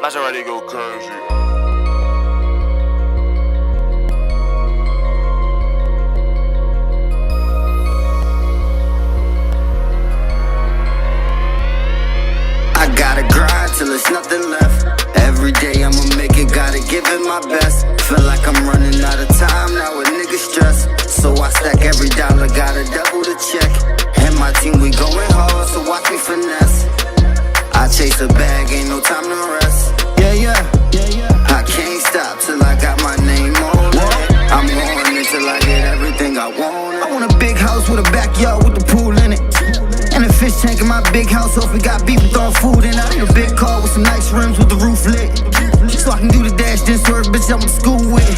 I just ready to go crazy. I gotta grind till there's nothing left. Every day I'ma make it, gotta give it my best. Feel like I'm running out of time now with niggas stress. So I stack every dollar, gotta double the check. And my team, we going hard, so watch me finesse. I chase a bag, ain't no time to rest. I can't stop till I got my name on it. I'm going until I get everything I want. I want a big house with a backyard with the pool in it. And a fish tank in my big house, so if we got beef, we throwing food in. I need a big car with some nice rims with the roof lit, so I can do the dash, then swerve, bitch, I went to school with.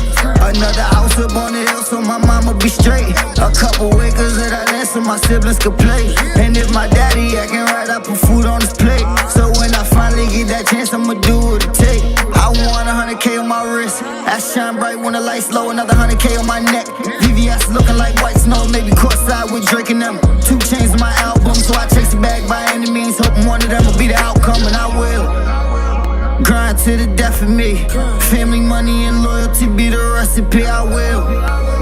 Another house up on the hill, so my mama be straight. A couple acres of that land, so my siblings could play. And if my daddy acting right, I put food on his plate. So when I finally get that chance, I'ma do what it take. I want 100K on my wrist, I shine bright when the lights low. Another 100K on my neck, VVS looking like white snow. Maybe courtside with Drake and them. 2 chains in my album, so I chase it back by any means. Hoping one of them will be the outcome, and I will. Grind to the death of me. Family, money, and loyalty be the recipe. I will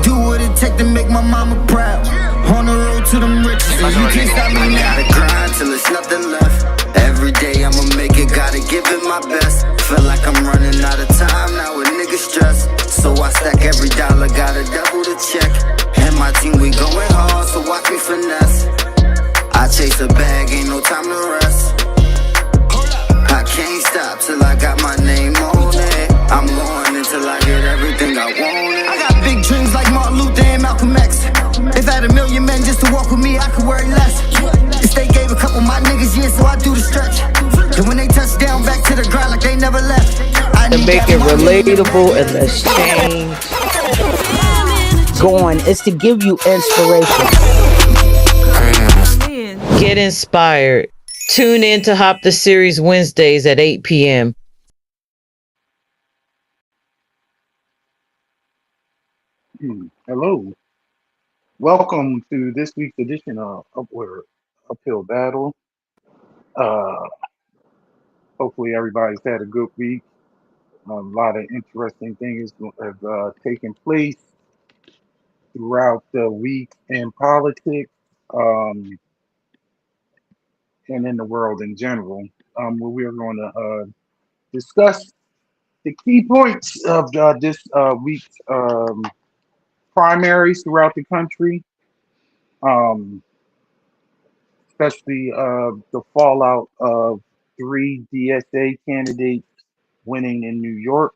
do what it take to make my mama proud. On the road to them riches, so you can't stop me now. I gotta grind till there's nothing left. Every day I'ma make it, gotta give it my best. Feel like I'm running out of time now with niggas stress. So I stack every dollar, gotta double the check. And my team, we going hard, so watch me finesse. I chase a bag, ain't no time to rest. I can't stop till I got my name on it. I'm going until I get everything I want. I got big dreams like Martin Luther and Malcolm X. If I had 1,000,000 men just to walk with me, I could worry less. The state gave a couple of my niggas years, so I do the stretch. And when they touch down, back to the grind like they never left. To make it relatable and the change going is to give you inspiration. Get inspired. Tune in to Hop the Series Wednesdays at 8 p.m. Hello. Welcome to this week's edition of Uphill Battle. Hopefully everybody's had a good week. A lot of interesting things have taken place throughout the week in politics and in the world in general. Where we are going to discuss the key points of this week's primaries throughout the country, especially the fallout of 3 DSA candidates winning in New York,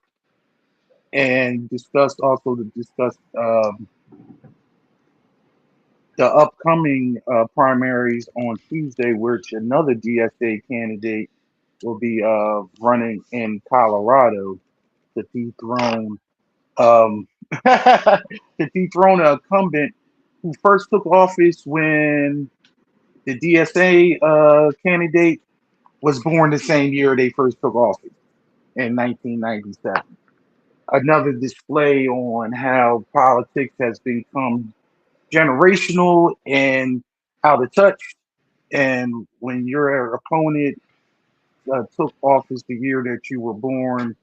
and discuss the upcoming primaries on Tuesday, which another DSA candidate will be running in Colorado to dethrone to dethrone an incumbent who first took office when the DSA candidate was born the same year they first took office in 1997. Another display on how politics has become generational and out of touch. And when your opponent took office the year that you were born,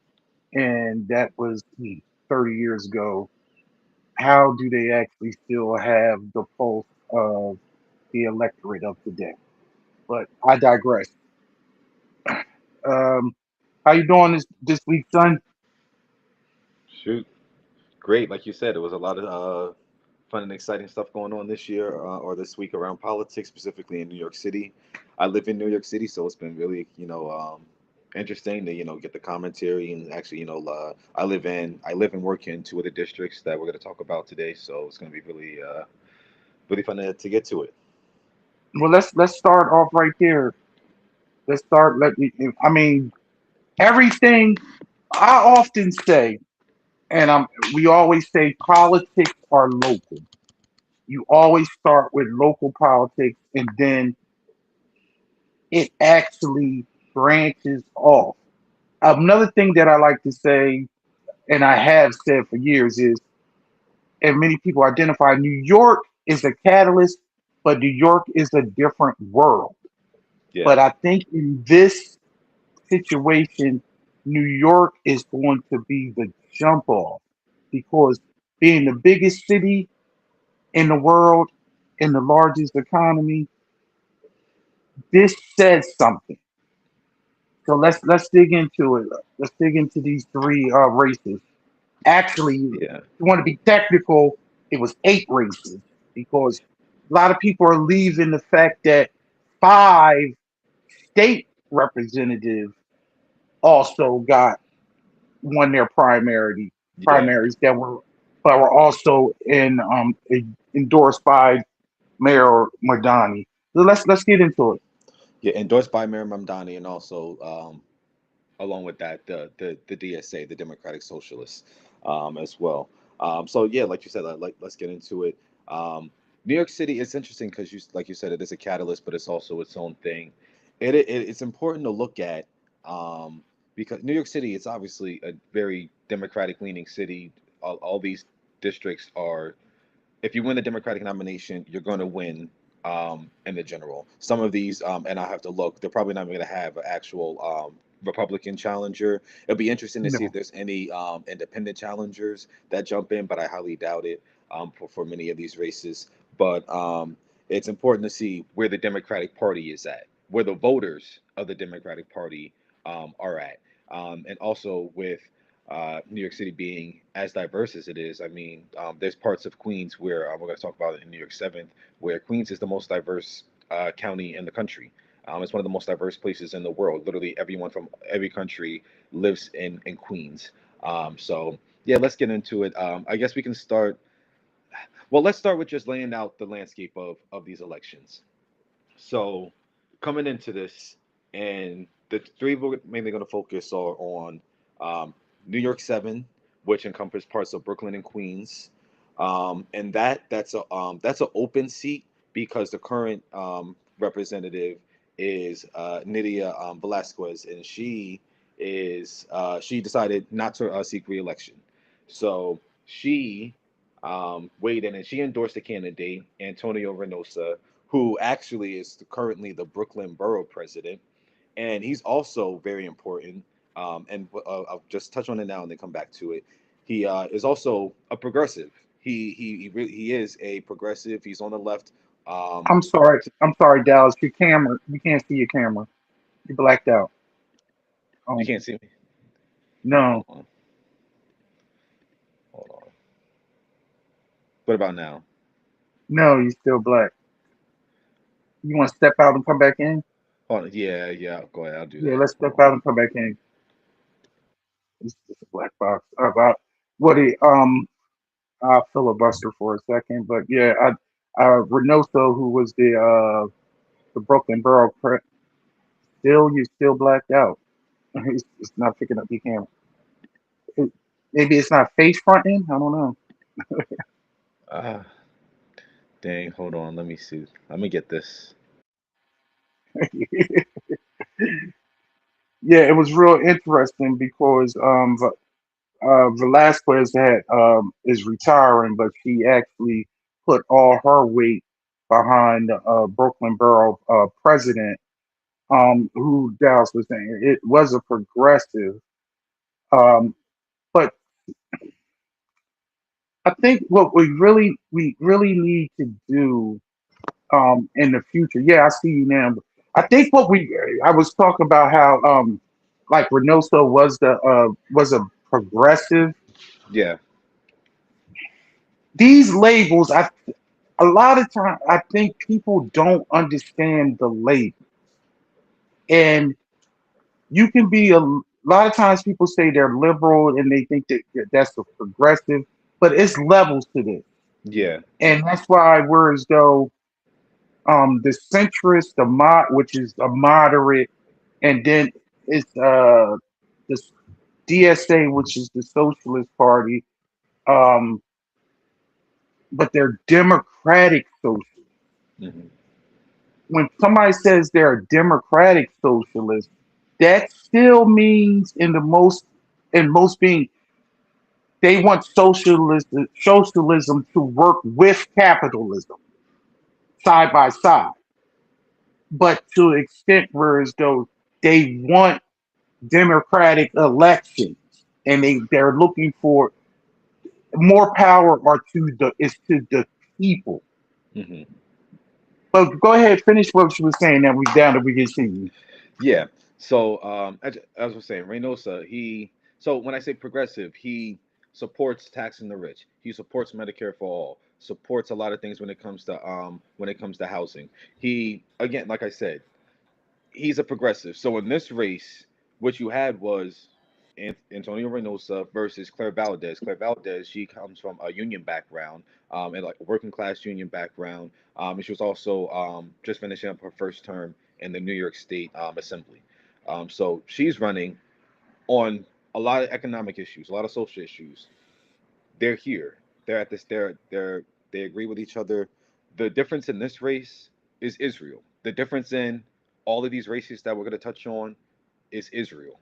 and that was 30 years ago, how do they actually still have the pulse of the electorate of today? But I digress. How you doing this week, son? Shoot, great. Like you said, it was a lot of fun and exciting stuff going on this year or this week around politics, specifically in New York City. I live in New York City, so it's been really, interesting to get the commentary and actually, I live and work in 2 of the districts that we're going to talk about today. So it's going to be really, really fun to get to it. Well, let's start off right there. Let's start. I mean, everything. I often say, and we always say politics are local. You always start with local politics, and then it actually branches off. Another thing that I like to say, and I have said for years, is, and many people identify, New York is a catalyst, but New York is a different world. Yeah. But I think in this situation, New York is going to be the jump off because being the biggest city in the world and the largest economy, this says something. So let's dig into it. Let's dig into these three races. Actually, if Yeah, you want to be technical, it was eight races because a lot of people are leaving the fact that five state representatives also got won their yeah, primaries that were but were also endorsed by Mayor Madani. So let's get into it. yeah. Endorsed by Mayor Mamdani, and also along with that, the DSA, the Democratic Socialists, as well. So yeah, like you said, let's get into it. Um, New York City is interesting because like you said, it is a catalyst, but it's also its own thing. It's important to look at, um, because New York City is obviously a very Democratic leaning city. All these districts are, if you win the Democratic nomination, you're going to win in the general. Some of these, and I have to look, they're probably not going to have an actual Republican challenger. It'll be interesting to see if No, there's any independent challengers that jump in, but I highly doubt it for many of these races. But it's important to see where the Democratic Party is at, where the voters of the Democratic Party are at. And also with New York City being as diverse as it is, I mean, there's parts of Queens where we're going to talk about it in New York 7th, where Queens is the most diverse county in the country. It's one of the most diverse places in the world. Literally, everyone from every country lives in Queens. So, yeah, let's get into it. I guess we can start. Well, let's start with just laying out the landscape of these elections. So, coming into this, and the three we're mainly going to focus are on um, New York 7, which encompasses parts of Brooklyn and Queens, and that's an open seat because the current representative is Nydia Velasquez, and she decided not to seek reelection, so she weighed in and she endorsed the candidate Antonio Reynosa, who actually is currently the Brooklyn Borough president, and he's also very important. And I'll just touch on it now and then come back to it. He is also a progressive. He is a progressive. He's on the left. Um, I'm sorry. I'm sorry, Dallas. Your camera. You can't see your camera. You blacked out. you Oh can't see me. no, Hold on. Hold on. What about now? no, you still black. You want to step out and come back in? Hold on. Yeah, yeah. Go ahead. I'll do Yeah, that. let's step Hold on. out and come back in. It's a black box. About what he I'll filibuster for a second, but yeah, Reynoso, who was the Brooklyn Borough still you still blacked out. It's not picking up your camera. It, maybe it's not face fronting. I don't know. Ah, dang. Hold on. Let me see. Let me get this. Yeah, it was real interesting because Velasquez had is retiring, but she actually put all her weight behind the Brooklyn Borough president, who Dallas was saying it was a progressive. Um, but I think what we really need to do in the future. Yeah, I see you now. I think what I was talking about how like Reynoso was a progressive. Yeah. These labels, a lot of time I think people don't understand the label, and you can be a lot of times people say they're liberal and they think that that's a progressive, but it's levels to this, Yeah. and that's why we're as though the centrist, which is a moderate, and then it's the DSA, which is the Socialist Party, um, but they're democratic socialists. Hmm. When somebody says they're a democratic socialist, that still means in most being they want socialism to work with capitalism side by side, but to an extent where as though they want democratic elections, and they're looking for more power or to the people. Hmm. But go ahead, finish what you were saying. That we down that we can see you. Yeah. So, as I was saying, Reynosa, so when I say progressive, he supports taxing the rich. He supports Medicare for all. Supports a lot of things when it comes to housing. He, again, like I said, he's a progressive. So in this race, what you had was Antonio Reynosa versus Claire Valdez. Claire Valdez, she comes from a union background, and like a working class union background. And she was also just finishing up her first term in the New York State Assembly. So she's running on a lot of economic issues, a lot of social issues. They're here. They're at this. They agree with each other. The difference in this race is Israel. The difference in all of these races that we're going to touch on is Israel.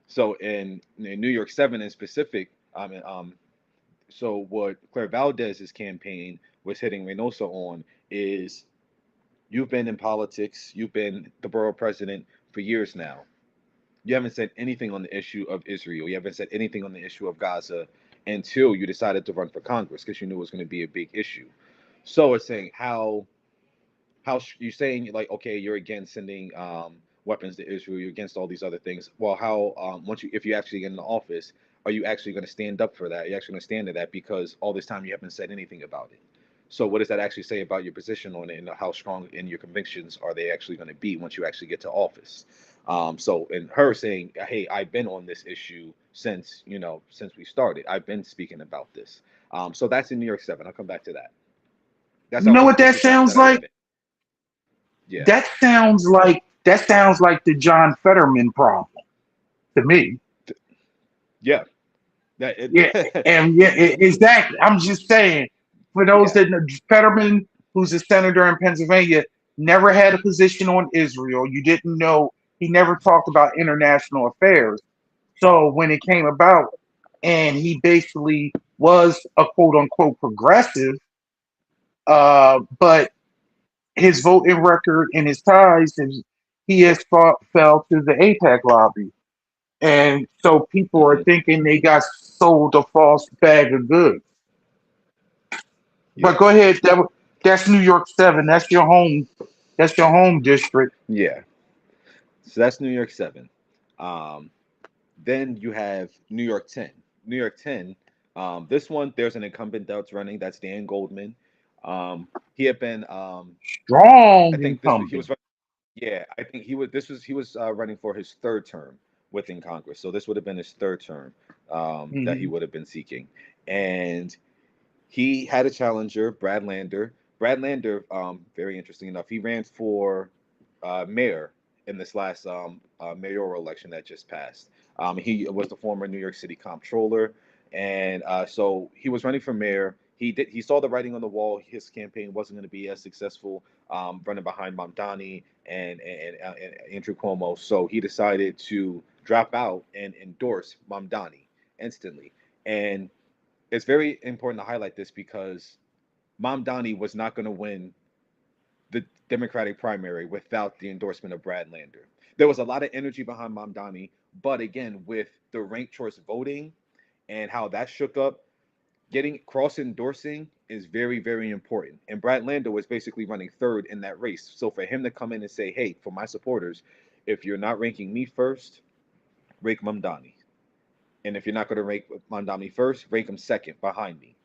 So in New York Seven in specific, so what Claire Valdez's campaign was hitting Reynosa on is you've been in politics, you've been the borough president for years now. You haven't said anything on the issue of Israel. You haven't said anything on the issue of Gaza until you decided to run for Congress because you knew it was going to be a big issue. So it's saying you're saying like okay you're against sending weapons to Israel, you're against all these other things. Well, how once you if you actually get in the office, are you actually going to stand up for that? Are you actually going to stand to that because all this time you haven't said anything about it? So what does that actually say about your position on it and how strong in your convictions are they actually going to be once you actually get to office? So and her saying, hey, I've been on this issue since since we started. I've been speaking about this. So that's in New York Seven. I'll come back to that. That's You how know what that suspicious sounds that I have like? been. Yeah. That sounds like the John Fetterman problem to me. Yeah. That Yeah, it, and yeah, exactly. I'm just saying, for those yeah. that know, Fetterman, who's a senator in Pennsylvania, never had a position on Israel. You didn't know he never talked about international affairs. So when it came about, and he basically was a quote unquote progressive, but his voting record and his ties, and he has fell to the APAC lobby. And so people are Hmm. thinking they got sold a false bag of goods. But Yeah. go ahead. That's New York Seven. That's your home. That's your home district. Yeah. So that's New York Seven. Um, then you have New York 10. New York 10. This one, there's an incumbent that's running. That's Dan Goldman. He had been. I Strong think this he incumbent. was. Yeah, I think he was. This was he was running for his third term within Congress. So this would have been his third term that he Hmm. would have been seeking, and he had a challenger, Brad Lander. Brad Lander, very interesting enough, he ran for mayor in this last mayoral election that just passed. He was the former New York City comptroller, and so he was running for mayor. He saw the writing on the wall. His campaign wasn't going to be as successful running behind Mamdani and Andrew Cuomo. So he decided to drop out and endorse Mamdani instantly. And it's very important to highlight this because Mamdani was not going to win the Democratic primary without the endorsement of Brad Lander. There was a lot of energy behind Mamdani, but again, with the ranked choice voting and how that shook up, getting cross endorsing is very, very important. And Brad Lander was basically running third in that race. So for him to come in and say, hey, for my supporters, if you're not ranking me first, rank Mamdani. And if you're not going to rank Mamdani first, rank him second behind me.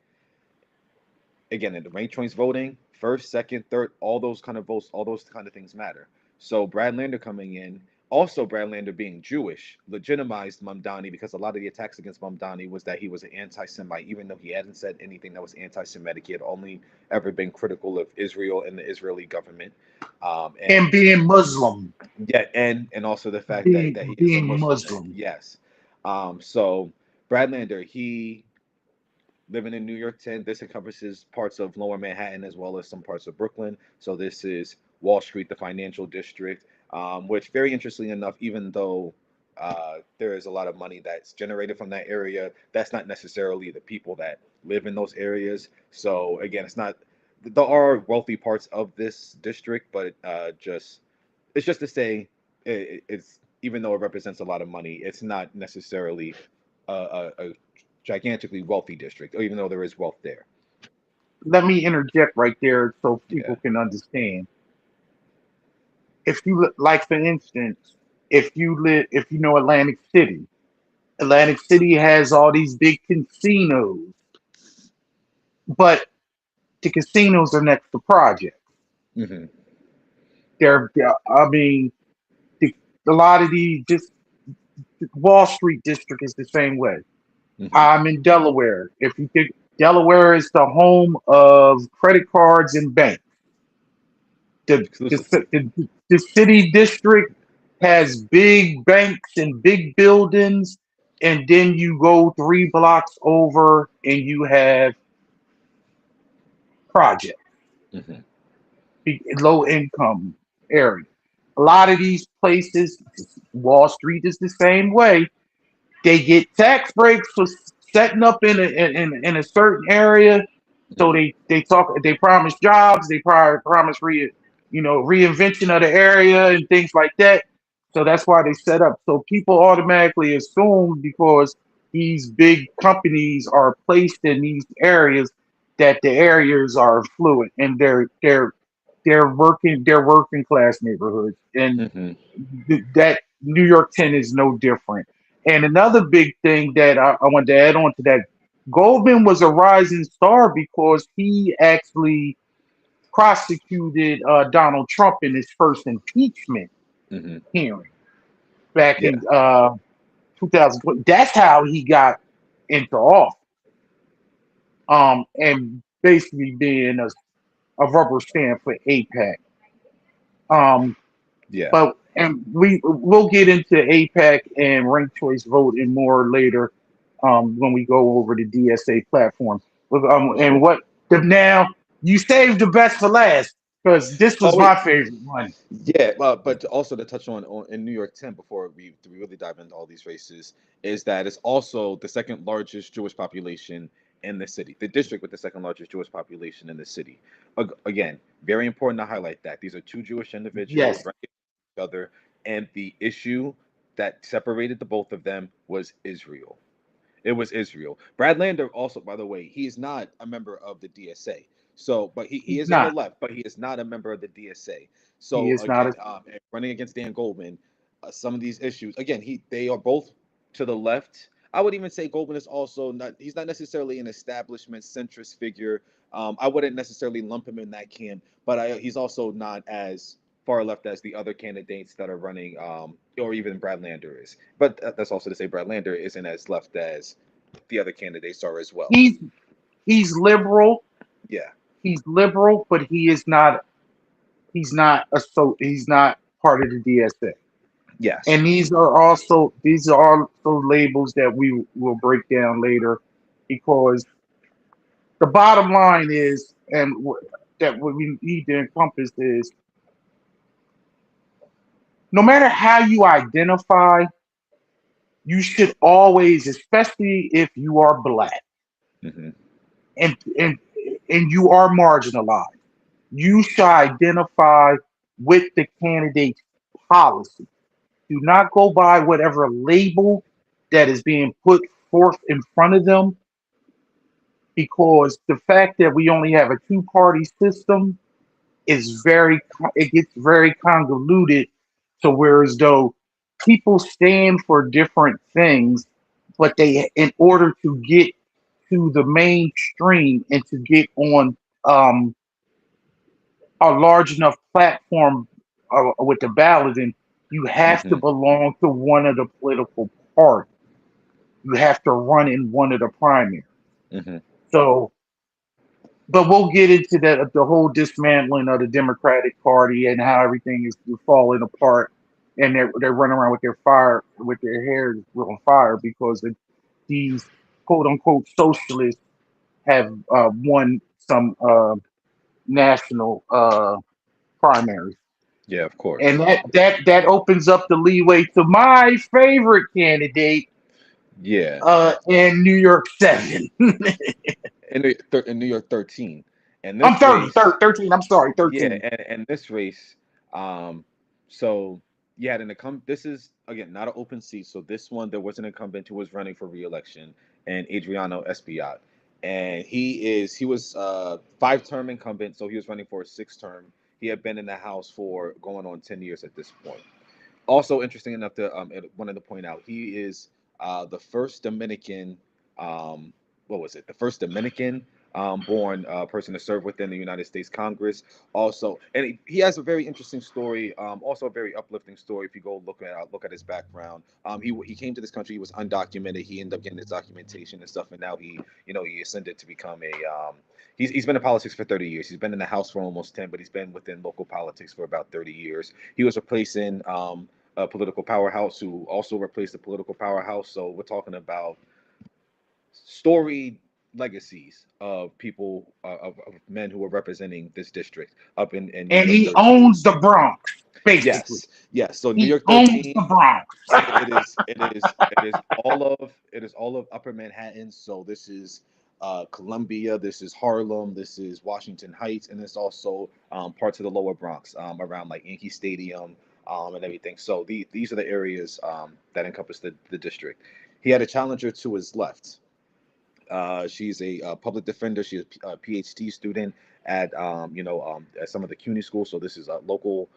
Again, in the ranked choice voting, first, second, third, all those kind of votes, all those kind of things matter. So Brad Lander coming in, also Brad Lander being Jewish, legitimized Mamdani because a lot of the attacks against Mamdani was that he was an anti-Semite, even though he hadn't said anything that was anti-Semitic. He had only ever been critical of Israel and the Israeli government, And and being Muslim. yeah, and also the fact that Being that he is a being Muslim man. Muslim. Yes. So Brad Lander, he living in New York 10. This encompasses parts of Lower Manhattan as well as some parts of Brooklyn. So this is Wall Street, the financial district, which, very interestingly enough, even though there is a lot of money that's generated from that area, that's not necessarily the people that live in those areas. So again, it's not. There are wealthy parts of this district, but it's just to say it's even though it represents a lot of money, it's not necessarily a gigantically wealthy district, or even though there is wealth there. Let me interject right there so Yeah. people can understand. If you like, for instance, if you know Atlantic City has all these big casinos, but the casinos are next to projects. Hmm. I mean, the, a lot of the just Wall Street district is the same way. Hmm. I'm in Delaware. If you think Delaware is the home of credit cards and banks, Exclusively. the city district has big banks and big buildings, and then you go 3 blocks over and you have projects, Hmm. low income area. A lot of these places, Wall Street is the same way. They get tax breaks for setting up in a certain area. So Hmm. they promise jobs, they promise reinvention of the area and things like that. So that's why they set up. So people automatically assume because these big companies are placed in these areas that the areas are affluent and they're working class neighborhoods, and Hmm. that New York 10 is no different. And another big thing that I want to add on to that, Goldman was a rising star because he actually prosecuted Donald Trump in his first impeachment Hmm. hearing back Yeah. in 2020. That's how he got into office, and basically being a rubber stamp for APAC. Um, Yeah. But and we'll get into APAC and ranked choice voting more later, when we go over the DSA platform. And Sure. what now you saved the best for last because this Oh was wait. my favorite one. Yeah, but also to touch on in New York 10 before we really dive into all these races is that it's also the second largest Jewish population in the city, the district with the second largest Jewish population in the city. Again, very important to highlight that these are two Jewish individuals Yes, right next to each other, and the issue that separated the both of them was Israel. It was Israel. Brad Lander also, by the way, he is not a member of the DSA. So, but he he's is on the not. left, but he is not a member of the DSA. He So is not again, a. running against Dan Goldman, some of these issues, again, they are both to the left. I would even say Goldman is also not. He's not necessarily an establishment centrist figure. I wouldn't necessarily lump him in that camp, but he's also not as far left as the other candidates that are running, or even Brad Lander is. But that's also to say Brad Lander isn't as left as the other candidates are as well. He's he's liberal. Yeah. He's liberal, but he is not. He's not part of the DSA. Yes. And these are also labels that we will break down later, because the bottom line is, that what we need to encompass is, no matter how you identify, you should always, especially if you are black Hmm. and and and you are marginalized, you should identify with the candidate's policy. Do not go by whatever label that is being put forth in front of them, because the fact that we only have a two-party system it gets very convoluted, to where as though people stand for different things, but they, in order to get to the mainstream and to get on um, a large enough platform with the balloting, you have to Hmm. belong to one of the political parties. You have to run in one of the primaries. Hmm. So, but we'll get into the whole dismantling of the Democratic Party and how everything is falling apart, and they're running around with their hair on fire because these quote unquote socialists have won some national primaries, Yeah, of and course. that opens up the leeway to my favorite candidate Yeah. in New York Seven. In New York 13. And I'm this 30, race, 13. I'm sorry, yeah, 13. and this race, um, so you had an incumbent. This is again not an open seat, so this one there was an incumbent who was running for re-election, and Adriano Espaillat, and he was 5-term incumbent, so he was running for a 6th term. He had been in the House for going on 10 years at this point. Also interesting enough to wanted to point out, he is the first Dominican, what was it? The first Dominican born person to serve within the United States Congress. Also, and he has a very interesting story. Also a very uplifting story. If you go look at his background, he came to this country. He was undocumented. He ended up getting his documentation and stuff, and now he ascended to become a he's been in politics for 30 years. He's been in the House for almost 10, but he's been within local politics for about 30 years. He was replacing a political powerhouse who also replaced the political powerhouse. So we're talking about storied legacies of people of men who are representing this district up in New And York he 13. owns the Bronx, basically. Yes. So New He York owns 13, the Bronx. it is all of Upper Manhattan. So this is Columbia, this is Harlem, this is Washington Heights, and it's also parts of the Lower Bronx around like Yankee Stadium and everything. So these are the areas that encompass the district. He had a challenger to his left. She's a public defender. She's a PhD student at some of the CUNY schools. So this is local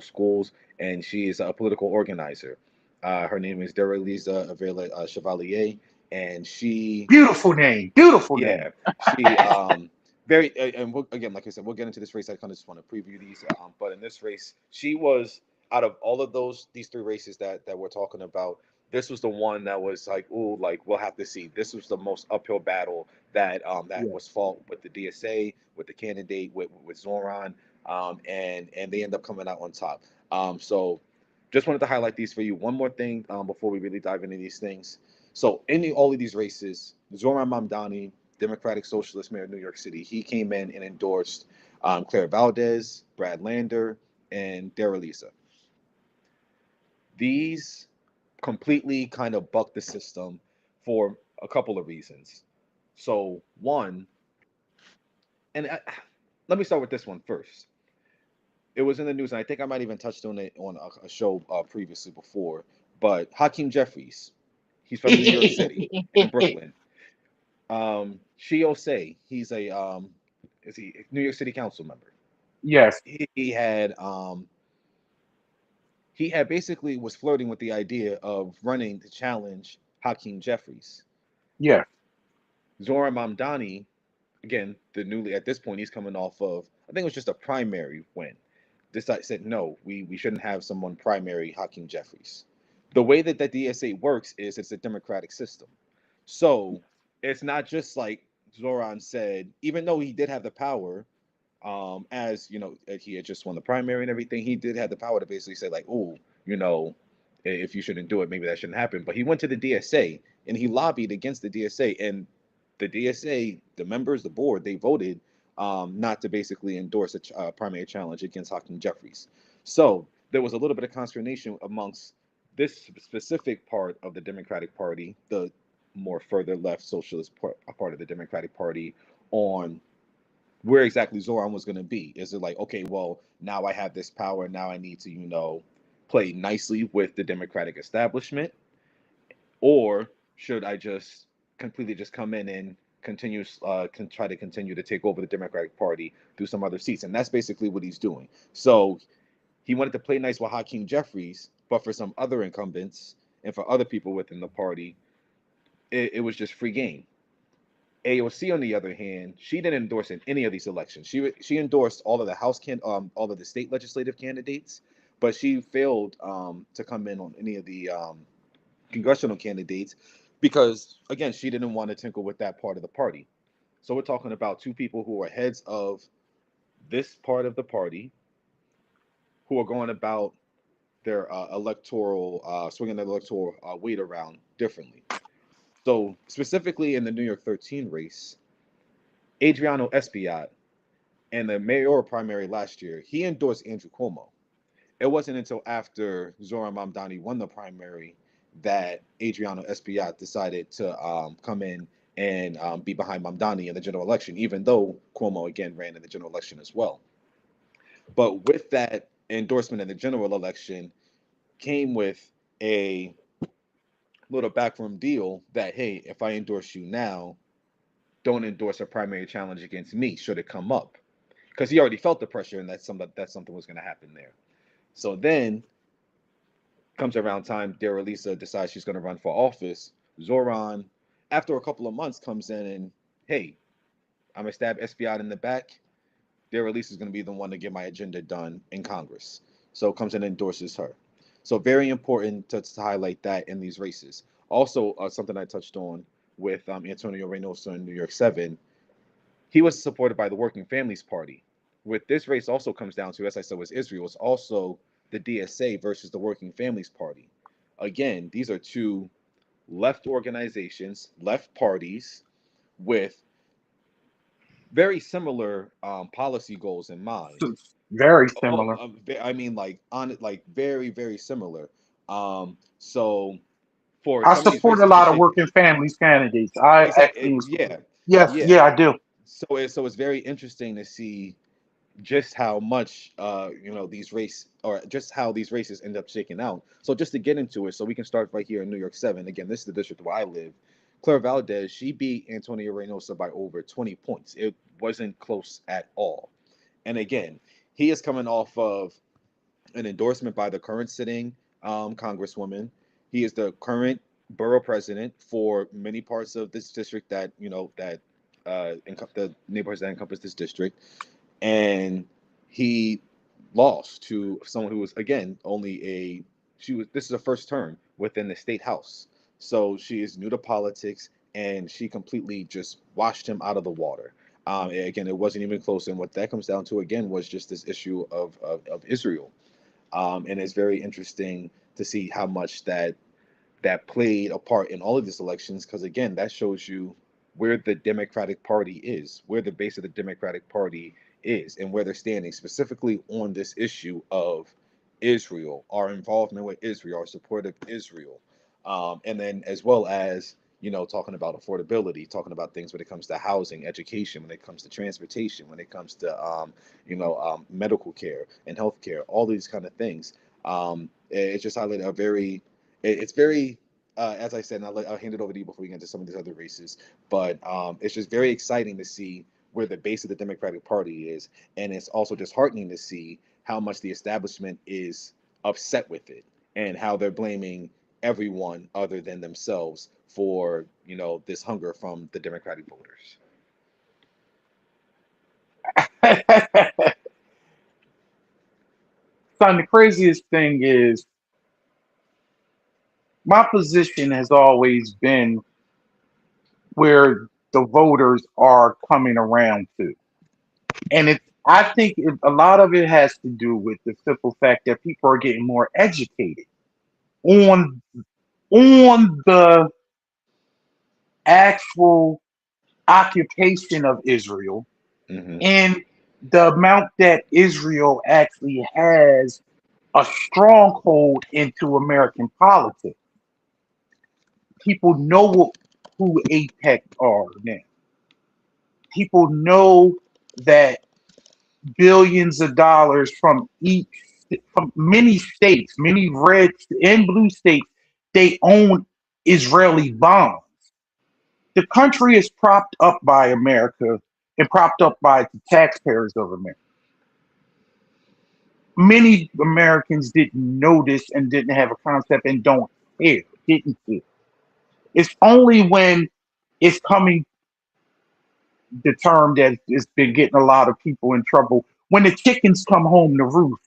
schools, and she is a political organizer. Her name is Dereliza Avila Chevalier, and she, Beautiful name. Beautiful name. yeah, she very and again, like I said, we'll get into this race. I kind of just want to preview these, but in this race, she was out of all of these 3 races that we're talking about. This was the one that was like, ooh, like we'll have to see. This was the most uphill battle that Yeah. was fought with the DSA, with the candidate, with Zoran, and they end up coming out on top. So just wanted to highlight these for you. One more thing before we really dive into these things. So in all of these races, Zoran Mamdani, Democratic Socialist Mayor of New York City, he came in and endorsed Claire Valdez, Brad Lander, and Dara Lisa. These completely kind of bucked the system for a couple of reasons. So one, and let me start with this one first. It was in the news, and I think I might even touched on it on a show previously before. But Hakeem Jeffries, he's from New York City, from Brooklyn. Shio Say, he's a is he New York City Council member. Yes. He had basically was flirting with the idea of running to challenge Hakeem Jeffries. Yes. Zoran Mamdani, again, the newly at this point he's coming off of, I think it was just a primary win. Decided said no, we shouldn't have someone primary Hakeem Jeffries. The way that the DSA works is it's a democratic system. So it's not just like Zoran said, even though he did have the power, as you know, he had just won the primary and everything, he did have the power to basically say like, oh, you know, if you shouldn't do it, maybe that shouldn't happen. But he went to the DSA and he lobbied against the DSA, and the DSA, the members, the board, they voted not to basically endorse a primary challenge against Hakeem Jeffries. So there was a little bit of consternation amongst this specific part of the Democratic Party, the more further left socialist part of the Democratic Party, on where exactly Zoran was going to be. Is it like, okay, well, now I have this power, now I need to, play nicely with the Democratic establishment, or should I just completely just come in and try to continue to take over the Democratic Party through some other seats? And that's basically what he's doing. So he wanted to play nice with Hakeem Jeffries, but for some other incumbents and for other people within the party, it was just free game. AOC, on the other hand, she didn't endorse in any of these elections. She endorsed all of the all of the state legislative candidates, but she failed to come in on any of the congressional candidates because, again, she didn't want to tinkle with that part of the party. So we're talking about 2 people who are heads of this part of the party who are going about their swinging their electoral weight around differently. So specifically in the New York 13 race, Adriano Espaillat, in the mayoral primary last year, he endorsed Andrew Cuomo. It wasn't until after Zoran Mamdani won the primary that Adriano Espaillat decided to come in and be behind Mamdani in the general election, even though Cuomo again ran in the general election as well. But with that endorsement in the general election, came with a little backroom deal that, hey, if I endorse you now, don't endorse a primary challenge against me should it come up, because he already felt the pressure and that something was going to happen there. So then comes around time, Dara Lisa decides she's going to run for office. Zoran, after a couple of months, comes in and, hey, I'm gonna stab SBI in the back. Dara Lisa is going to be the one to get my agenda done in Congress. So comes and endorses her. So very important to highlight that in these races. Also, something I touched on with Antonio Reynoso in New York 7, he was supported by the Working Families Party. With this race also comes down to, as I said, was Israel. It's also the DSA versus the Working Families Party. Again, these are two left organizations, left parties with very similar policy goals in mind. Very Oh, similar. I mean, like on it, like very, very similar. So for I some of these support a races to lot of shake, working families candidates. I exactly, actually, yeah, yes, yeah. yeah, I do. So it's very interesting to see just how much these race or just how these races end up shaking out. So just to get into it, so we can start right here in New York 7. Again, this is the district where I live. Claire Valdez, she beat Antonio Reynosa by over 20 points. It wasn't close at all. And again, he is coming off of an endorsement by the current sitting congresswoman. He is the current borough president for many parts of this district that the neighborhoods that encompass this district, and he lost to someone who was, again, only a she was this is a first term within the state house. So she is new to politics, and she completely just washed him out of the water. Again, it wasn't even close, and what that comes down to again was just this issue of Israel. And it's very interesting to see how much that played a part in all of these elections, because again, that shows you where the Democratic Party is, where the base of the Democratic Party is, and where they're standing specifically on this issue of Israel, our involvement with Israel, our support of Israel, and then as well as talking about affordability, talking about things when it comes to housing, education, when it comes to transportation, when it comes to medical care and health care, all these kind of things. It's just highlighted a very it's very as I said, and I'll hand it over to you before we get into some of these other races. But it's just very exciting to see where the base of the Democratic Party is, and it's also disheartening to see how much the establishment is upset with it, and how they're blaming everyone other than themselves for this hunger from the Democratic voters. Son, the craziest thing is my position has always been where the voters are coming around to. And I think a lot of it has to do with the simple fact that people are getting more educated on the actual occupation of Israel Hmm. and the amount that Israel actually has a stronghold into American politics. People know who APEC are now. People know that billions of dollars from many states, many red and blue states, they own Israeli bonds. The country is propped up by America and propped up by the taxpayers of America. Many Americans didn't know this and didn't have a concept and don't care, didn't care. It's only when it's coming the term that it's been getting a lot of people in trouble when the chickens come home to roost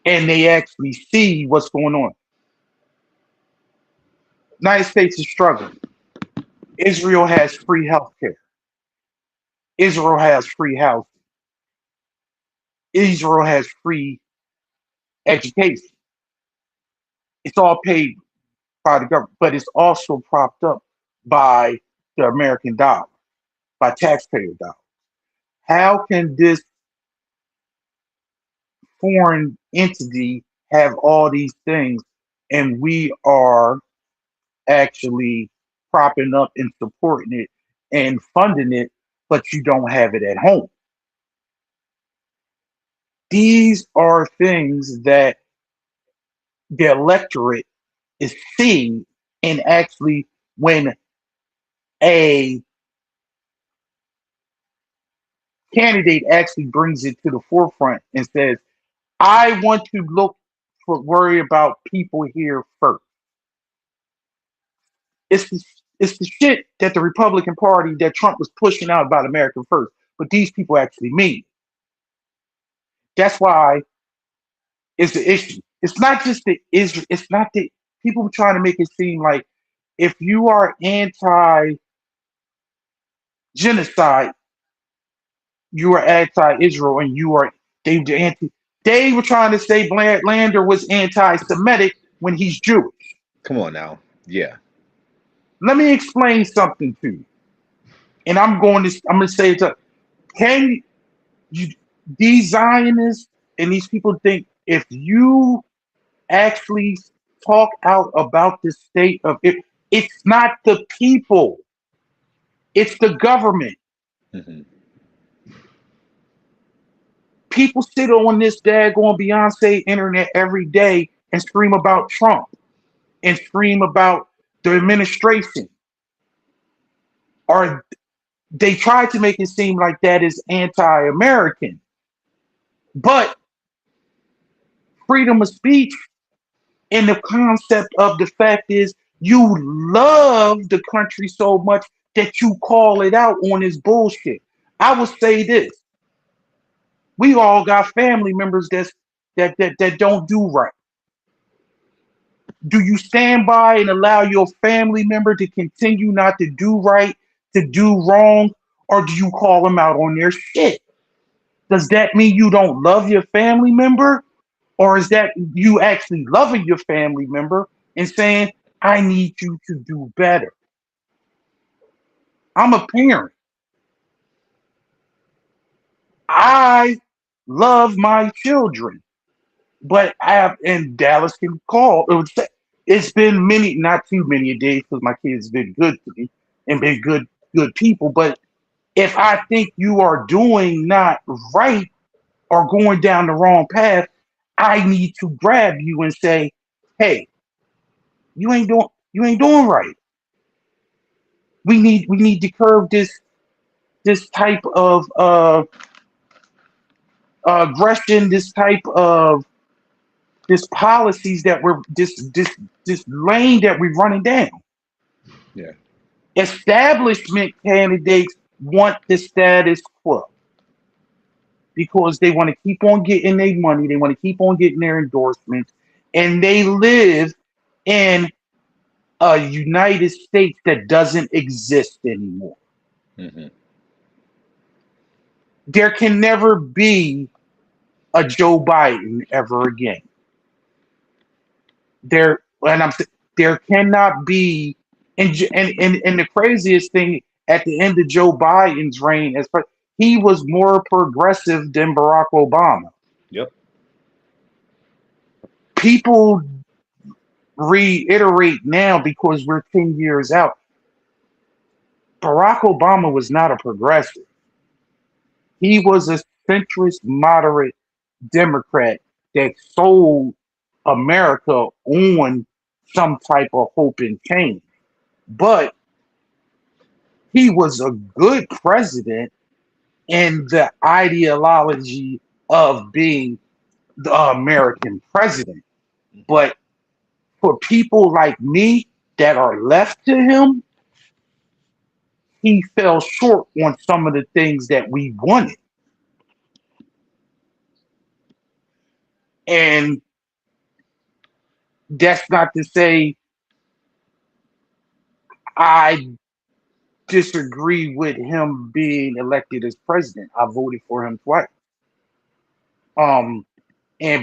and they actually see what's going on. United States is struggling. Israel has free healthcare. Israel has free housing. Israel has free education. It's all paid by the government, but it's also propped up by the American dollar, by taxpayer dollars. How can this foreign entity have all these things and we are actually propping up and supporting it and funding it, but you don't have it at home? These are things that the electorate is seeing, and actually when a candidate actually brings it to the forefront and says, I want to worry about people here first. It's the, it's the shit that the Republican Party that Trump was pushing out about America first, but these people actually mean. That's why it's the issue. It's not just the Israel. It's not the people trying to make it seem like if you are anti-genocide, you are anti-Israel, and you are they anti. They were trying to say Lander was anti-Semitic when he's Jewish. Come on now. Yeah. Let me explain something to you, and I'm going to say it. Can you, these Zionists and these people think if you actually talk out about the state of it, it's not the people, it's the government. Hmm. People sit on this daggone Beyonce internet every day and scream about Trump and scream about the administration. Or they try to make it seem like that is anti-American. But freedom of speech and the concept of the fact is you love the country so much that you call it out on this bullshit. I would say this. We all got family members that don't do right. Do you stand by and allow your family member to continue not to do right, to do wrong, or do you call them out on their shit? Does that mean you don't love your family member? Or is that you actually loving your family member and saying, I need you to do better? I'm a parent. I love my children. But I have, and Dallas can call. It's been many, not too many days because my kids been good to me and been good people. But if I think you are doing not right or going down the wrong path, I need to grab you and say, "Hey, you ain't doing right. We need to curb this type of aggression, this type of this policies that we're this lane that we're running down." Yeah. Establishment candidates want the status quo because they want to keep on getting their money, they want to keep on getting their endorsements, and they live in a United States that doesn't exist anymore. Hmm. There can never be a Joe Biden ever again. There and I'm there cannot be, and the craziest thing at the end of Joe Biden's reign he was more progressive than Barack Obama. Yep. People reiterate now because we're 10 years out. Barack Obama was not a progressive. He was a centrist moderate Democrat that sold America on some type of hope and change. But he was a good president in the ideology of being the American president. But for people like me that are left to him, he fell short on some of the things that we wanted. And that's not to say I disagree with him being elected as president. I voted for him twice. Um,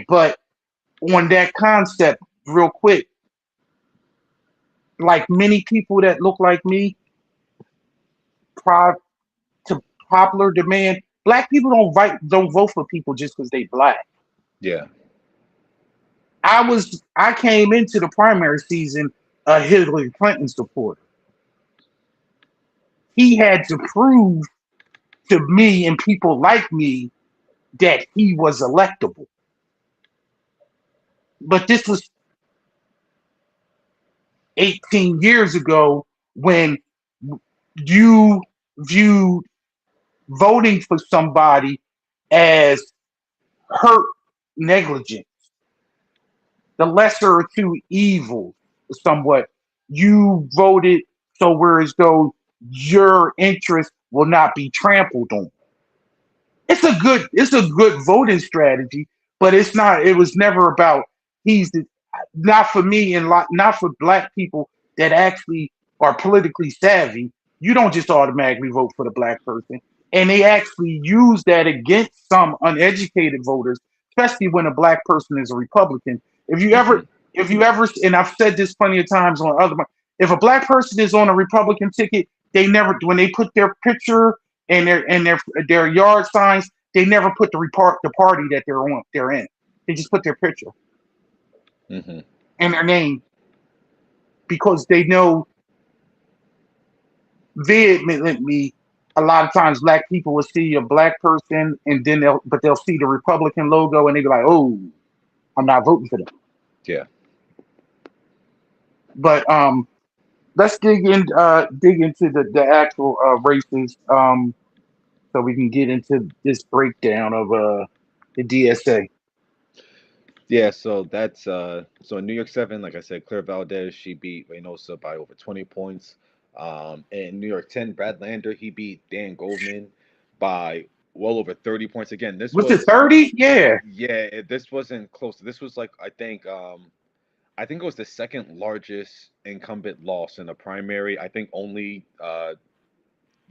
but on that concept, real quick, like many people that look like me, pro- to popular demand, black people don't vote for people just because they black. Yeah. I came into the primary season a Hillary Clinton supporter. He had to prove to me and people like me that he was electable. But this was 18 years ago when you viewed voting for somebody as hurt negligence, the lesser of two evils, somewhat. You voted so where as though your interest will not be trampled on. It's a good voting strategy, but it was never about he's the, not for me and not for black people that actually are politically savvy. You don't just automatically vote for the black person. And they actually use that against some uneducated voters, especially when a black person is a Republican. If you ever Hmm. if you ever and I've said this plenty of times on other if a black person is on a Republican ticket, they never when they put their picture and their yard signs, they never put the party that they're in. They just put their picture Hmm. and their name because they know vehemently a lot of times black people will see a black person and then they'll see the Republican logo and they go like, oh, I'm not voting for them. Yeah. But let's dig into the actual races so we can get into this breakdown of the DSA. Yeah, so that's so in New York 7, like I said, Claire Valdez, she beat Reynosa by over 20 points. In New York 10, Brad Lander, he beat Dan Goldman by well over 30 points. Again, this Was it was 30? Yeah. this wasn't close. This was like I think it was the second largest incumbent loss in the primary. I think only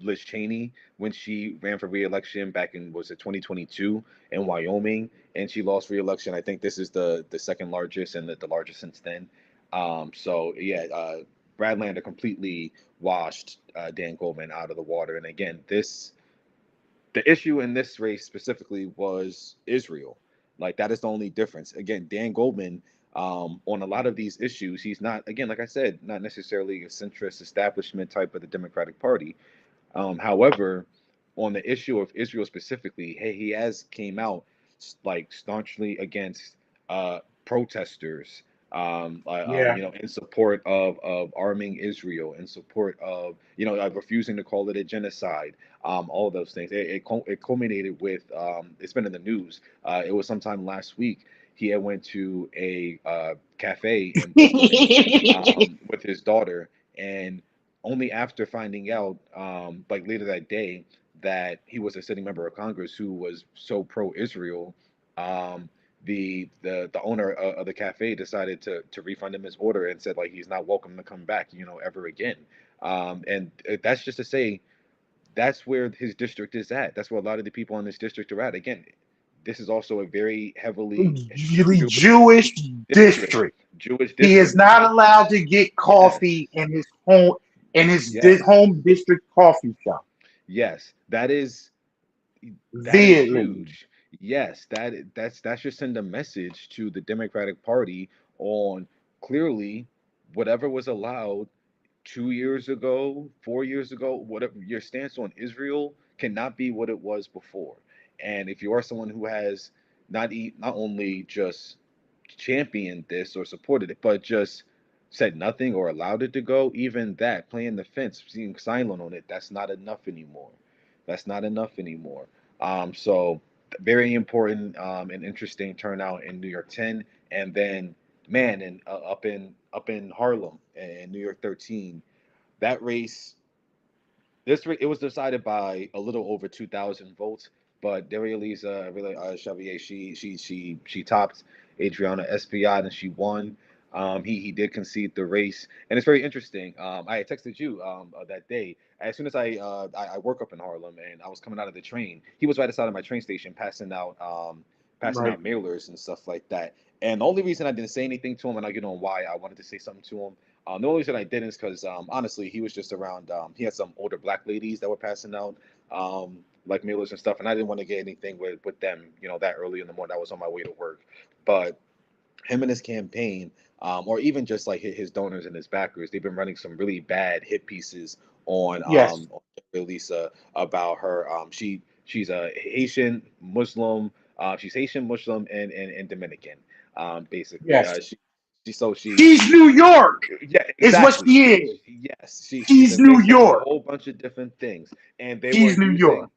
Liz Cheney when she ran for re-election back in was it 2022 in Wyoming, and she lost re-election. I think this is the second largest and the largest since then. So yeah, Brad Lander completely washed Dan Goldman out of the water. And again, the issue in this race specifically was Israel. Like that is the only difference. Again, Dan Goldman, on a lot of these issues, he's not, again, like I said, not necessarily a centrist establishment type of the Democratic Party. However, on the issue of Israel specifically, hey, he has came out like staunchly against protesters, Yeah. in support of arming Israel, in support of refusing to call it a genocide. All of those things. It culminated with it's been in the news. It was sometime last week. He had went to a cafe in Brooklyn with his daughter, and only after finding out, like later that day, that he was a sitting member of Congress who was so pro-Israel, um, the owner of the cafe decided to refund him his order and said like he's not welcome to come back, ever again. And that's just to say that's where his district is at. That's where a lot of the people in this district are at. Again, this is also a very heavily Really Jewish Jewish district. district. Jewish He is district. not allowed to get Yes. coffee in his home in his Yes. home district coffee shop. Yes. That is Vehemently. huge. Yes, that should send a message to the Democratic Party on clearly whatever was allowed 2 years ago, 4 years ago, whatever your stance on Israel cannot be what it was before. And if you are someone who has not only just championed this or supported it, but just said nothing or allowed it to go, even that, playing the fence, being silent on it, that's not enough anymore. That's not enough anymore. So very important and interesting turnout in New York 10, and then man, and up in Harlem and New York 13. That race, it was decided by a little over 2,000 votes, but Daria really Xavier, she topped Adriana Espiat and she won. He did concede the race, and it's very interesting. I had texted you that day as soon as I work up in Harlem and I was coming out of the train. He was right outside of my train station passing Right. out mailers and stuff like that. And the only reason I didn't say anything to him, and I get on why I wanted to say something to him, the only reason I didn't is because honestly, he was just around. He had some older black ladies that were passing out like mailers and stuff, and I didn't want to get anything with them, that early in the morning. I was on my way to work, but him and his campaign, or even just like his donors and his backers, they've been running some really bad hit pieces Yes. on Lisa about her. She's a Haitian Muslim. She's Haitian Muslim and Dominican, basically. Yes. She She's New York, yeah, is what exactly. she is. Yes, she's She's a New mix of a York. whole bunch of different things, and they were She's New using, York.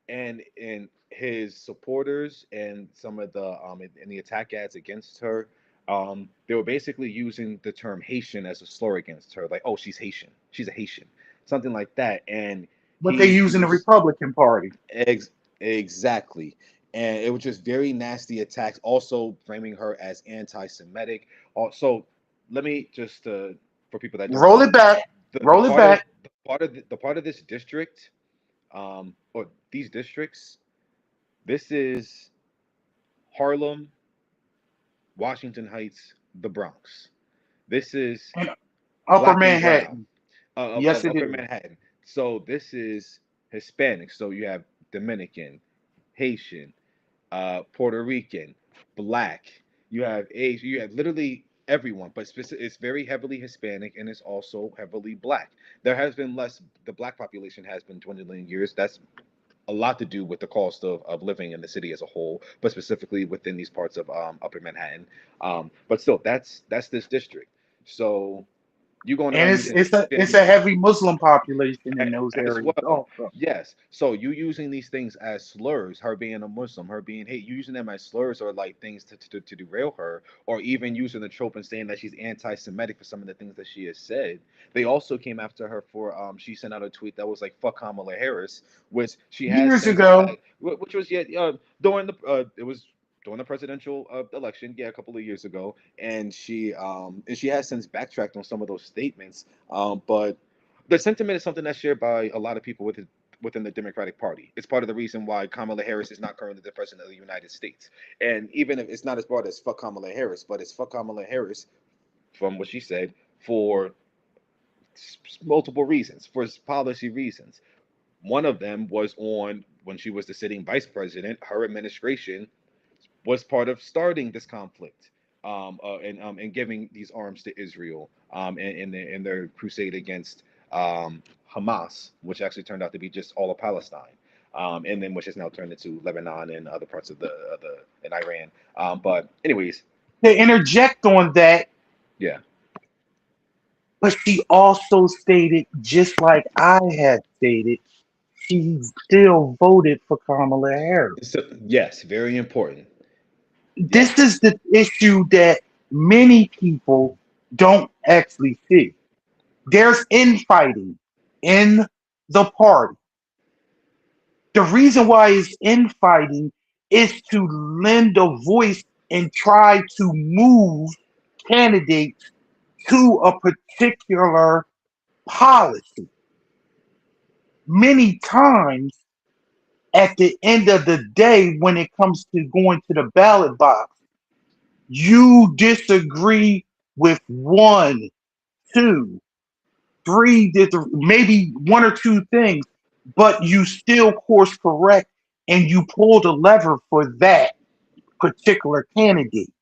and his supporters and some of the and the attack ads against her, they were basically using the term Haitian as a slur against her, like, oh, she's Haitian, she's a Haitian, something like that, and What they he use in the was Republican Party. exactly. And it was just very nasty attacks, also framing her as anti-Semitic. Also, let me just for people that don't Roll know, it back. the Roll it part of back. the part of this district, or these districts, this is Harlem, Washington Heights, the Bronx. This is And Upper Black and Brown Manhattan. Yes, of it Upper is. Manhattan. So this is Hispanic. So you have Dominican, Haitian, Puerto Rican, Black. You have Asian. You have literally everyone, but it's very heavily Hispanic and it's also heavily Black. There has been less. The Black population has been dwindling in years. That's a lot to do with the cost of living in the city as a whole, but specifically within these parts of Upper Manhattan. But still, that's this district. So you going And around it's using it's a it's these a heavy Muslim population in those as areas well. also. Yes. So you using these things as slurs, her being a Muslim, her being hate, you using them as slurs or like things to derail her, or even using the trope and saying that she's anti-Semitic for some of the things that she has said. They also came after her for she sent out a tweet that was like "fuck Kamala Harris," which she has Years since ago, which was yet during the it was during the presidential election, yeah, a couple of years ago, and she has since backtracked on some of those statements, but the sentiment is something that's shared by a lot of people within the Democratic Party. It's part of the reason why Kamala Harris is not currently the president of the United States. And even if it's not as broad as fuck Kamala Harris, but it's fuck Kamala Harris from what she said for multiple reasons, for policy reasons. One of them was on when she was the sitting vice president, her administration was part of starting this conflict, and giving these arms to Israel, in their crusade against Hamas, which actually turned out to be just all of Palestine, and then which has now turned into Lebanon and other parts of the in Iran. But anyways, to interject on that, yeah. but she also stated, just like I had stated, she still voted for Kamala Harris. So yes, very important. This Yes. is the issue that many people don't actually see. There's infighting in the party. The reason why it's infighting is to lend a voice and try to move candidates to a particular policy. Many times, at the end of the day, when it comes to going to the ballot box, you disagree with one, two, three, maybe one or two things, but you still course correct and you pull the lever for that particular candidate.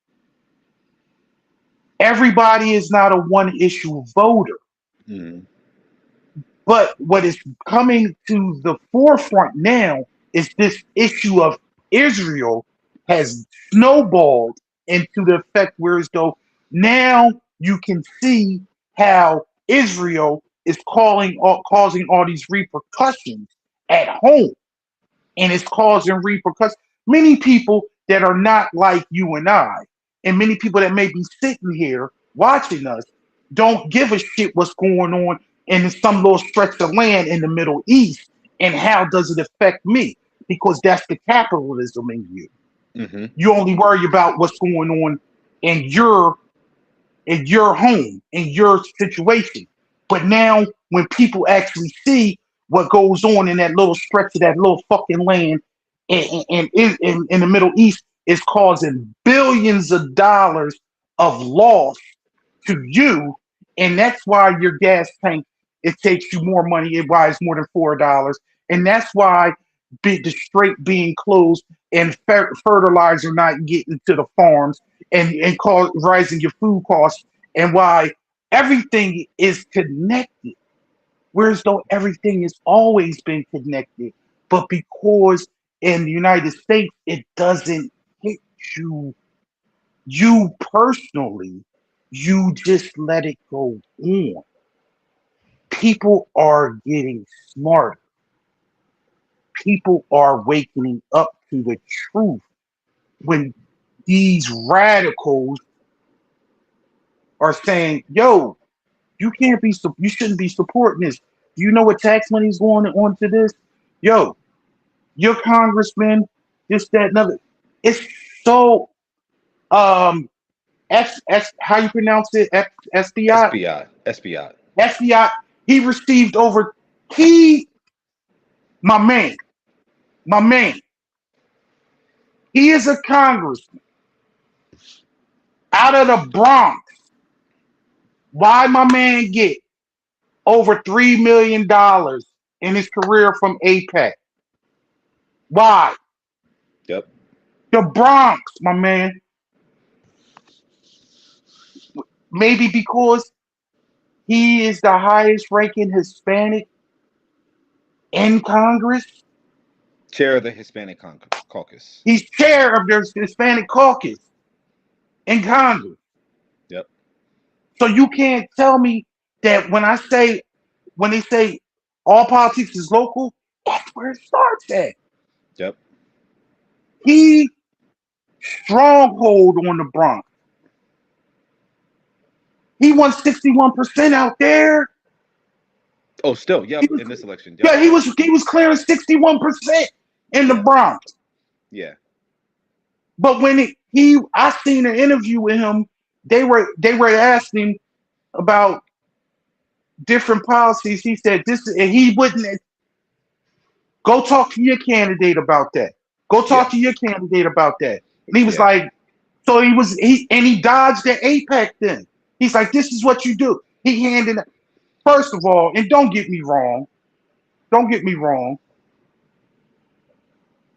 Everybody is not a one issue voter, Mhm. but what is coming to the forefront now is this issue of Israel has snowballed into the effect where as though now you can see how Israel is causing all these repercussions at home, and it's causing repercussions. Many people that are not like you and I, and many people that may be sitting here watching us, don't give a shit what's going on in some little stretch of land in the Middle East, and how does it affect me? Because that's the capitalism in you. Mhm. You only worry about what's going on in your home, in your situation. But now, when people actually see what goes on in that little stretch of that little fucking land in the Middle East, is causing billions of dollars of loss to you, and that's why your gas tank, it takes you more money. It buys more than $4, and that's why the strait being closed and fertilizer not getting to the farms, and rising your food costs, and why everything is connected. Whereas though everything has always been connected, but because in the United States it doesn't hit you personally, You just let it go on. People are getting smart. People are waking up to the truth. When these radicals are saying, "Yo, you can't be, you shouldn't be supporting this. Do you know what tax money is going on to this? Yo, your congressman, this, that, and other." It's so how you pronounce it? FBI? SBI, SBI. FBI. He received over he my man, my man. He is a congressman out of the Bronx. Why my man get over $3 million in his career from APEC? Why? Yep. The Bronx, my man. Maybe because he is the highest ranking Hispanic in Congress. Chair of the Hispanic Caucus. He's chair of the Hispanic caucus in Congress. Yep. So you can't tell me that when they say all politics is local, that's where it starts at. Yep. He stronghold on the Bronx. He won 61% out there. Oh, still, yep. Was, in this election, yep. Yeah, he was clearing 61% in the Bronx. Yeah. But when I seen an interview with him, they were asking about different policies. He said this, and he wouldn't go talk to your candidate about that. Go talk to your candidate about that. And he was like, so he dodged the APEC then. He's like, this is what you do. He handed it. First of all, and don't get me wrong.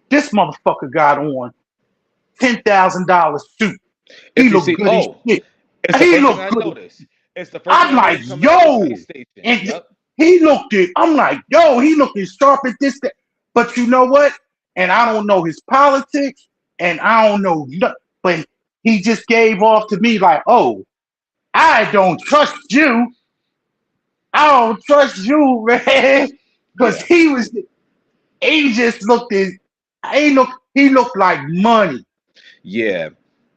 This motherfucker got on $10,000 suit. He looked good as shit. He looked good. It's the first I'm like, yo, and he looked it. I'm like, yo, he looking sharp at this. That. But you know what? And I don't know his politics, and I don't know, but he just gave off to me like, oh, I don't trust you. I don't trust you, man, because he just looked at, he looked like money. Yeah.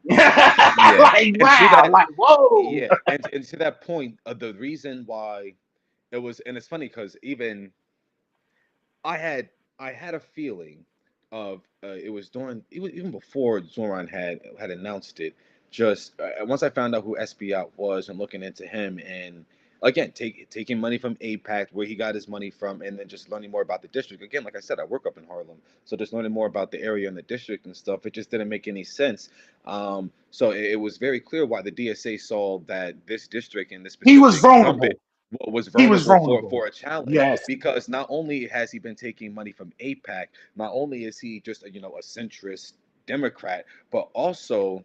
Like, wow, like, whoa. Yeah, and to that point, the reason why it was, and it's funny because even I had a feeling of it was during even before Zoran had announced it. Just once I found out who SBI was and looking into him, and again taking money from APAC, where he got his money from, and then just learning more about the district. Again, like I said, I work up in Harlem, so just learning more about the area and the district and stuff. It just didn't make any sense. So it was very clear why the DSA saw that this district and this specific he was vulnerable. Was vulnerable for a challenge. Yes. Because not only has he been taking money from APAC, not only is he just a centrist Democrat, but also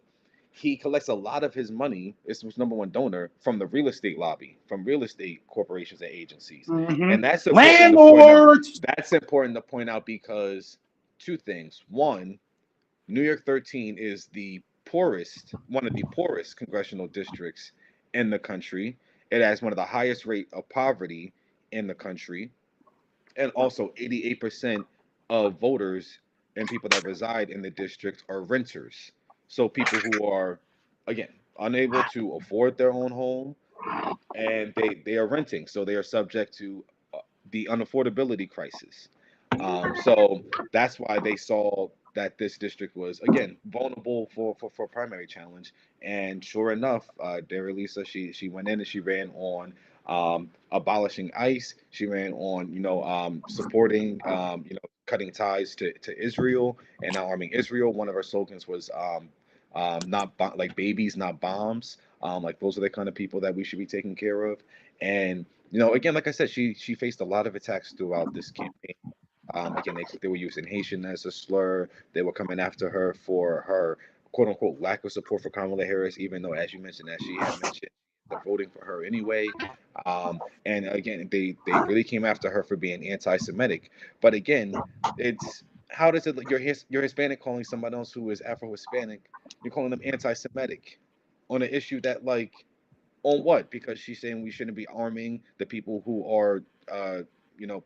he collects a lot of his money. It's his number one donor from the real estate lobby, from real estate corporations and agencies, and that's landlords. That's important to point out because two things. One, New York 13 is one of the poorest congressional districts in the country. It has one of the highest rate of poverty in the country, and also 88% of voters and people that reside in the district are renters. So people who are, again, unable to afford their own home, and they are renting, so they are subject to the unaffordability crisis. So that's why they saw that this district was again vulnerable for primary challenge. And sure enough, Dara Lisa, she went in and she ran on abolishing ICE. She ran on supporting cutting ties to Israel and not arming Israel. One of her slogans was not like babies, not bombs. Like those are the kind of people that we should be taking care of. And again, like I said, she faced a lot of attacks throughout this campaign. Again, they were using Haitian as a slur. They were coming after her for her quote unquote lack of support for Kamala Harris, even though, as you mentioned, as she had mentioned, they're voting for her anyway. And again, they really came after her for being anti-Semitic. But again, it's how does it you're Hispanic calling somebody else who is Afro-Hispanic, you're calling them anti-Semitic on an issue that like On what? Because she's saying we shouldn't be arming the people who are,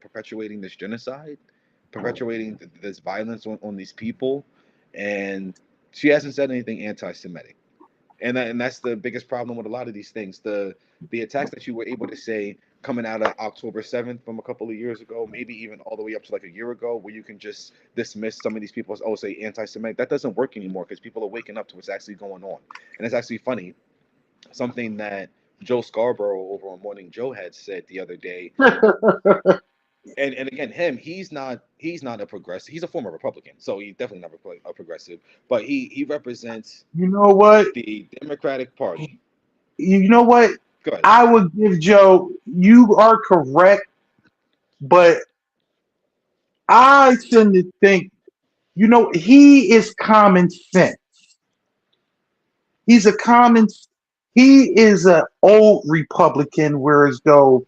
perpetuating this genocide, perpetuating this violence on these people, and she hasn't said anything anti-Semitic. And that's the biggest problem with a lot of these things. The attacks that you were able to say coming out of October 7th from a couple of years ago, maybe even all the way up to like a year ago, where you can just dismiss some of these people as, oh, say anti-Semitic. That doesn't work anymore because people are waking up to what's actually going on. And it's actually funny, something that Joe Scarborough over on Morning Joe had said the other day. And again, he's not a progressive. He's a former Republican, so he's definitely not a progressive. But he represents You know what? the Democratic Party. You know what? Go ahead. I would give Joe. You are correct, but I tend to think. He is common sense. He's a common. He is an old Republican, whereas though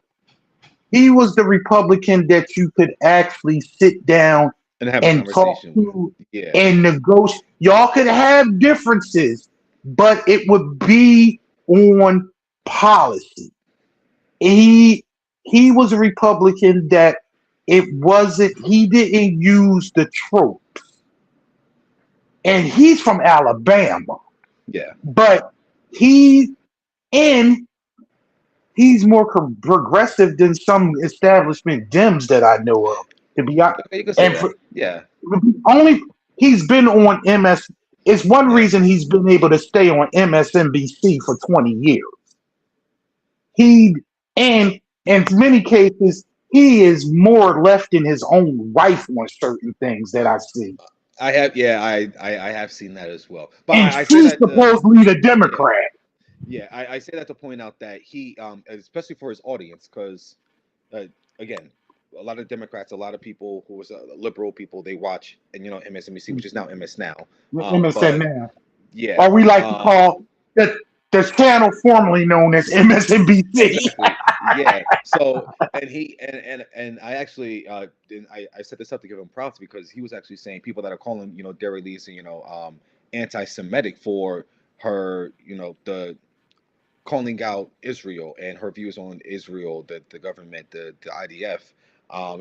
he was the Republican that you could actually sit down And have a and talk conversation with. to Yeah, and negotiate. Y'all could have differences, but it would be on policy. He was a Republican that it wasn't. He didn't use the tropes, and he's from Alabama, yeah. but he and he's more progressive than some establishment Dems that I know of. To be honest, Okay, you can say and that. Yeah, only he's been on MS. It's one yeah. reason he's been able to stay on MSNBC for 20 years. He and in many cases he is more left in his own wife on certain things that I see. I have. Yeah, I have seen that as well. But And I say she's that to. supposedly the Yeah, Democrat. yeah. I say that to point out that he, especially for his audience, because uh, again, a lot of Democrats, a lot of people who was liberal people, they watch and MSNBC, which is now MS Now. MSN But now. yeah, Or we like to call the channel formerly known as MSNBC. exactly. Yeah. So and he and I actually I set this up to give him props because he was actually saying people that are calling Derry Lisa anti-Semitic for her the calling out Israel and her views on Israel, the government, the IDF,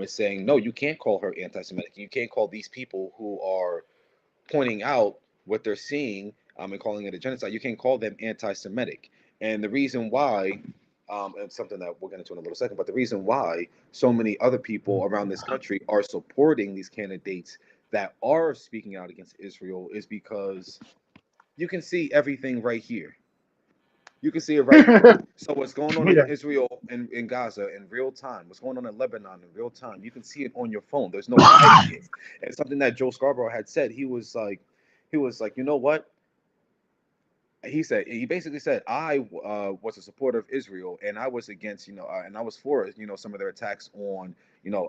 is saying no, you can't call her anti-Semitic. You can't call these people who are pointing out what they're seeing, and calling it a genocide. You can't call them anti-Semitic. And the reason why, it's something that we'll get into in a little second, but the reason why so many other people around this country are supporting these candidates that are speaking out against Israel is because you can see everything right here. You can see it right here. So what's going on in Yeah. Israel and in Gaza in real time, what's going on in Lebanon in real time, you can see it on your phone. There's no hiding it. And something that Joe Scarborough had said, he was like, you know what? He basically said I was a supporter of Israel and I was against and I was for some of their attacks on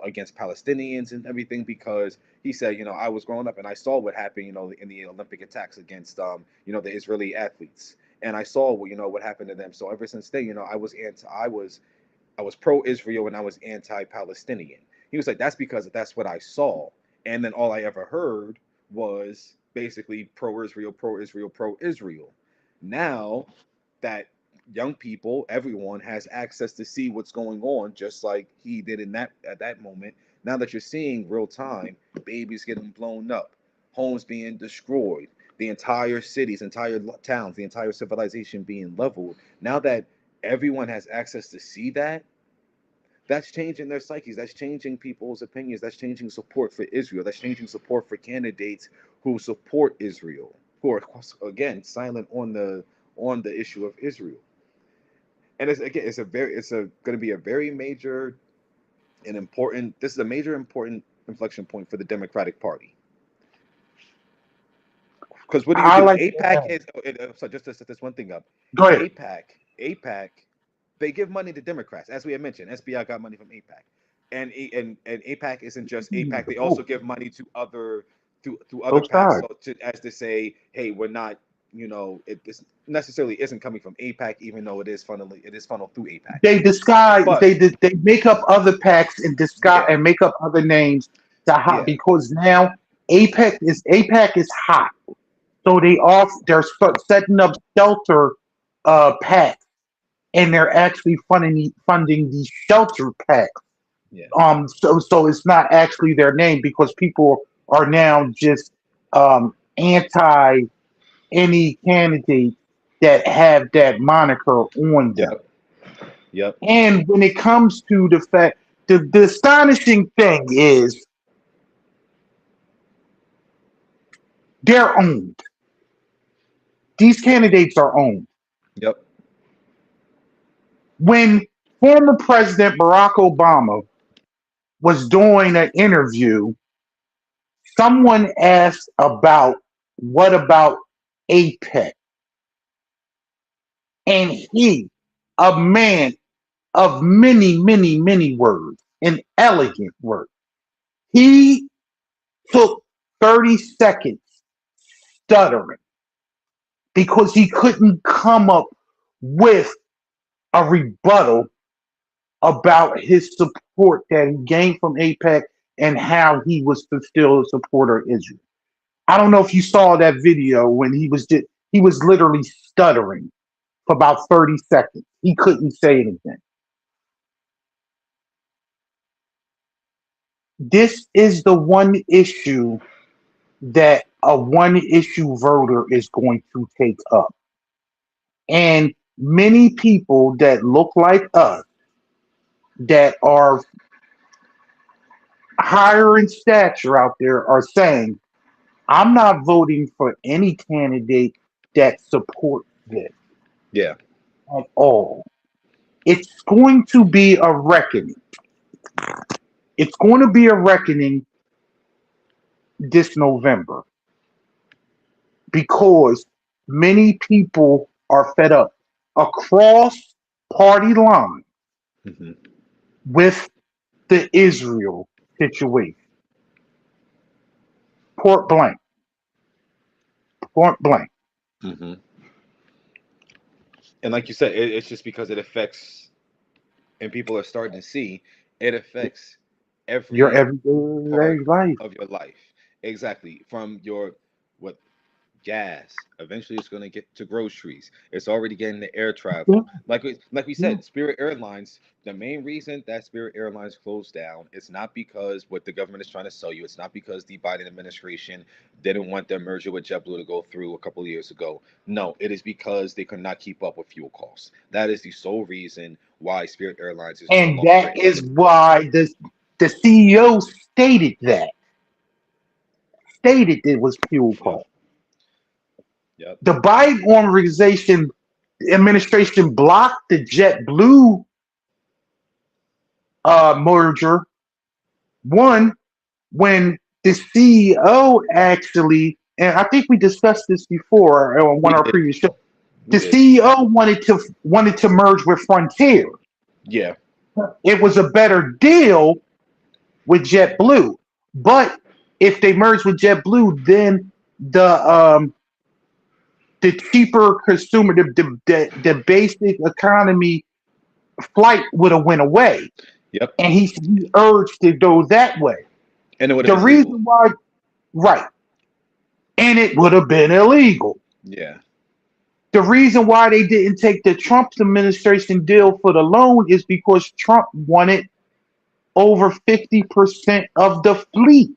against Palestinians and everything because he said I was growing up and I saw what happened in the Olympic attacks against the Israeli athletes and I saw what happened to them. So ever since then I was pro-Israel and I was anti-Palestinian. He was like, that's because that's what I saw. And then all I ever heard was basically pro-Israel, pro-Israel, pro-Israel. Now that young people, everyone has access to see what's going on, just like he did at that moment. Now that you're seeing real time, babies getting blown up, homes being destroyed, the entire cities, entire towns, the entire civilization being leveled. Now that everyone has access to see that, that's changing their psyches. That's changing people's opinions. That's changing support for Israel. That's changing support for candidates who support Israel, who are again silent on the issue of Israel. And it's going to be a very major and important. This is a major important inflection point for the Democratic Party. Because what do you I do? like APAC that. is so just to set this one thing up. Go ahead. APAC, they give money to Democrats, as we had mentioned. SBI got money from APAC, and APAC isn't just APAC. They also give money to other to other Both PACs, sides. as to say, hey, we're not. This necessarily isn't coming from APAC, even though it is funneled through APAC. They disguise. But They make up other packs and disguise yeah, and make up other names to hot yeah, because now APAC is hot. So they're setting up shelter packs and they're actually funding these shelter packs. Yeah. So it's not actually their name because people are now just anti any candidate that have that moniker on them. Yep. Yep. And when it comes to the fact, the astonishing thing is they're owned. These candidates are owned. Yep. When former President Barack Obama was doing an interview, someone asked about what about APEC? And he, a man of many, many, many words, an elegant word, he took 30 seconds stuttering because he couldn't come up with a rebuttal about his support that he gained from APEC and how he was still a supporter of Israel. I don't know if you saw that video when he was literally stuttering for about 30 seconds. He couldn't say anything. This is the one issue that a one issue voter is going to take up. And many people that look like us, that are higher in stature out there, are saying, I'm not voting for any candidate that supports this Yeah. at all. It's going to be a reckoning. It's going to be a reckoning this November because many people are fed up across party lines Hmm. with the Israel situation. Point blank. Point blank. Hmm. And like you said, it's just because it affects, and people are starting to see it affects Your every everyday part life. of your life. Exactly. From your what gas. Eventually, it's going to get to groceries. It's already getting to air Yeah, travel. Like we yeah. said, Spirit Airlines. The main reason that Spirit Airlines closed down is not because what the government is trying to sell you. It's not because the Biden administration didn't want their merger with JetBlue to go through a couple of years ago. No, it is because they could not keep up with fuel costs. That is the sole reason why Spirit Airlines is no And longer that in is business. why the CEO stated it was fuel Yep. cost. Yep. The Biden organization administration blocked the JetBlue merger. One, when the CEO actually, and I think we discussed this before on We one of our did. previous shows, We the did. CEO wanted to merge with Frontier. Yeah. It was a better deal with JetBlue, but if they merged with JetBlue, then the um, the cheaper consumer, the basic economy flight would have went away, Yep. and he urged to go that way. And it would have The been legal. reason why, right, and it would have been illegal. Yeah. The reason why they didn't take the Trump administration deal for the loan is because Trump wanted over 50% of the fleet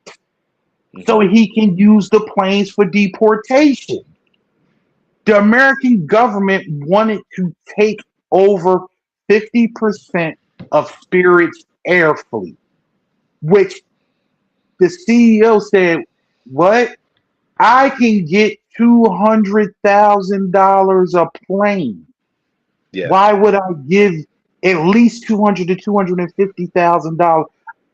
so Hmm. he can use the planes for deportation. The American government wanted to take over 50% of Spirit's air fleet, which the CEO said, what? I can get $200,000 a plane. Yeah. Why would I give at least 200 to $250,000?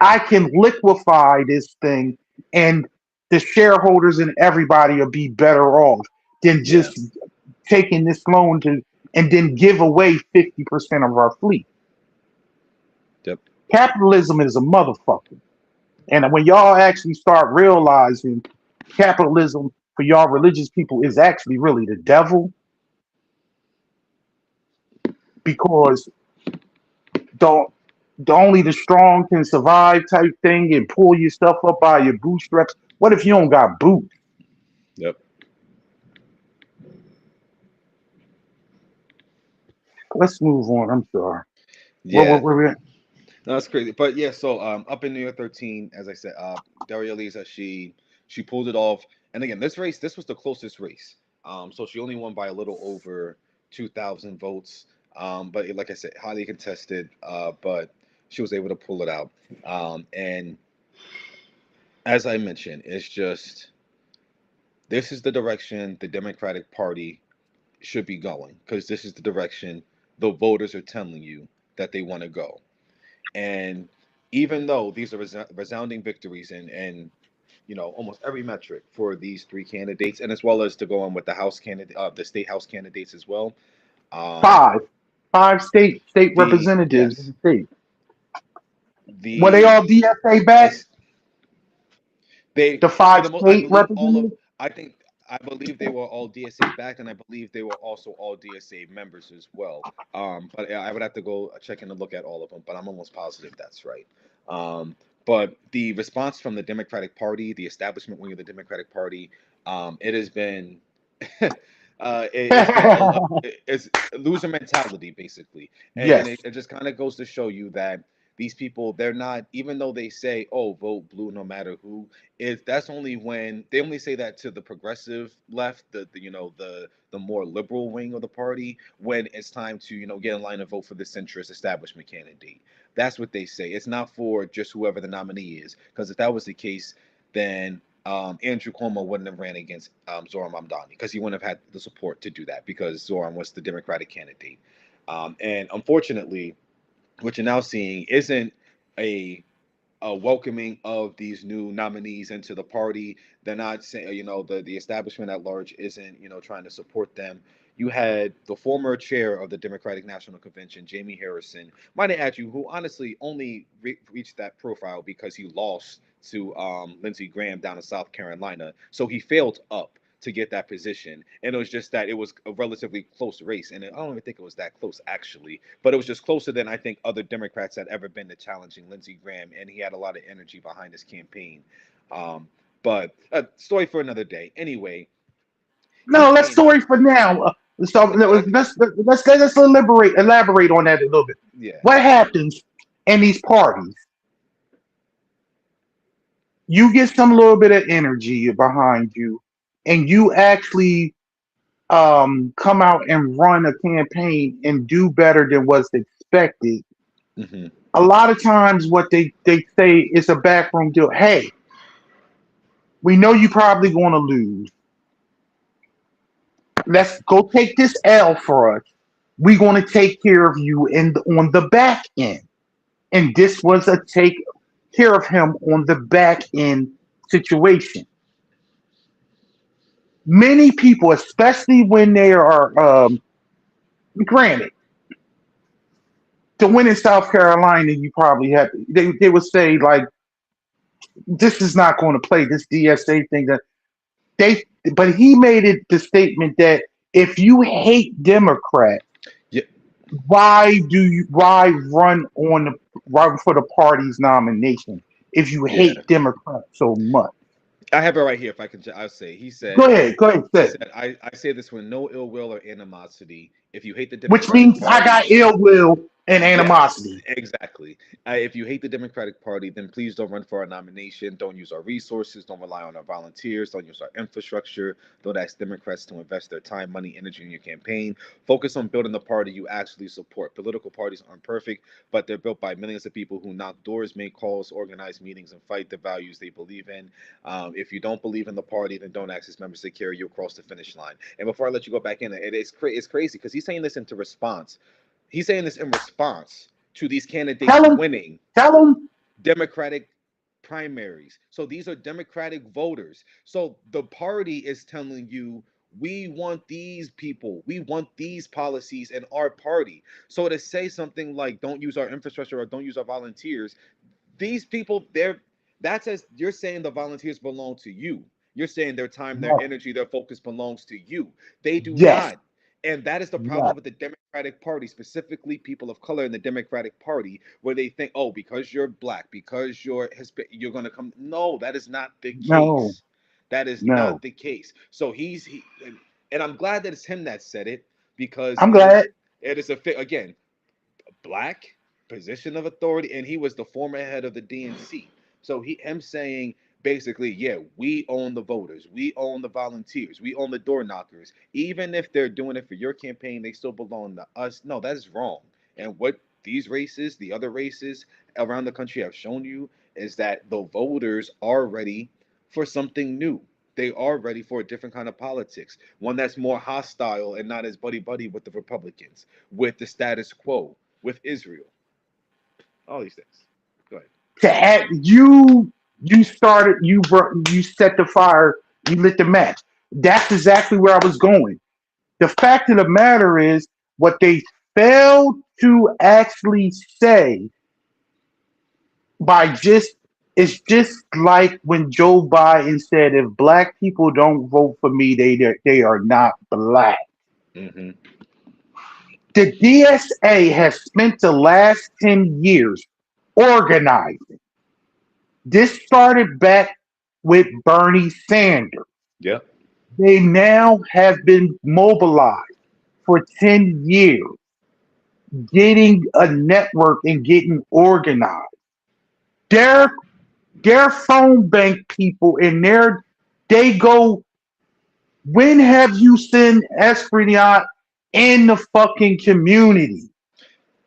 I can liquefy this thing, and the shareholders and everybody will be better off than Yeah. just taking this loan to and then give away 50% of our fleet. Yep. Capitalism is a motherfucker. And when y'all actually start realizing capitalism for y'all religious people is actually really the devil, because the, the only the strong can survive type thing and pull your stuff up by your bootstraps. What if you don't got boots? Yep. Let's move on. I'm sorry. Yeah, We're no, that's crazy. But yeah, so up in New York 13, as I said, Daria Lisa, she pulled it off. And again, this was the closest race. So she only won by a little over 2,000 votes. But like I said, highly contested. But she was able to pull it out. And as I mentioned, it's just this is the direction the Democratic Party should be going because this is the direction the voters are telling you that they want to go. And even though these are resounding victories and almost every metric for these three candidates, and as well as to go on with the House candidate, the state House candidates as well. Um, five, five state the representatives in yes, the state. Were they the all DSA back? as they The for five the most, I state believe all of, representatives. I think I believe they were all DSA backed, and I believe they were also all DSA members as well. But I would have to go check in and look at all of them, but I'm almost positive that's right. Um, but the response from the Democratic Party, the establishment wing of the Democratic Party, it has been it's been it's loser mentality basically, and Yes. it just kind of goes to show you that these people, they're not, even though they say, oh, vote blue no matter who, is that's only when they only say that to the progressive left, the the more liberal wing of the party, when it's time to get in line and vote for the centrist establishment candidate. That's what they say. It's not for just whoever the nominee is, because if that was the case, then Andrew Cuomo wouldn't have ran against Zoran Mamdani because he wouldn't have had the support to do that because Zoran was the Democratic candidate. And unfortunately, what you're now seeing isn't a welcoming of these new nominees into the party. They're not saying, the establishment at large isn't, trying to support them. You had the former chair of the Democratic National Convention, Jamie Harrison, might I add you, who honestly only reached that profile because he lost to Lindsey Graham down in South Carolina. So he failed up to get that position. And it was just that it was a relatively close race. And I don't even think it was that close, actually. But it was just closer than I think other Democrats had ever been to challenging Lindsey Graham. And he had a lot of energy behind his campaign. But a story for another day. Anyway, he No, let's came story out. for now. So Okay. let's elaborate on that a little bit. Yeah. What happens in these parties? You get some little bit of energy behind you, and you actually come out and run a campaign and do better than what's expected. Hmm. A lot of times, what they say is a backroom deal. Hey, we know you probably going to lose. Let's go take this L for us. We're going to take care of you on the back end. And this was a take care of him on the back end situation. Many people, especially when they are, granted, to win in South Carolina, you probably have, they would say, like, this is not going to play this DSA thing. That they, but he made it the statement that if you hate Democrats, Yeah. why run for the party's nomination if you hate Yeah. Democrats so much? I have it right here. If I can, I'll say. Go ahead, He say it. said, I say this with no ill will or animosity. If you hate the Which Democratic means I Party, got ill will and yes, animosity. exactly. If you hate the Democratic Party, then please don't run for our nomination. Don't use our resources. Don't rely on our volunteers. Don't use our infrastructure. Don't ask Democrats to invest their time, money, energy in your campaign. Focus on building the party you actually support. Political parties aren't perfect, but they're built by millions of people who knock doors, make calls, organize meetings, and fight the values they believe in. If you don't believe in the party, then don't ask its members to carry you across the finish line. And before I let you go back in, it's crazy because he's saying this into response. He's saying this in response to these candidates Tell him, winning tell him, Democratic primaries. So these are Democratic voters. So the party is telling you, we want these people, we want these policies in our party. So to say something like, don't use our infrastructure or don't use our volunteers, these people, that's as you're saying the volunteers belong to you. You're saying their time, their yes, energy, their focus belongs to you. They do yes, not. And that is the yes, problem with the Democratic Party, specifically people of color in the Democratic Party, where they think, oh, because you're black, because you're Hispanic, you're going to come. No, that is not the no, case. That is no. not the case. So and I'm glad that it's him that said it because I'm glad. It is again, black position of authority, and he was the former head of the DNC. So him saying basically, yeah, we own the voters, we own the volunteers, we own the door knockers. Even if they're doing it for your campaign, they still belong to us. No, that is wrong. And what these races, the other races around the country have shown you is that the voters are ready for something new. They are ready for a different kind of politics, one that's more hostile and not as buddy buddy with the Republicans, with the status quo, with Israel, all these things. Go ahead. To add, you started, you set the fire, you lit the match. That's exactly where I was going. The fact of the matter is, what they failed to actually say by just it's just like when Joe Biden said, "If black people don't vote for me, they are not black." Mm-hmm. The DSA has spent the last 10 years organizing. This started back with Bernie Sanders. Yeah. They now have been mobilized for 10 years, getting a network and getting organized. Their their phone bank people and they go, when have you seen Esprit in the fucking community?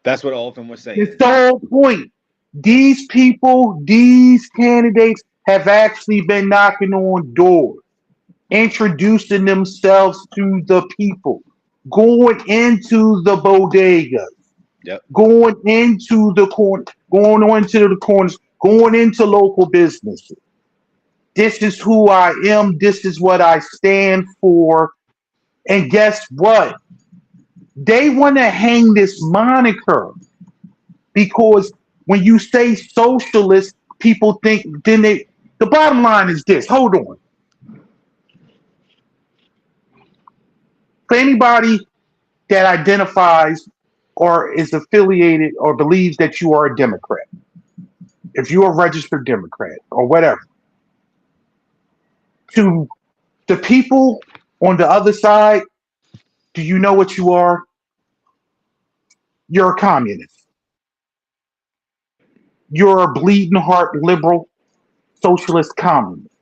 That's what all of them were saying. It's the whole point. These people, these candidates have actually been knocking on doors, introducing themselves to the people, going into the bodegas, Yep. going into the corners, going into local businesses. This is who I am. This is what I stand for. And guess what? They want to hang this moniker because when you say socialist, people think the bottom line is this. Hold on. For anybody that identifies or is affiliated or believes that you are a Democrat, if you're a registered Democrat or whatever, to the people on the other side, do you know what you are? You're a communist. You're a bleeding heart liberal socialist communist.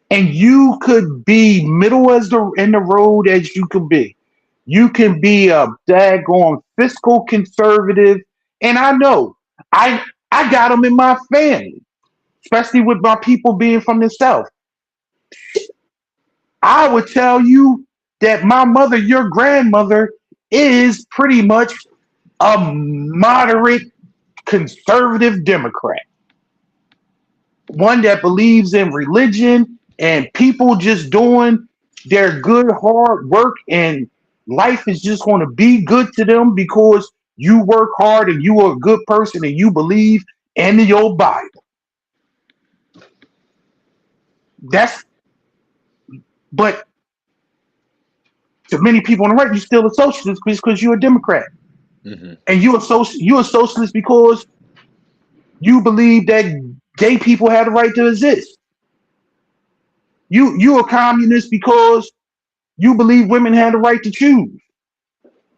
And you could be middle as in the road as you could be. You can be a daggone fiscal conservative. And I know I got them in my family, especially with my people being from the South. I would tell you that my mother, your grandmother, is pretty much a moderate conservative Democrat, one that believes in religion and people just doing their good hard work, and life is just going to be good to them because you work hard and you are a good person and you believe in your Bible. But to many people on the right, you're still a socialist because you're a Democrat. Mm-hmm. And you're a socialist because you believe that gay people have the right to exist. You a communist because you believe women have the right to choose.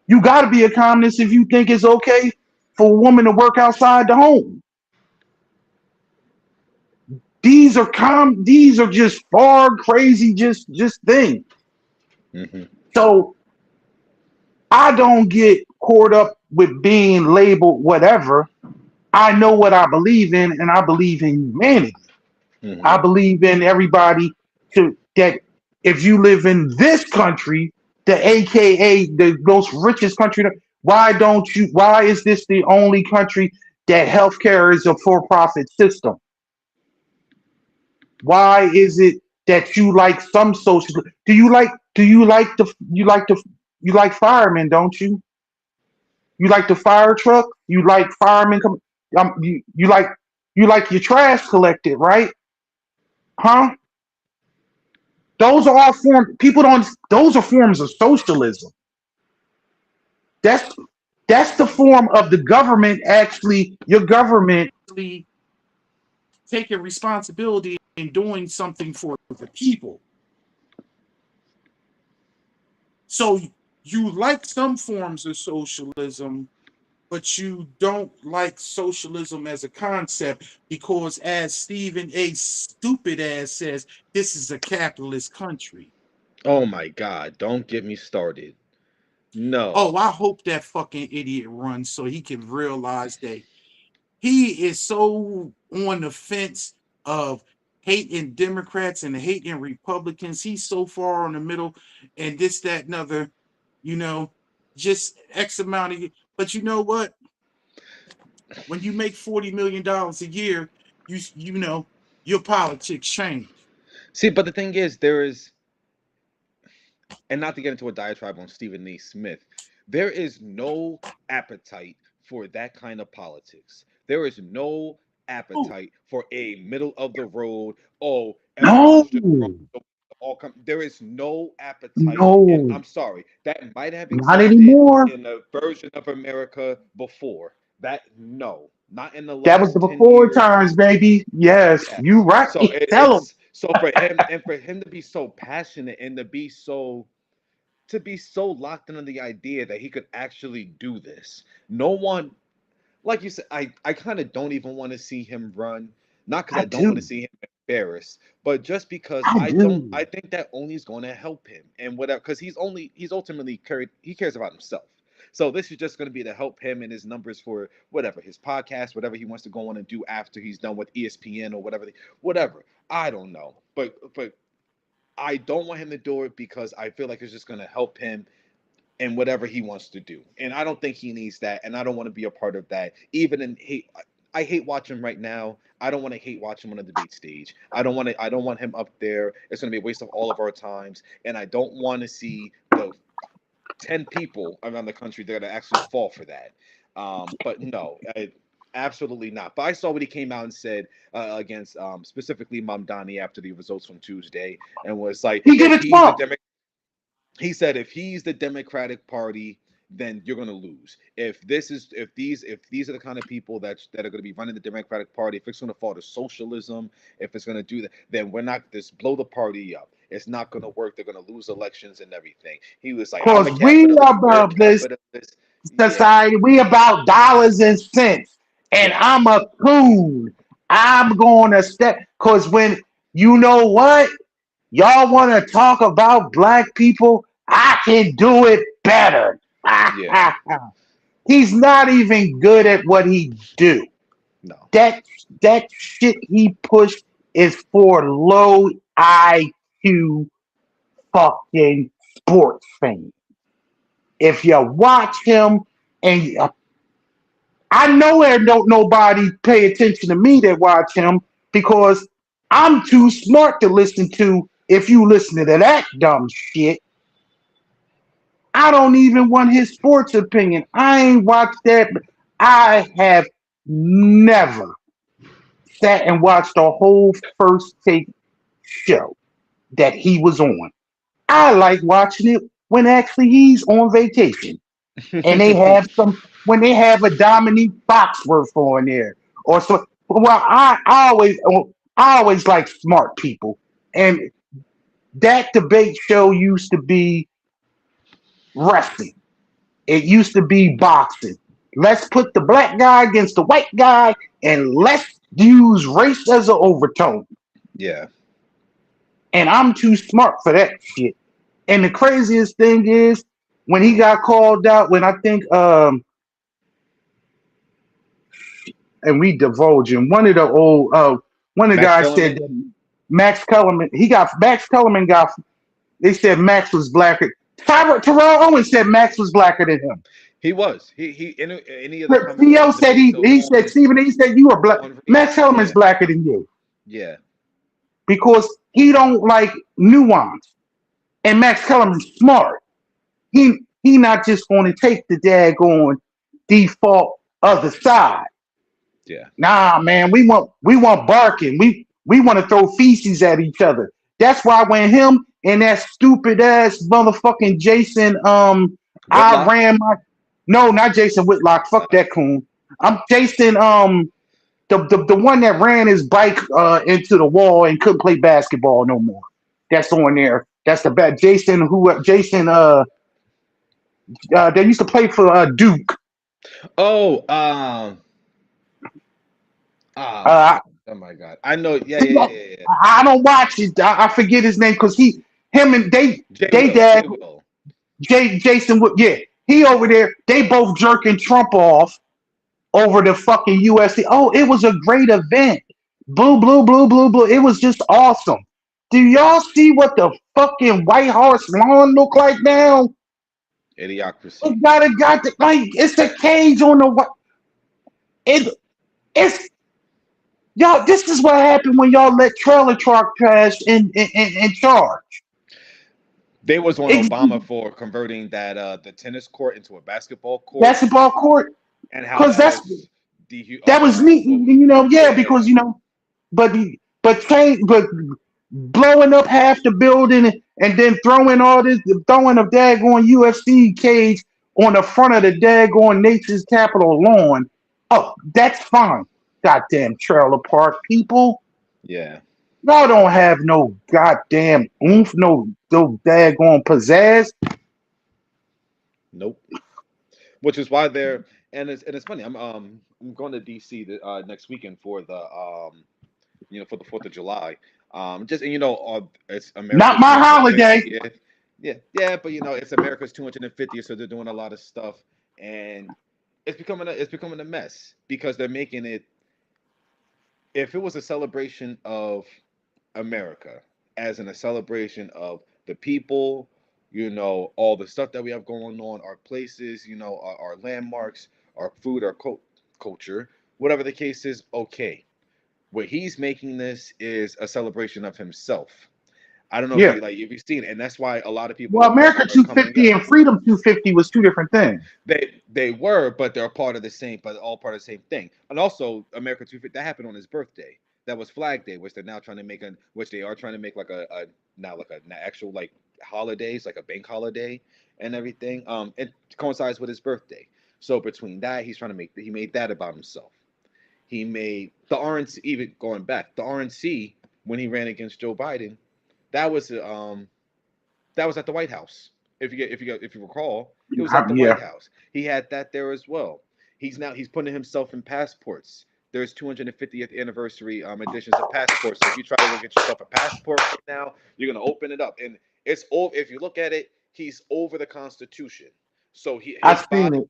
You got to be a communist if you think it's okay for a woman to work outside the home. These are just far crazy just things. Mm-hmm. So I don't get caught up with being labeled whatever. I know what I believe in, and I believe in humanity. Mm-hmm. I believe in everybody that if you live in this country, the AKA the most richest country, why is this the only country that healthcare is a for-profit system? Why is it that you like some social? Do you like firemen, don't you? You like the fire truck? You like firemen come you like your trash collected, right? Huh? Those are all those are forms of socialism. That's the form of the government your government taking responsibility and doing something for the people. So you like some forms of socialism, but you don't like socialism as a concept because, as Stephen A. Stupid ass says, this is a capitalist country. Oh my God! Don't get me started. No. Oh, I hope that fucking idiot runs so he can realize that he is so on the fence of hating Democrats and hating Republicans. He's so far on the middle and this, that, and other, you know, just X amount of. But you know what? When you make $40 million a year, you know, your politics change. See, but the thing is, there is, and not to get into a diatribe on Stephen A. Smith, there is no appetite for that kind of politics. There is no Oh, appetite for a middle of the road. Oh, No, everyone's just all come. There is no appetite, and no, I'm sorry, that might have not existed anymore. in a version of America before. That no, not in the That was the last 10 before years. times, baby. Yes, you Yes. right. So Tell him. it's so for him and for him to be so passionate and to be so locked into the idea that he could actually do this. No one, like you said, I kind of don't even want to see him run. Not because I I don't want to do. see him embarrassed, but just because I do. I think that only is going to help him and whatever. Because he's ultimately carried. He cares about himself. So this is just going to be to help him and his numbers for whatever his podcast, whatever he wants to go on and do after he's done with ESPN or whatever. Whatever. I don't know, but I don't want him to do it because I feel like it's just going to help him in whatever he wants to do. And I don't think he needs that. And I don't want to be a part of that. Even in hate, I hate watching him right now. I don't want to hate watch him on the debate stage. I don't want him up there. It's going to be a waste of all of our times. And I don't want to see the 10 people around the country that are actually fall for that. But no, absolutely not. But I saw what he came out and said against specifically Mamdani after the results from Tuesday, and was like, He did if it he's the smart. he said if he's the Democratic Party, then you're going to lose. If these are the kind of people that are going to be running the Democratic Party, if it's going to fall to socialism, if it's going to do that, then we're not just blow the party up. It's not going to work. They're going to lose elections and everything. He was like, I'm a Cause we capitalist. We're about this capitalists. Yeah, society. We about dollars and cents. And I'm yes, a coon. I'm gonna step. Cause when you know what y'all want to talk about black people, I can do it better. yeah, He's not even good at what he do. no, That that shit he pushed is for low IQ fucking sports fans. If you watch him, and I know there don't nobody pay attention to me that watch him because I'm too smart to listen to. If you listen to that dumb shit, I don't even want his sports opinion. I ain't watched that. I have never sat and watched the whole first take show that he was on. I like watching it when actually he's on vacation and they have some when they have a Dominique Foxworth on there or so. Well, I always like smart people, and that debate show used to be wrestling. It used to be boxing. Let's put the black guy against the white guy, and let's use race as an overtone. yeah. And I'm too smart for that shit. And the craziest thing is when he got called out, when I think and we divulging one of the old one of the Max guys said Kellerman. that Max Kellerman Max Kellerman got they said Max was blacker. Terrell Owens said Max was blacker than him. He was. He in any of the But Theo conversations said debate so he said far Stephen he said you are black. on Max Kellerman's yeah, blacker than you yeah, because he don't like nuance. And Max Kellerman's smart. He not just going to take the daggone default other side. yeah. Nah, man, we want barking. We want to throw feces at each other. That's why when him and that stupid ass motherfucking Jason I Whitlock. ran my no, not Jason Whitlock. Fuck Uh, that coon. I'm Jason the one that ran his bike into the wall and couldn't play basketball no more. That's on there. That's the bad Jason They used to play for Duke. Oh, oh, Uh, oh my God. I know. Yeah, yeah, yeah, yeah, yeah. I don't watch it. I forget his name because him and J they Will, dad J Will. Jason Wood. Yeah, he over there. They both jerking Trump off over the fucking USC. Oh, it was a great event. Blue, blue, blue, blue, blue. It was just awesome. Do y'all see what the fucking White Horse lawn look like now? Idiocracy. It got like it's a cage on the it it's y'all. This is what happened when y'all let trailer truck trash in charge. They was on Ex- Obama for converting that the tennis court into a basketball court, Basketball court, and how because that was that was neat. homophobic. Yeah, Yeah, because but but blowing up half the building and then throwing a daggone UFC cage on the front of the daggone Nature's Capital lawn. Oh, that's fine. Goddamn trailer park people. yeah. Y'all don't have no goddamn oomph, no daggone pizzazz. Nope. Which is why they're and it's funny. I'm going to DC next weekend for the for the 4th of July. Just and it's Not America's my holiday. 250th. Yeah, yeah, but it's America's 250th, so they're doing a lot of stuff, and it's becoming a mess because they're making it. If it was a celebration of America, as in a celebration of the people, all the stuff that we have going on, our places, our landmarks, our food, our culture, whatever the case is, okay. What he's making this is a celebration of himself. I don't know Yeah. if you've seen it, and that's why a lot of people Well, America are coming 250 up. and Freedom 250 was two different things. They were, but they're part of the same, but all part of the same thing. And also, America 250 that happened on his birthday. That was Flag Day, which they're now trying to make which they are trying to make like a now like an actual like holidays, like a bank holiday and everything. It coincides with his birthday. So between that, he made that about himself. He made the RNC, even going back, the RNC when he ran against Joe Biden, that was that was at the White House. If you recall, it was at the Yeah. White House. He had that there as well. He's putting himself in passports. There's 250th anniversary editions of passports. So if you try to go get yourself a passport right now, you're gonna open it up, and it's over. If you look at it, he's over the Constitution. So his I've seen body it.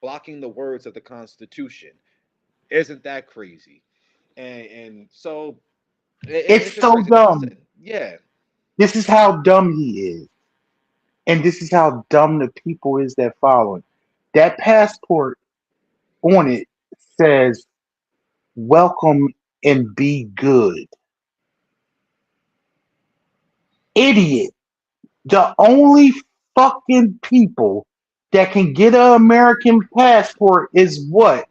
blocking the words of the Constitution. Isn't that crazy? And so it's It's just so crazy. Like you dumb. said, yeah, This is how dumb he is. And this is how dumb the people is that follow him. That passport on it says, welcome and be good. Idiot. The only fucking people that can get an American passport is what?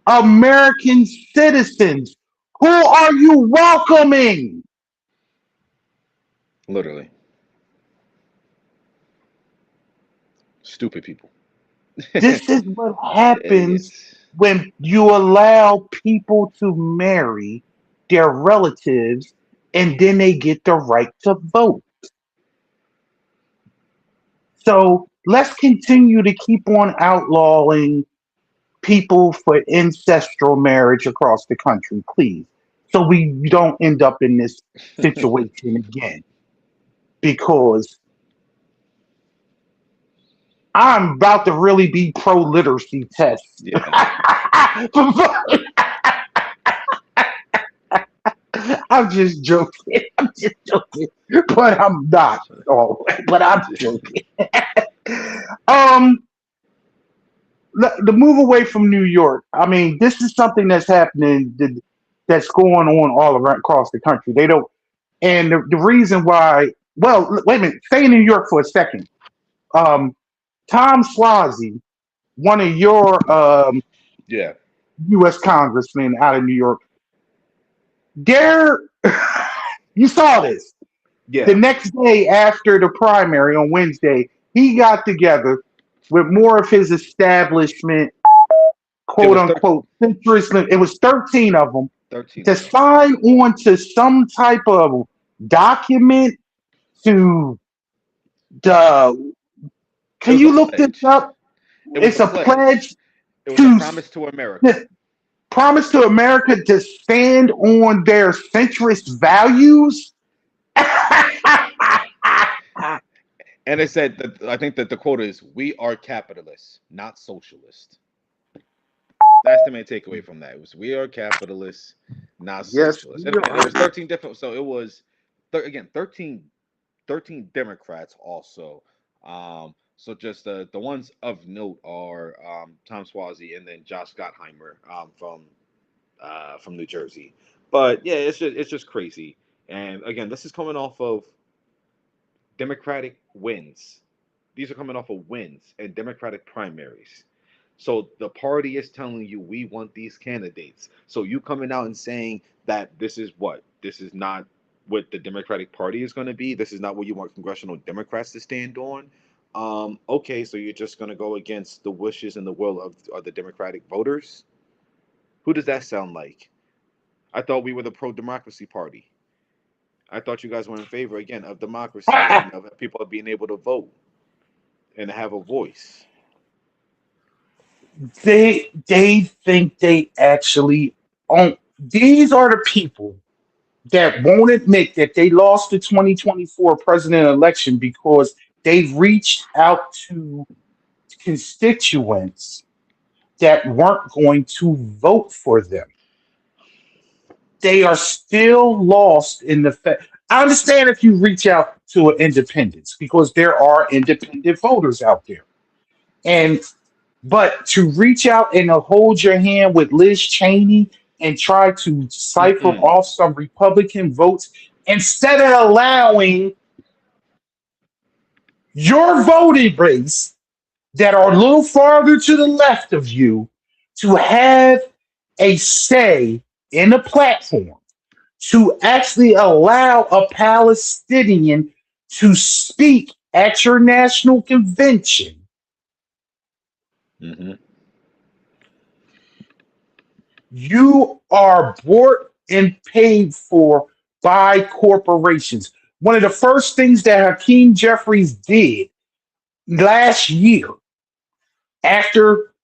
American citizens. Who are you welcoming? literally stupid people. This is what happens Idiots. when you allow people to marry their relatives and then they get the right to vote. So let's continue to keep on outlawing people for ancestral marriage across the country, please. So we don't end up in this situation again. Because I'm about to really be pro literacy test. Yeah. I'm just joking. I'm just joking. But I'm not. Oh, but I'm joking. um the move away from New York. I mean, this is something that's happening that's going on all around across the country. They don't and the reason why well, wait a minute, stay in New York for a second. Um Tom Suozzi, one of your Yeah. US congressmen out of New York, there you saw this. The Yeah. next day after the primary on Wednesday, he got together with more of his establishment, It quote was unquote, centrist. It was 13 of them 13 to of them. sign on to some type of document to the It Can was a you look this pledge. up? It was It's a a pledge. pledge It was a to promise to America. to promise to America to stand on their centrist values. And it said that I think that the quote is, "We are capitalists, not socialists." That's the main takeaway from that. It was, "We are capitalists, not Yes, socialists." And we again, it are. was 13 different. So it was, again, 13 Democrats also. So just the ones of note are Tom Swazi and then Josh Gottheimer from New Jersey. But yeah, it's just crazy. And again, this is coming off of Democratic wins. These are coming off of wins and Democratic primaries. So the party is telling you we want these candidates. So you coming out and saying that this is not what the Democratic Party is going to be. This is not what you want congressional Democrats to stand on. Okay, so you're just going to go against the wishes and the will of the Democratic voters. Who does that sound like? I thought we were the pro-democracy party. I thought you guys were in favor again of democracy and of people being able to vote and have a voice. They think they actually own. These are the people that won't admit that they lost the 2024 president election because they reached out to constituents that weren't going to vote for them. They are still lost in the fact. I understand if you reach out to an independent because there are independent voters out there. And but to reach out and to hold your hand with Liz Cheney and try to cipher Mm-mm. off some Republican votes instead of allowing your voting base that are a little farther to the left of you to have a say in the platform, to actually allow a Palestinian to speak at your national convention. Hmm. You are bought and paid for by corporations. One of the first things that Hakeem Jeffries did last year after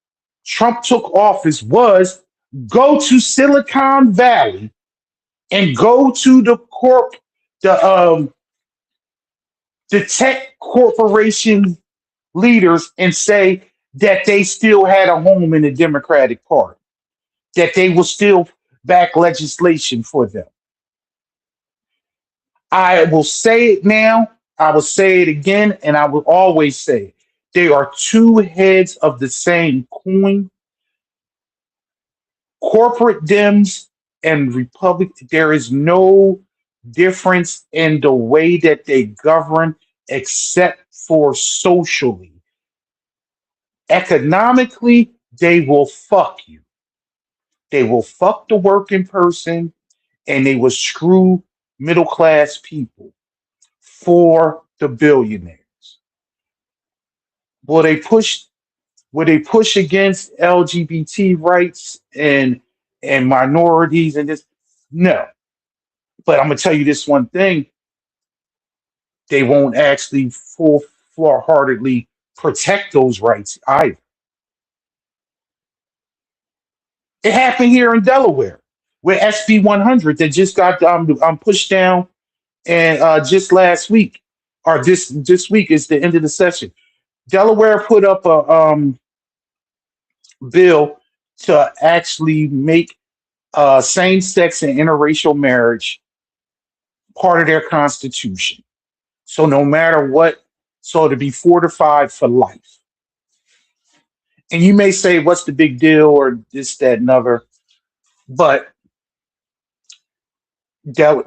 Trump took office was go to Silicon Valley and go to the the tech corporation leaders and say that they still had a home in the Democratic Party, that they will still back legislation for them. I will say it now, I will say it again, and I will always say it. They are two heads of the same coin. Corporate Dems and Republic, there is no difference in the way that they govern except for socially. Economically, they will fuck you. They will fuck the working person and they will screw middle class people for the billionaires. Will they push will they push against LGBT rights and minorities and this? No. But I'm gonna tell you this one thing: they won't actually full heartedly protect those rights either. It happened here in Delaware with SB 100 that just got pushed down, and just last week or this week is the end of the session. Delaware put up a bill to actually make same-sex and interracial marriage part of their constitution. So no matter what, so to be fortified for life. And you may say, what's the big deal, or this, that, and other. But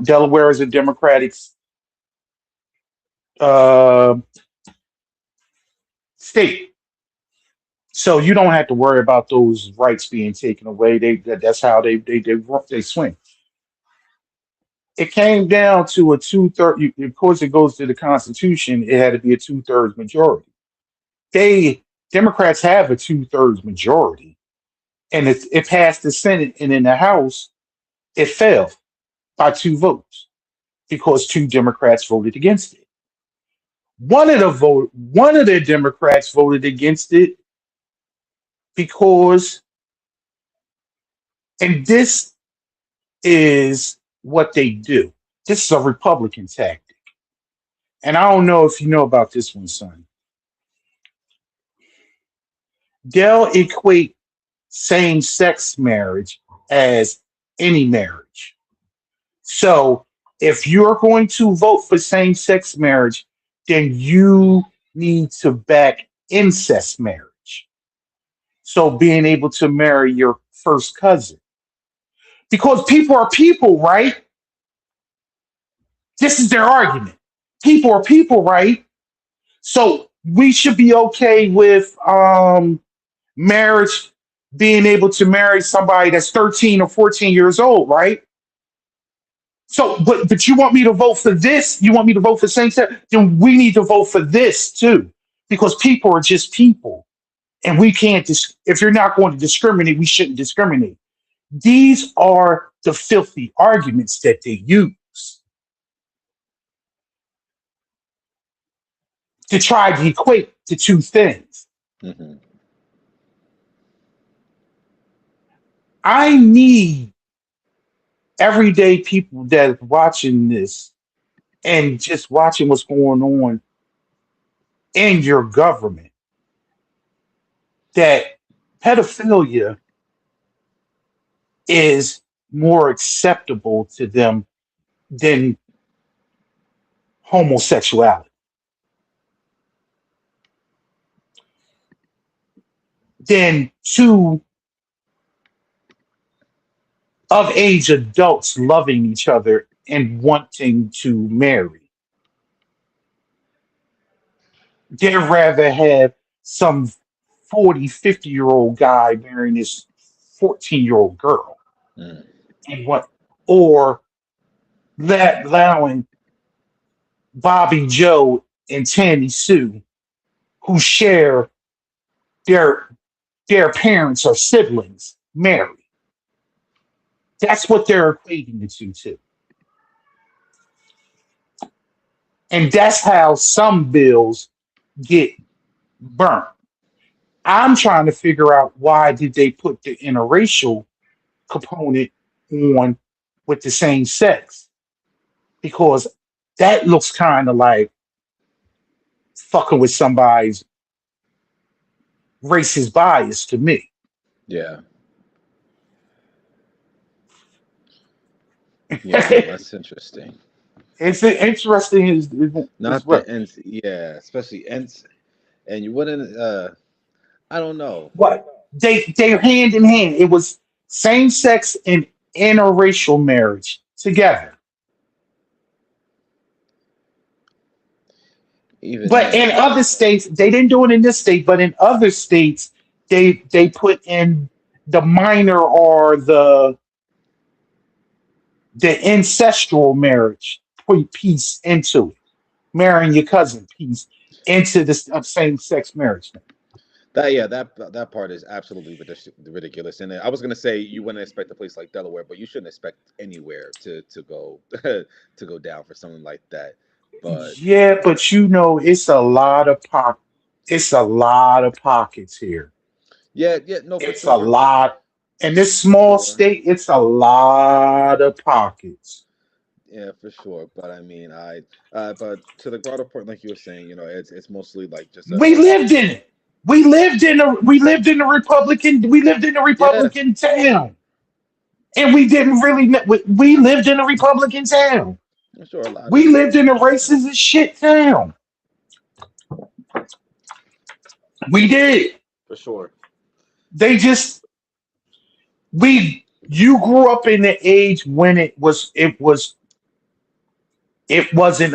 Delaware is a Democratic uh, state. So you don't have to worry about those rights being taken away. That's how they swing. It came down to a two-third. Of course, it goes to the Constitution. It had to be a two-thirds majority. They Democrats have a two-thirds majority, and it passed the Senate, and in the House, it fell by two votes because two Democrats voted against it. One of the Democrats voted against it because, and this is what they do. This is a Republican tactic. And I don't know if you know about this one, son. They'll equate same sex marriage as any marriage. So if you're going to vote for same sex marriage, then you need to back incest marriage. So being able to marry your first cousin. Because people are people, right? This is their argument. People are people, right? So we should be okay with marriage being able to marry somebody that's 13 or 14 years old, right? So, but you want me to vote for this? You want me to vote for same sex? Then we need to vote for this too, because people are just people, and we can't. If you're not going to discriminate, we shouldn't discriminate. These are the filthy arguments that they use to try to equate the two things. Hmm. I need everyday people that are watching this and just watching what's going on in your government that pedophilia is more acceptable to them than homosexuality, than two of age adults loving each other and wanting to marry. They'd rather have some 40, 50-year old guy marrying this 14-year-old girl Mm. and what, or allowing Bobby Joe and Tammy Sue, who share their parents or siblings, marry. That's what they're equating the two to. And that's how some bills get burnt. I'm trying to figure out why did they put the interracial component on with the same sex? Because that looks kind of like fucking with somebody's racist bias to me. Yeah. Yeah. No, that's interesting. It's interesting as Not well. the ends. Yeah, especially ends. And you wouldn't. I don't know. What they're hand in hand. It was same sex and interracial marriage together. Even But in then. other states, they didn't do it in this state, but in other states, they put in the minor or the ancestral marriage piece into it, marrying your cousin piece into this same sex marriage thing. That yeah, that part is absolutely ridiculous. And I was gonna say you wouldn't expect a place like Delaware, but you shouldn't expect anywhere to go to go down for something like that. But Yeah, but you know, it's a lot of pockets here. yeah, yeah, no, for It's a sure, lot. In this for small sure, state, it's a lot of pockets. yeah, for sure. But I mean, but to the broader point, like you were saying, it's mostly like just We lived in it. We lived in a yeah, Republican town. And we didn't really we lived in a Republican town. for sure, a lot of We lived states in a for sure, racist as shit town. We did. for sure. They just we you grew up in the age when it wasn't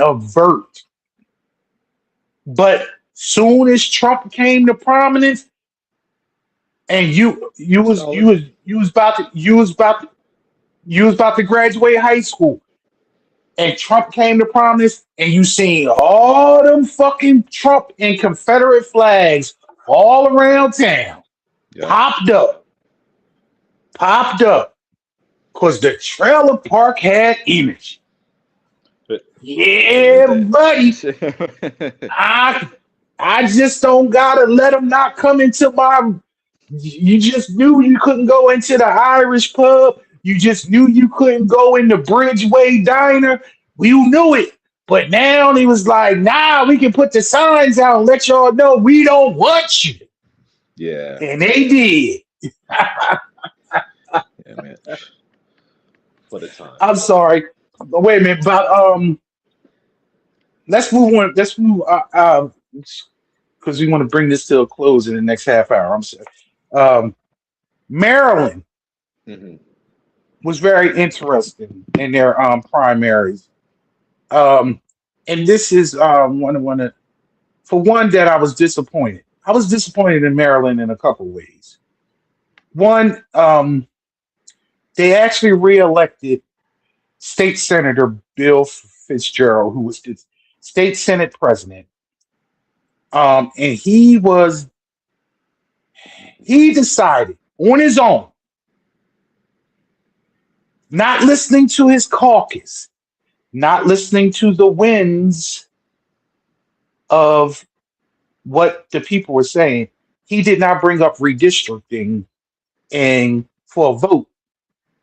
overt. But soon as Trump came to prominence and Solid. you was about to graduate high school and Trump came to prominence and you seen all them fucking Trump and Confederate flags all around town Yeah, popped up because the trailer park had energy. Yeah, buddy. I just don't gotta let them not come into my. You just knew you couldn't go into the Irish pub. You just knew you couldn't go in the Bridgeway Diner. You knew it. But now he was like, nah, we can put the signs out and let y'all know we don't want you. Yeah, And they did. yeah, man. What a time. I'm sorry. But wait a minute. But let's move on. Let's move because we want to bring this to a close in the next half hour. I'm sorry. Maryland Hmm. was very interesting in their primaries. And this is for one that I was disappointed. I was disappointed in Maryland in a couple ways. One, they actually reelected State Senator Bill Fitzgerald, who was the state Senate president. And he decided on his own, not listening to his caucus, not listening to the winds of what the people were saying. He did not bring up redistricting and for a vote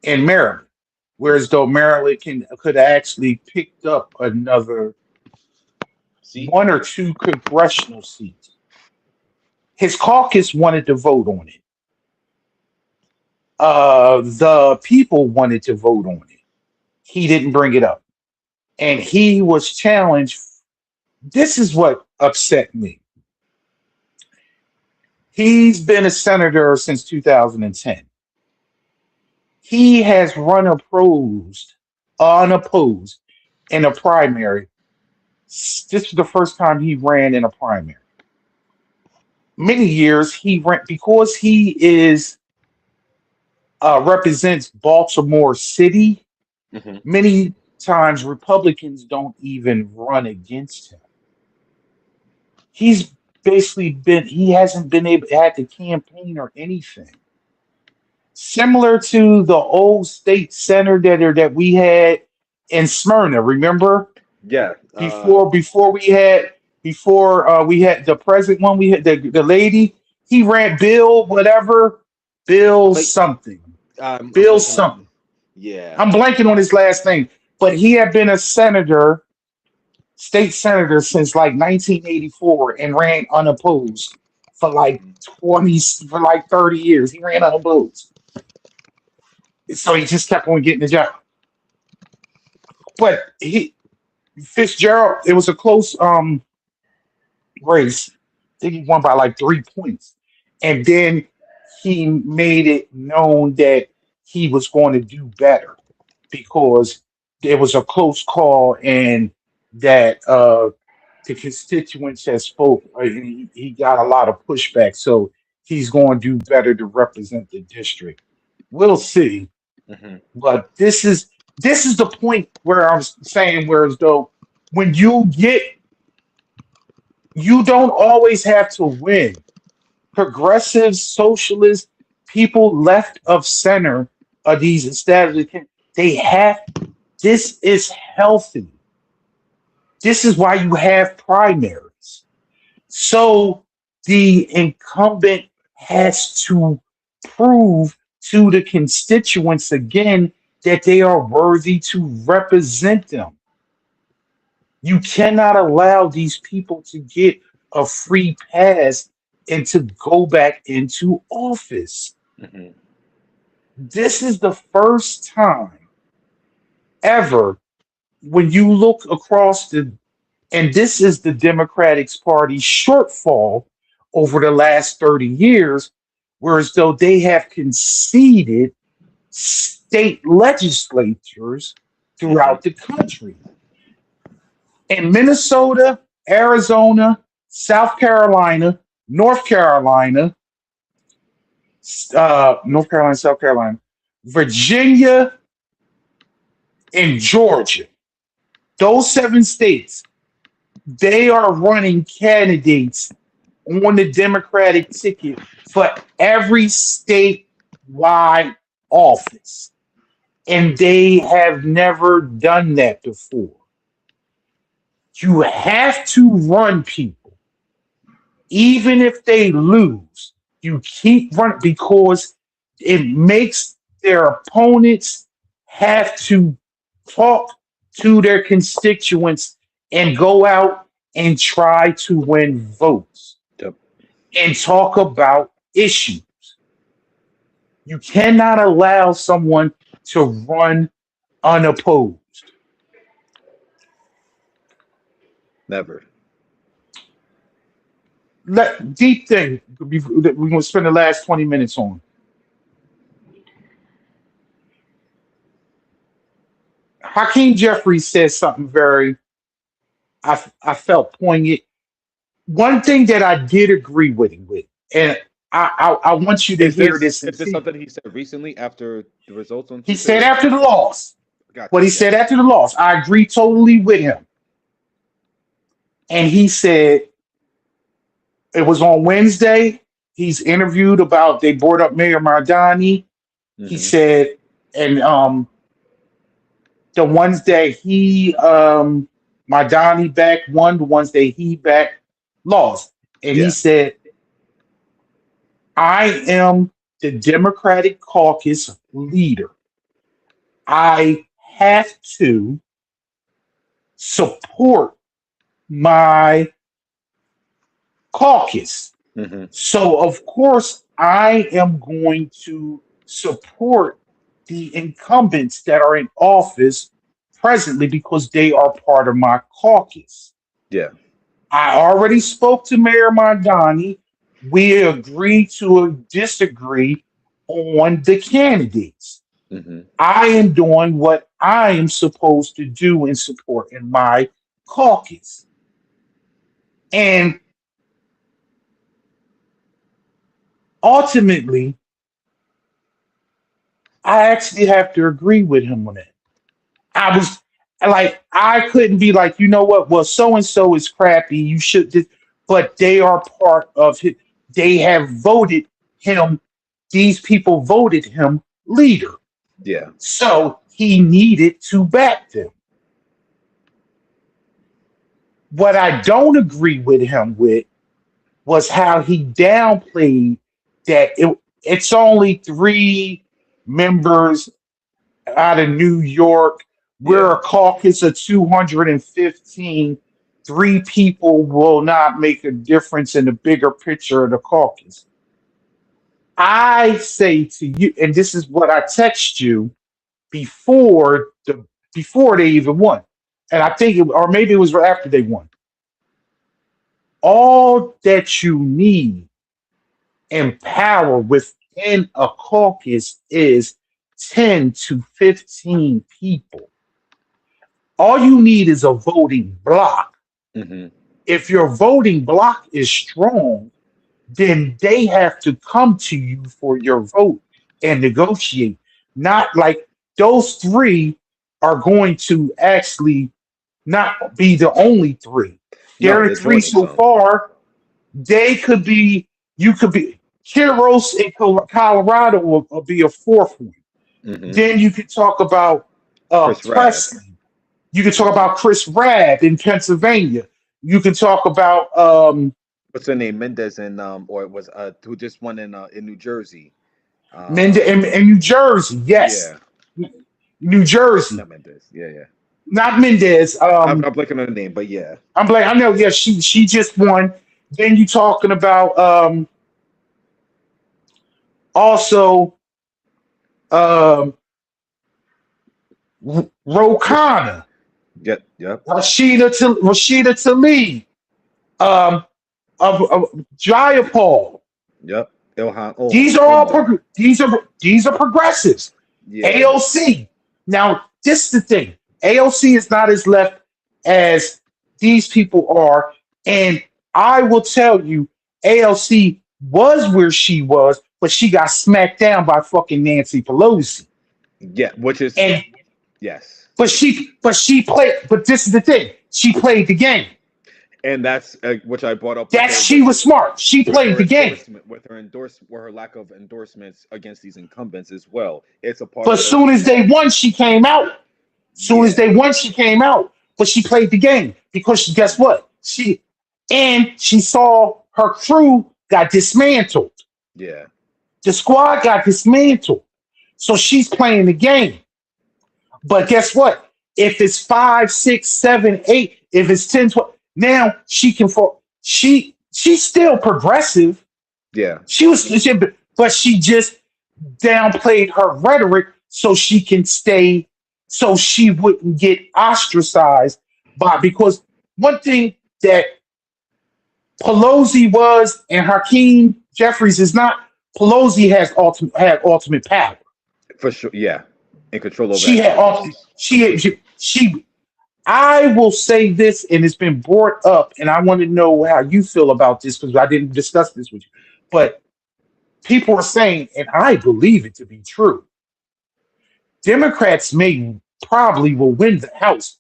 in Maryland, whereas though Maryland could actually picked up another See? one or two congressional seats. His caucus wanted to vote on it. The people wanted to vote on it. He didn't bring it up, and he was challenged. This is what upset me. He's been a senator since 2010. He has run unopposed in a primary. This was the first time he ran in a primary. Many years he ran because he is represents Baltimore City. Hmm. Many times Republicans don't even run against him. He's basically he hasn't been able had to campaign or anything. Similar to the old state senator that we had in Smyrna, remember? Yeah. Before we had the present one, we had the lady, he ran Bill whatever, Bill Like, something. I'm Bill blanking something. on. Yeah. I'm blanking on his last name, but he had been a senator, state senator since like 1984 and ran unopposed for like 30 years. He ran unopposed. So he just kept on getting the job. But Fitzgerald, it was a close race. I think he won by like 3 points. And then he made it known that he was going to do better because it was a close call and that the constituents had spoke. And he got a lot of pushback. So he's going to do better to represent the district. We'll see. Hmm. But this is the point where I'm saying, whereas though when you don't always have to win. Progressives, socialists, people left of center of these establishments, they have this is healthy. This is why you have primaries. So the incumbent has to prove to the constituents again that they are worthy to represent them. You cannot allow these people to get a free pass and to go back into office. Hmm. This is the first time ever when you look across and this is the Democratic Party's shortfall over the last 30 years, whereas though they have conceded state legislatures throughout the country. In Minnesota, Arizona, South Carolina, North Carolina, South Carolina, Virginia, and Georgia. Those 7 states, they are running candidates on the Democratic ticket for every statewide office. And they have never done that before. You have to run people, even if they lose. You keep running because it makes their opponents have to talk to their constituents and go out and try to win votes Yep. and talk about issues. You cannot allow someone to run unopposed. Never. Deep thing we're going to spend the last 20 minutes on. Hakeem Jeffries says something very, I felt poignant. One thing that I did agree with him with, and I want you to hear this and Is this see. something he said recently after the results on He Tuesday? said after the loss, Gotcha. what he said after the loss, I agree totally with him. And he said it was on Wednesday. He's interviewed about they brought up Mayor Mardani. He Mhm. said, and the ones that he Mardani back won, the ones that he back lost. And he Yeah. said, I am the Democratic caucus leader. I have to support my caucus. Mhm. So, of course, I am going to support the incumbents that are in office presently because they are part of my caucus. Yeah. I already spoke to Mayor Mondani. We agreed to disagree on the candidates. Mhm. I am doing what I am supposed to do in supporting my caucus. And ultimately, I actually have to agree with him on that. I was like, I couldn't be like, you know what? Well, so and so is crappy. You should just, but they are part of it. They have voted him. These people voted him leader. Yeah. So he needed to back them. What I don't agree with him with was how he downplayed that it's only three members out of New York. We're Yeah. a caucus of 215. Three people will not make a difference in the bigger picture of the caucus. I say to you, and this is what I text you before they even won, and I think, or maybe it was after they won. All that you need in power within a caucus is 10 to 15 people. All you need is a voting block. Mhm. If your voting block is strong, then they have to come to you for your vote and negotiate. Not like those three are going to actually not be the only three. No, There are they're three joining so some. far. They could be, you could be, Kiros in Colorado will be a fourth one. Mhm. Then you could talk about Chris Rabb. Presley. You can talk about Chris Rabb in Pennsylvania. You can talk about What's her name? Mendez and or it was who just won in New Jersey. Mendez in New Jersey. Yes, Yeah. New Jersey. Not Mendez. Yeah, yeah. Not Mendez. I'm blanking on the name, but yeah. I'm like, I know. Yeah, she just won. Then you talking about also Rokana, Yep. Yep. Rashida Tlaib, um, of Jayapal. Yep. Ilhan. These are all Omar. these are progressives. Yeah. AOC. Now, this is the thing. AOC is not as left as these people are, and I will tell you, AOC was where she was, but she got smacked down by fucking Nancy Pelosi. Yeah. Which is And yes. but she played. But this is the thing. She played the game. And that's which I brought up. That she was smart. She with played her the game. with her lack of endorsements against these incumbents as well. It's a part But of as soon as they won, she came out. Soon as Yeah. they won, she came out. but she played the game because guess what? She saw her crew got dismantled. Yeah. The squad got dismantled. So she's playing the game. But guess what? If it's 5, 6, 7, 8, if it's 10, 12, now she can she's still progressive. Yeah. But she just downplayed her rhetoric so she can stay, so she wouldn't get ostracized because one thing that Pelosi was and Hakeem Jeffries is not. Pelosi had ultimate power. For sure. Yeah. In control over She had ultimate. She. I will say this, and it's been brought up, and I want to know how you feel about this because I didn't discuss this with you. But people are saying, and I believe it to be true, Democrats probably will win the House.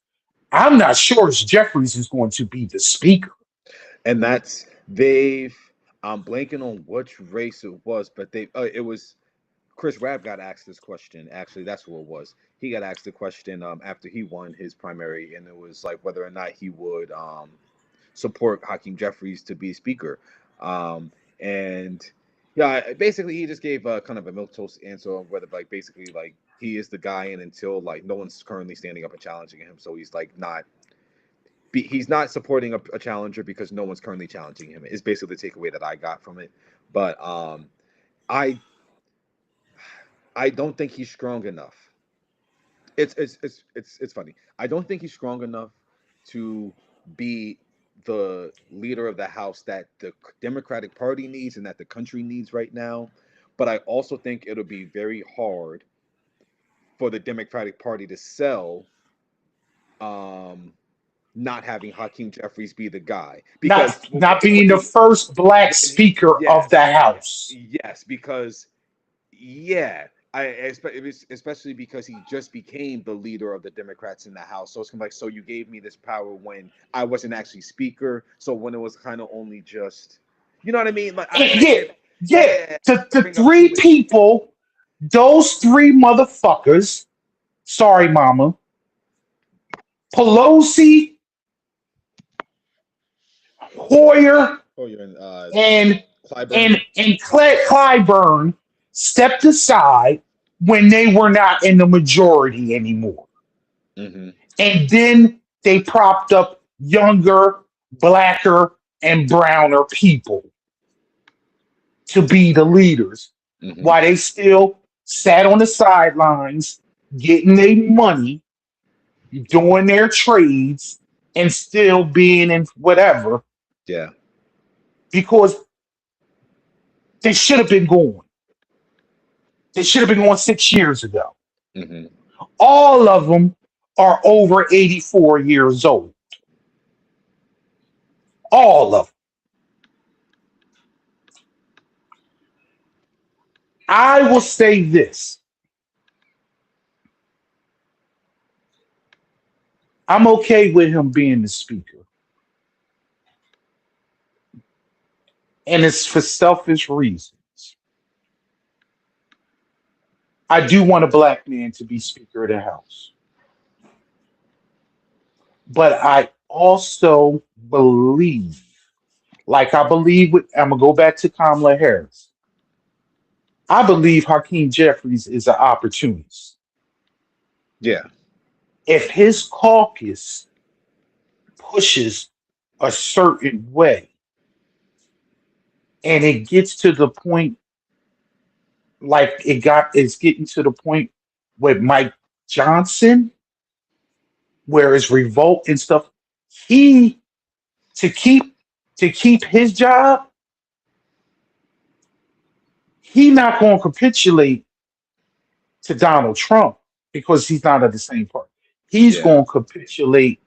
I'm not sure if Jeffries is going to be the speaker. And I'm blanking on which race it was, but it was Chris Rabb got asked this question. Actually, that's what it was. He got asked the question after he won his primary, and it was like whether or not he would support Hakeem Jeffries to be speaker. And yeah, basically he just gave kind of a milquetoast answer on whether basically he is the guy, and until no one's currently standing up and challenging him, so he's he's not supporting a challenger because no one's currently challenging him. Is basically the takeaway that I got from it. But I don't think he's strong enough. It's funny. I don't think he's strong enough to be the leader of the House that the Democratic Party needs and that the country needs right now. But I also think it'll be very hard for the Democratic Party to sell not having Hakeem Jeffries be the guy. Because not being the first black speaker of the House. Yes, because especially because he just became the leader of the Democrats in the House. So it's kind of so you gave me this power when I wasn't actually speaker. So when it was kind of only just, you know what I mean? The three people, those three motherfuckers, sorry, mama, Pelosi, Hoyer, and Clyburn stepped aside when they were not in the majority anymore. Mm-hmm. And then they propped up younger, blacker, and browner people to be the leaders, while they still sat on the sidelines getting their money, doing their trades, and still being in whatever. Yeah. Because they should have been going. They should have been going 6 years ago. Mm-hmm. All of them are over 84 years old. All of them. I will say this. I'm okay with him being the speaker. And it's for selfish reasons. I do want a black man to be Speaker of the House. But I also believe, I'm going to go back to Kamala Harris. I believe Hakeem Jeffries is an opportunist. Yeah. If his caucus pushes a certain way and it gets to the point it's getting to the point with Mike Johnson, where it's revolt and stuff, to keep his job, he not going to capitulate to Donald Trump because he's not of the same party. He's going to capitulate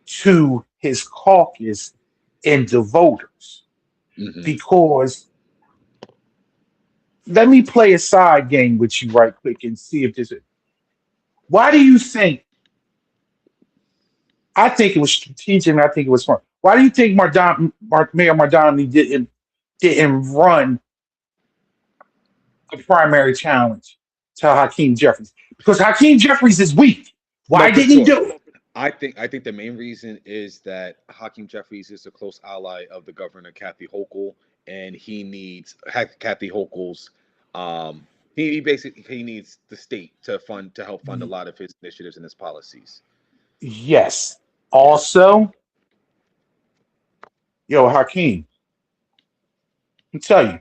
to his caucus and the voters. Mm-hmm. Because let me play a side game with you right quick and see if this is. Why do you think? I think it was strategic and I think it was smart. Why do you think Mayor Mardoni didn't run the primary challenge to Hakeem Jeffries? Because Hakeem Jeffries is weak. Why didn't he do it? I think the main reason is that Hakeem Jeffries is a close ally of the governor Kathy Hochul, and he needs Kathy Hochul's. Um, he basically he needs the state to help fund a Y- lot of his initiatives and his policies. Yes. Yeah. Also, yo, Hakeem, I tell you,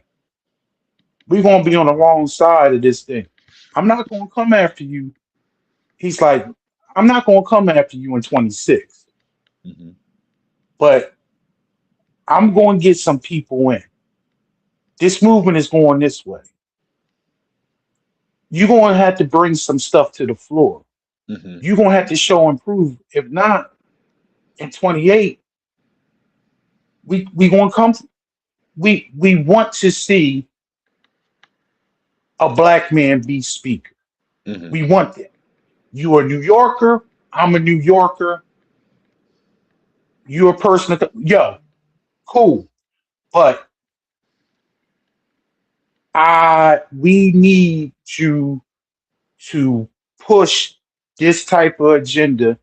we're gonna be on the wrong side of this thing. I'm not gonna come after you. He's like, I'm not gonna come after you in 26, Hmm. but I'm going to get some people in. This movement is going this way. You're going to have to bring some stuff to the floor. Hmm. You're going to have to show and prove. If not, in 28, we going to come. We want to see a black man be speaker. Hmm. We want that. You a New Yorker. I'm a New Yorker. You're a person. Yo, cool. But we need to push this type of agenda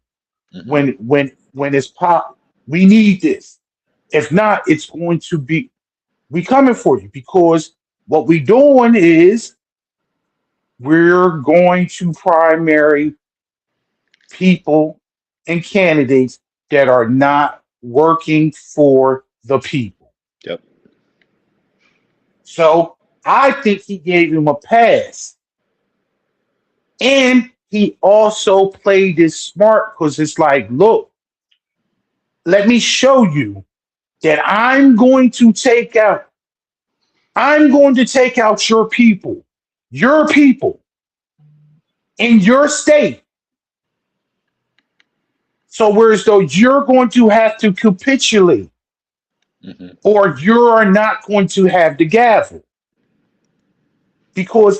Hmm. when it's pop. We need this. If not, it's going to be we coming for you because what we doing is we're going to primary people and candidates that are not working for the people. Yep. So I think he gave him a pass. And he also played it smart because it's like, look, let me show you that I'm going to take out your people in your state. So whereas though you're going to have to capitulate Hmm. or you're not going to have the gavel because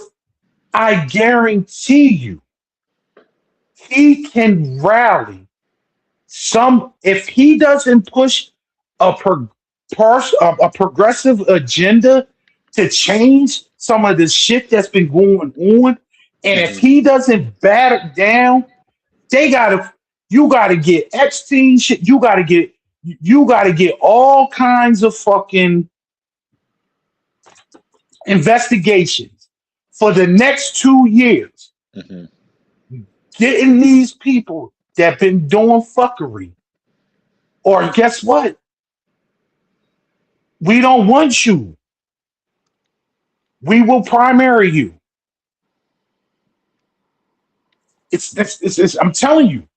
I guarantee you he can rally some if he doesn't push a a progressive agenda to change some of the shit that's been going on, and if Hmm. he doesn't bat it down, they gotta you gotta get Epstein shit. You gotta get all kinds of fucking investigations for the next 2 years. Hmm. Getting these people that been doing fuckery, or guess what? We don't want you. We will primary you. I'm telling you.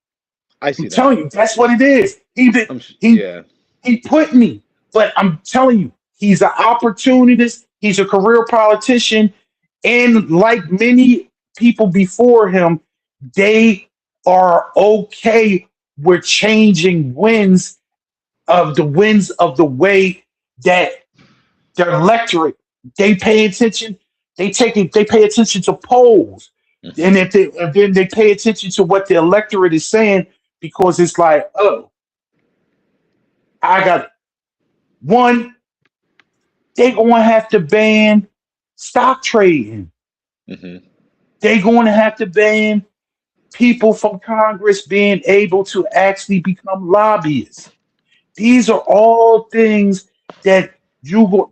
I I'm see that. telling you. That's what it is. He did. He Yeah. he put me. But I'm telling you, he's an opportunist. He's a career politician, and like many people before him, they are okay with changing winds of the way that their electorate they pay attention. They pay attention to polls, Hmm. and and then they pay attention to what the electorate is saying because it's like, oh, I got one. They gonna have to ban stock trading. Hmm. They going to have to ban people from Congress being able to actually become lobbyists. These are all things that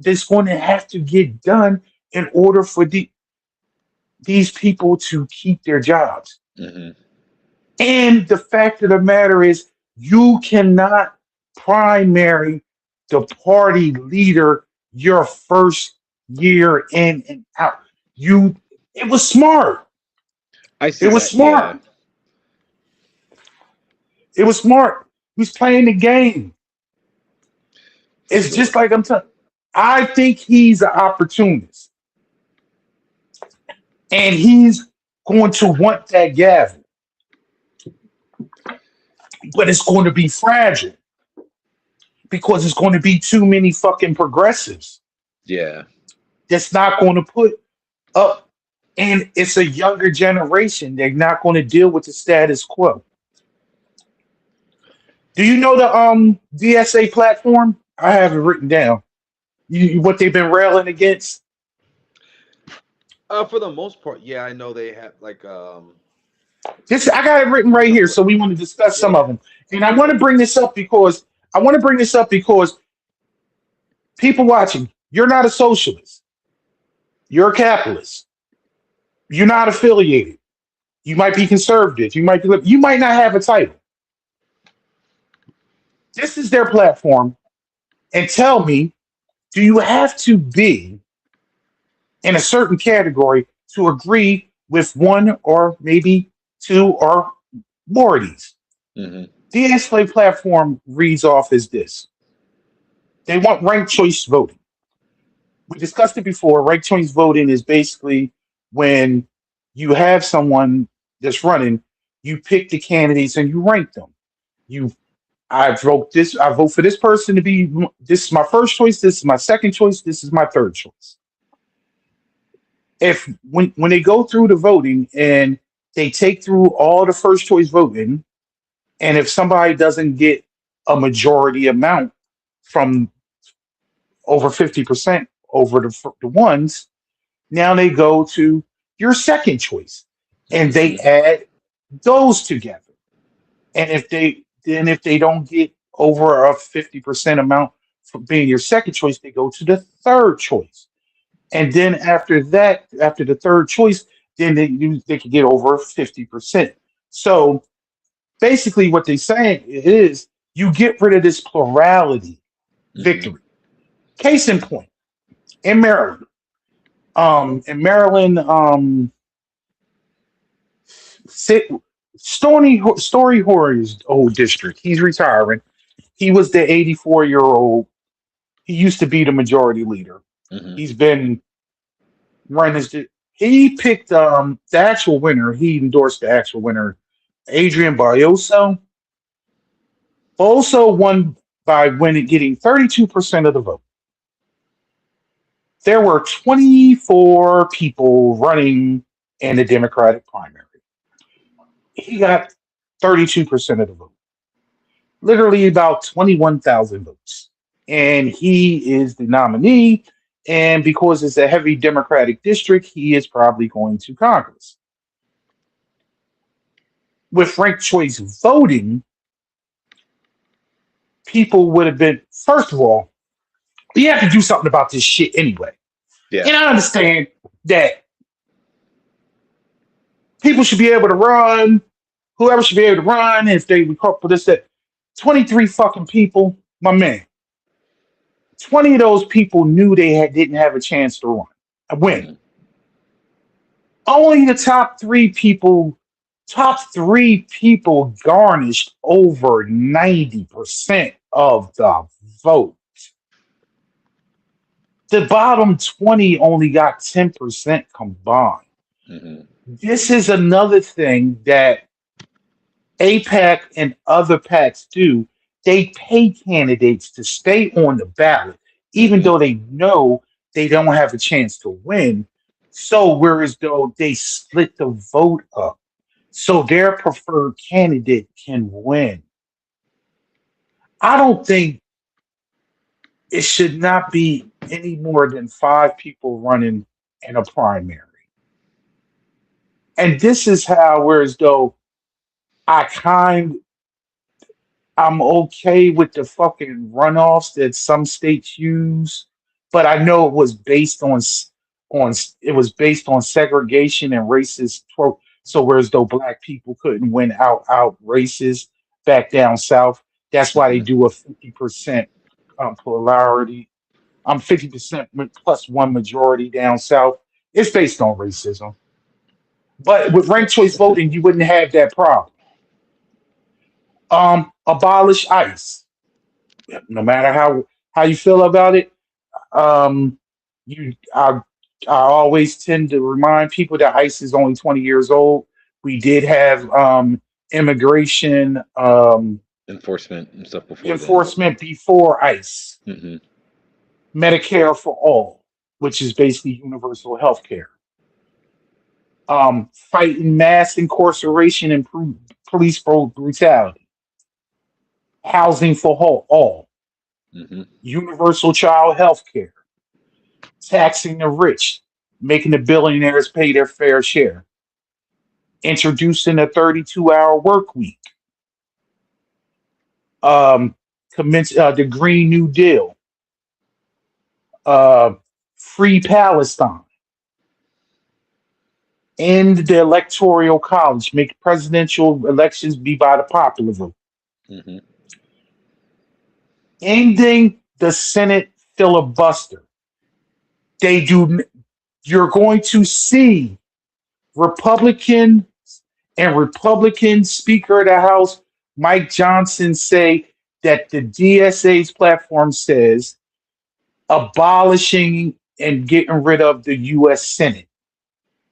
that's going to have to get done in order for these people to keep their jobs. Hmm. And the fact of the matter is, you cannot primary the party leader your first year in and out. You, it was smart. I It see was that. Yeah. smart. It was smart. He's playing the game. For It's sure. just like I'm telling. I think he's an opportunist, and he's going to want that gavel, but it's going to be fragile because it's going to be too many fucking progressives Yeah. that's not going to put up, and it's a younger generation. They're not going to deal with the status quo. Do you know the DSA platform? I have it written down. What they've been railing against? For the most part, yeah, I know they have like This I got it written right here, so we want to discuss some of them. And I want to bring this up because people watching, you're not a socialist. You're a capitalist. You're not affiliated. You might be conservative. You might not have a title. This is their platform. And tell me, do you have to be in a certain category to agree with one or maybe two or more of these? Hmm. The anti platform reads off as this. They want ranked choice voting. We discussed it before. Ranked choice voting is basically when you have someone that's running, you pick the candidates and you rank them. You I vote for this person to be this is my first choice, this is my second choice, this is my third choice. If when they go through the voting and they take through all the first choice voting, and if somebody doesn't get a majority amount from over 50% over the ones, now they go to your second choice and they Hmm. add those together. And if they don't get over a 50% amount for being your second choice, they go to the third choice. And then after that, after the third choice, then they can get over 50%. So basically what they're saying is you get rid of this plurality Hmm. victory. Case in point, in Maryland. In Maryland, Sit, Story Horror's old district. He's retiring. He was the 84-year-old. He used to be the majority leader. Hmm. He's been running his. He picked the actual winner. He endorsed the actual winner, Adrian Barroso. Also won by getting 32% of the vote. There were 24 people running in the Democratic primary. He got 32% of the vote, literally about 21,000 votes. And he is the nominee. And because it's a heavy Democratic district, he is probably going to Congress. With ranked choice voting, people would have been, first of all, you have to do something about this shit anyway. Yeah. And I understand that people should be able to run, whoever should be able to run, if they recall for this, that 23 fucking people, my man. 20 of those people knew didn't have a chance to win. Hmm. Only the top three people garnished over 90% of the vote. The bottom 20 only got 10% combined. Hmm. This is another thing that APAC and other PACs do. They pay candidates to stay on the ballot, even Hmm. though they know they don't have a chance to win. So, whereas though they split the vote up, so their preferred candidate can win. I don't think it should not be any more than five people running in a primary. And this is how, whereas though I kind I'm okay with the fucking runoffs that some states use, but I know it was based it was based on segregation and racist so whereas though black people couldn't win out races back down south, that's why they Hmm. do a 50% polarity. I'm 50% plus one majority down south. It's based on racism. But with ranked choice voting, you wouldn't have that problem. Abolish ICE. No matter how you feel about it, um, you I always tend to remind people that ICE is only 20 years old. We did have immigration Enforcement and stuff before then. enforcement before ICE, Hmm. Medicare for all, which is basically universal health care. Fighting mass incarceration and police brutality, housing for all, Hmm. universal child health care, taxing the rich, making the billionaires pay their fair share. introducing a 32-hour work week, um, the Green New Deal, uh, free Palestine, end the electoral college, make presidential elections be by the popular vote, Hmm. ending the Senate filibuster. They do. You're going to see Republican and Republican Speaker of the House Mike Johnson say that the DSA's platform says abolishing and getting rid of the U.S. Senate.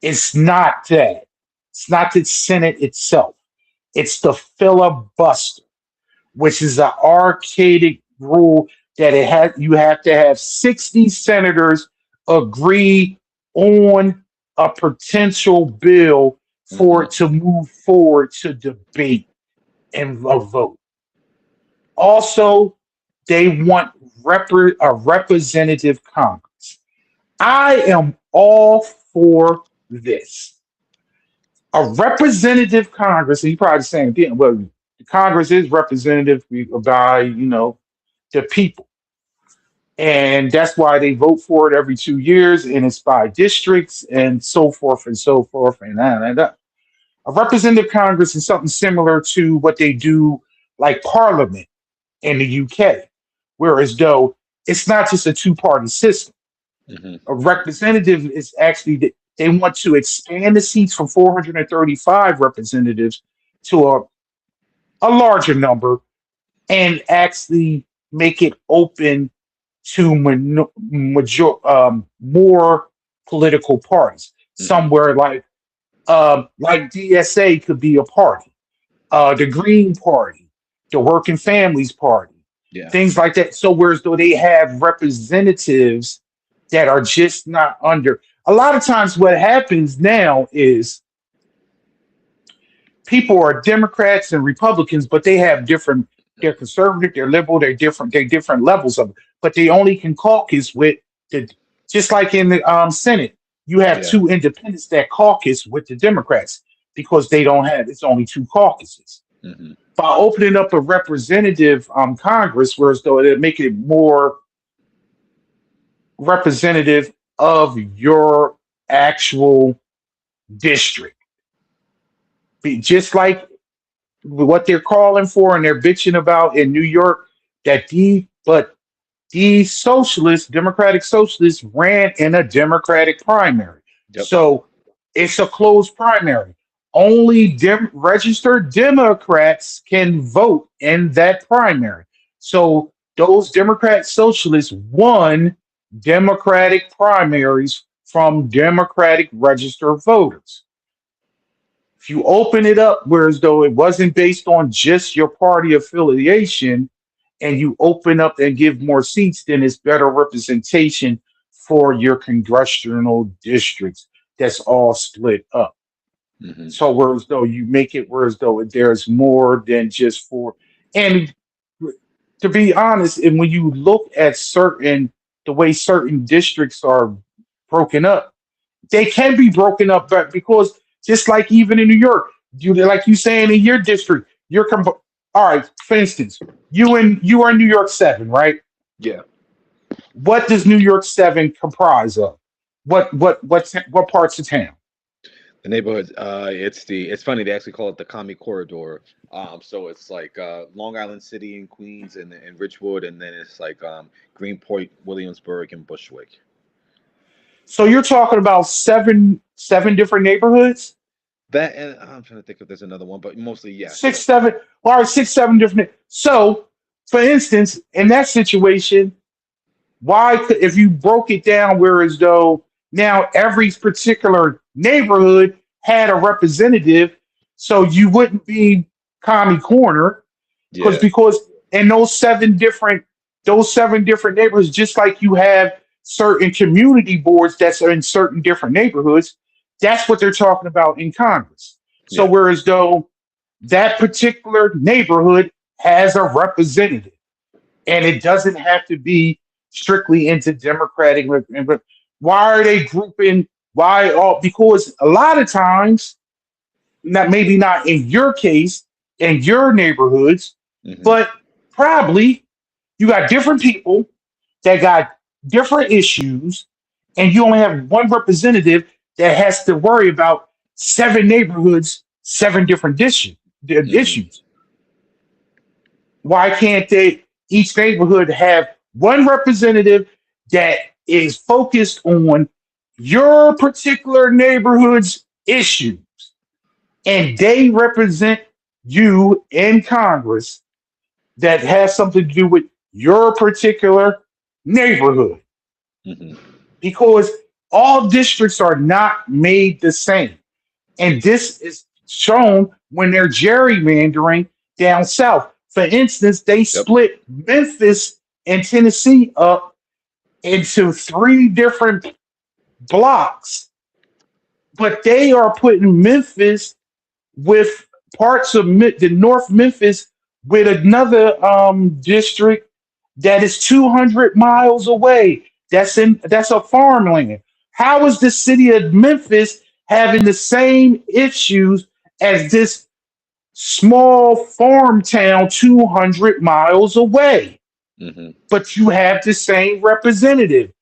It's not that. It's not the Senate itself. It's the filibuster, which is an archaic rule that you have to have 60 senators agree on a potential bill for Hmm. it to move forward to debate and a vote. Also, they want a representative Congress. I am all for this. A representative Congress, and you probably saying, yeah, well, the Congress is representative by, the people. And that's why they vote for it every 2 years, and it's by districts and so forth and so forth. And that. A representative Congress is something similar to what they do, like Parliament in the UK, whereas though it's not just a two-party system. Hmm. A representative is actually they want to expand the seats from 435 representatives to a larger number and actually make it open to more political parties. Hmm. Somewhere like DSA could be a party, the Green Party, the Working Families Party, Yeah. things like that. So whereas though they have representatives that are just not under. A lot of times, what happens now is people are Democrats and Republicans, but they have different. They're conservative, they're liberal, they're different. They're different levels of it, but they only can caucus with the. Just like in the Senate, you have Yeah. two independents that caucus with the Democrats because they don't have. It's only two caucuses. Hmm. By opening up a representative Congress, whereas though it make it more representative of your actual district. Just like what they're calling for and they're bitching about in New York, but these socialists, Democratic socialists, ran in a Democratic primary. Yep. So it's a closed primary. Only registered Democrats can vote in that primary. So those Democrat socialists won Democratic primaries from Democratic registered voters. If you open it up, whereas though it wasn't based on just your party affiliation, and you open up and give more seats, then it's better representation for your congressional districts. That's all split up. Hmm. So whereas though you make it whereas though there's more than just four. And to be honest, and when you look at the way certain districts are broken up, they can be broken up, but because just like even in New York, like you saying in your district, all right. For instance, you are in New York 7, right? Yeah. What does New York 7 comprise of? What parts of town? The neighborhood, it's funny, they actually call it the Commie Corridor. So it's like Long Island City and Queens and Ridgewood, and then it's like Greenpoint, Williamsburg, and Bushwick. So you're talking about seven different neighborhoods? That, and I'm trying to think if there's another one, but mostly yes. Six, seven, all right, 6, 7 different. So, for instance, in that situation, if you broke it down, whereas though now every particular neighborhood had a representative, so you wouldn't be commie corner Yeah. because in those seven different neighborhoods, just like you have certain community boards that's in certain different neighborhoods, that's what they're talking about in Congress. So Yeah. whereas though that particular neighborhood has a representative, and it doesn't have to be strictly into Democratic. Why are they grouping? Why all? Because a lot of times not maybe not in your case, in your neighborhoods, Hmm. but probably you got different people that got different issues, and you only have one representative that has to worry about seven neighborhoods, seven different Hmm. issues. Why can't they each neighborhood have one representative that is focused on your particular neighborhood's issues, and they represent you in Congress that has something to do with your particular neighborhood? Hmm. Because all districts are not made the same. And this is shown when they're gerrymandering down south. For instance, they Yep. split Memphis and Tennessee up into three different blocks, but they are putting Memphis with parts of the North Memphis with another district that is 200 miles away. That's a farmland. How is the city of Memphis having the same issues as this small farm town 200 miles away? Hmm. But you have the same representative.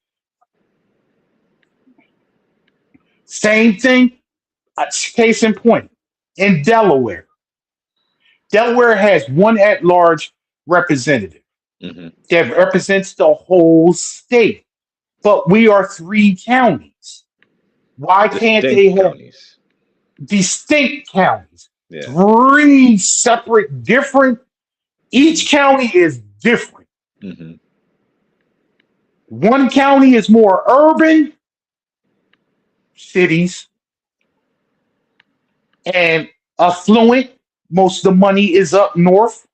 Same thing, case in point, in Delaware. Delaware has one at large representative Hmm. that represents the whole state, but we are three counties. Why can't they Distinct have counties. distinct counties? Yeah. Three separate, different, Hmm. each county is different. Hmm. One county is more urban, cities, and affluent. Most of the money is up north.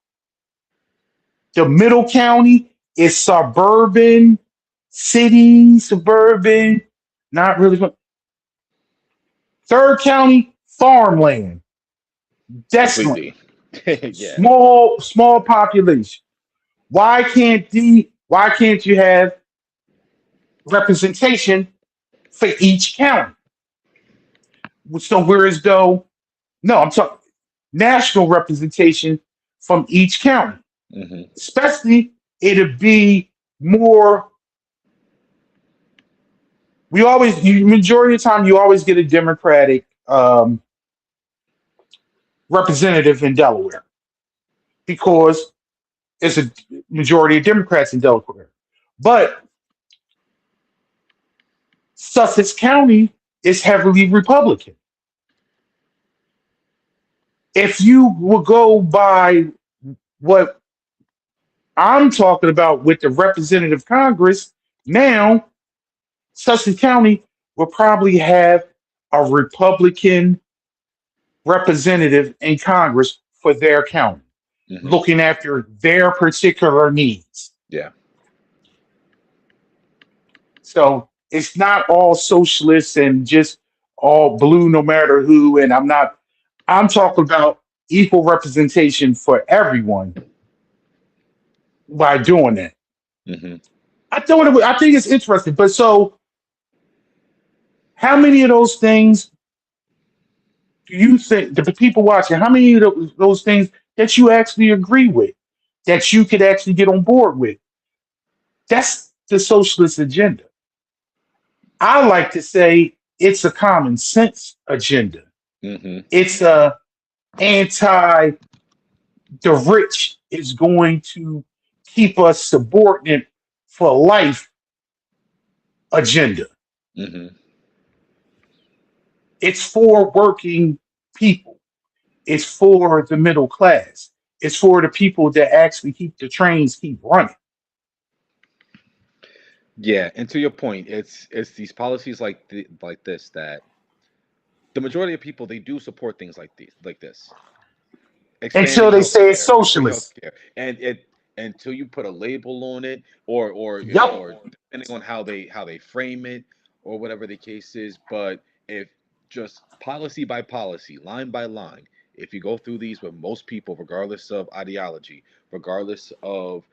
The middle county is suburban, city, suburban, not really. Third county, farmland, desolate, Completely. Yeah. small population. Why can't you have representation for each county? So whereas though no, I'm talking national representation from each county. Hmm. Especially it'd be more. Majority of the time you always get a Democratic representative in Delaware because it's a majority of Democrats in Delaware. But Sussex County is heavily Republican. If you will go by what I'm talking about with the representative Congress, now Sussex County will probably have a Republican representative in Congress for their county, Hmm. looking after their particular needs. Yeah. So it's not all socialists and just all blue no matter who. And I'm talking about equal representation for everyone by doing that. Hmm. I think it's interesting. But so how many of those things do you think the people watching, how many of those things that you actually agree with, that you could actually get on board with? That's the socialist agenda. I like to say it's a common sense agenda. Hmm. It's a anti the rich is going to keep us subordinate for life agenda. Hmm. It's for working people. It's for the middle class. It's for the people that actually keep the trains keep running. Yeah, and to your point, it's these policies like this that the majority of people they do support things like this. Until Expanding they say it's healthcare, expanding socialist. healthcare, and it until you put a label on it, or Yup. depending on how they frame it, or whatever the case is. But if just policy by policy, line by line, if you go through these with most people, regardless of ideology, regardless of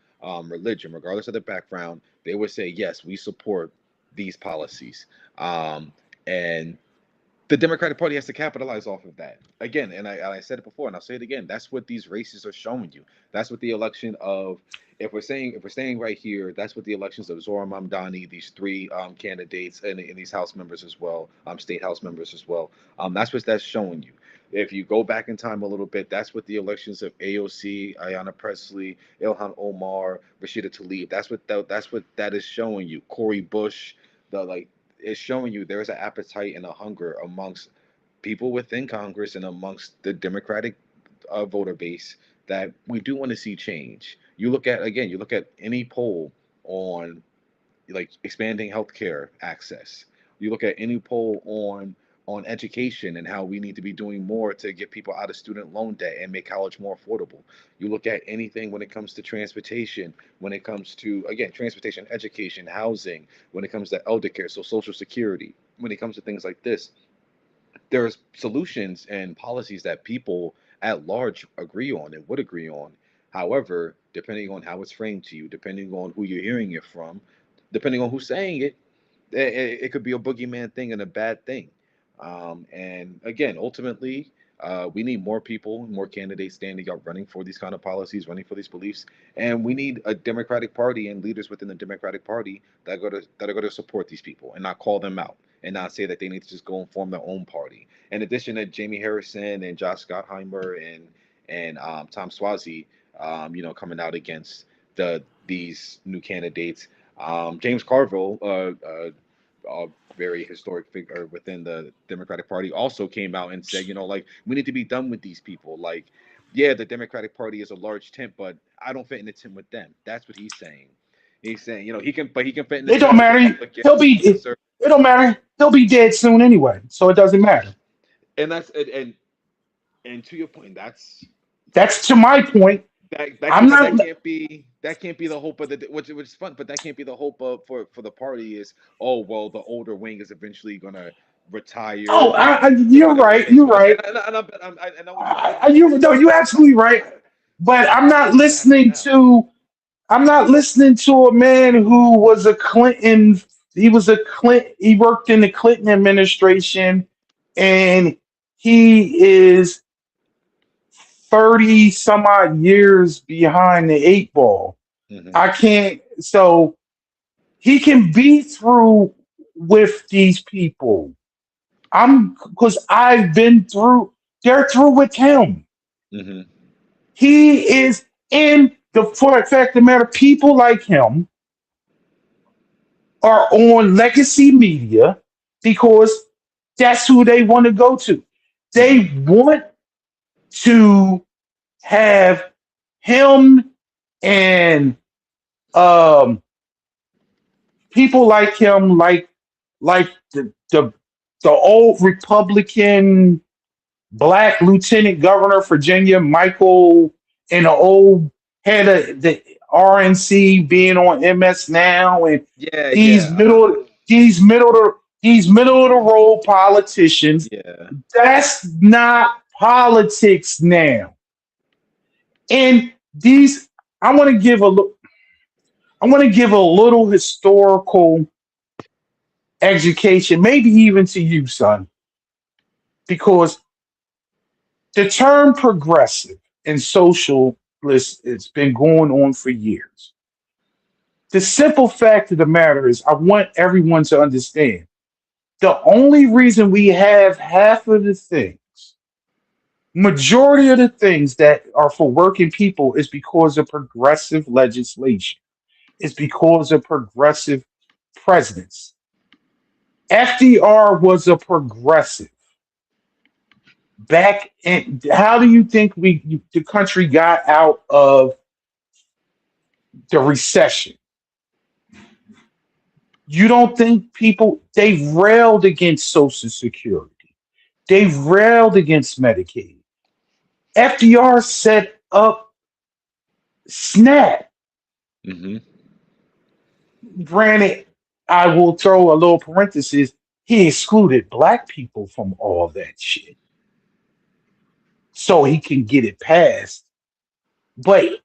religion, regardless of their background, they would say yes, we support these policies. And the Democratic Party has to capitalize off of that again. And I said it before, and I'll say it again. That's what these races are showing you. That's what the election of, if we're staying right here, that's what the elections of Zohar Mamdani, these three candidates, and these House members as well, state House members as well. That's what that's showing you. If you go back in time a little bit, that's what the elections of AOC, Ayanna Presley, Ilhan Omar, Rashida Tlaib. That's what that is showing you. Cori Bush, the like is showing you there is an appetite and a hunger amongst people within Congress and amongst the Democratic voter base that we do want to see change. You look at any poll on like expanding healthcare access. You look at any poll on education and how we need to be doing more to get people out of student loan debt and make college more affordable. You look at anything when it comes to transportation, when it comes to again transportation, education, housing, when it comes to elder care, so social security, when it comes to things like this, there's solutions and policies that people at large agree on and would agree on. However, depending on how it's framed to you, depending on who you're hearing it from, depending on who's saying it, it could be a boogeyman thing and a bad thing. And again, ultimately, we need more people, more candidates standing up, running for these kind of policies, running for these beliefs, and we need a Democratic Party and leaders within the Democratic Party that are going to support these people and not call them out and not say that they need to just go and form their own party. In addition to Jamie Harrison and Josh Gottheimer and Tom Swazi, coming out against these new candidates. James Carville, a very historic figure within the Democratic Party, also came out and said, like we need to be done with these people. Like, yeah, the Democratic Party is a large tent, but I don't fit in the tent with them. That's what he's saying. He's saying, he can fit in the It don't tent with matter. Republicans, He'll be conservatives. it don't matter. He'll be dead soon anyway, so it doesn't matter. And that's and to your point, That's to my point. I'm not. that can't be the hope of the which is fun, but that can't be the hope of for the party is, oh well, the older wing is eventually gonna retire Oh, and they're you're gonna right. replace You're whatever. right. I know what you're saying. You no, you're absolutely right. But I'm But not it's not happening listening now. to. I'm not listening to a man who was a Clinton. He was a Clinton. He worked in the Clinton administration, and he is 30 some odd years behind the eight ball. Hmm. I can't. So he can be through with these people. I'm because I've been through. They're through with him. Hmm. He is in the for the fact of the matter. People like him are on legacy media because that's who they want to go to. Hmm. They want to have him and um, people like him, like the old Republican black lieutenant governor of Virginia, Michael, and the old head of the RNC being on MS now, and Yeah, these yeah, middle of the road politicians. yeah. That's not politics now. And these, I want to give a look. I want to give a little historical education, maybe even to you, son, because the term progressive and socialist it's been going on for years. The simple fact of the matter is, I want everyone to understand the only reason we have half of the things, majority of the things that are for working people is because of progressive legislation. It's because of progressive presidents. FDR was a progressive. Back in, how do you think the country got out of the recession? You don't think people they railed against Social Security? They railed against Medicaid. FDR set up SNAP. Hmm. Granted, I will throw a little parenthesis. He excluded black people from all that shit so he can get it passed. But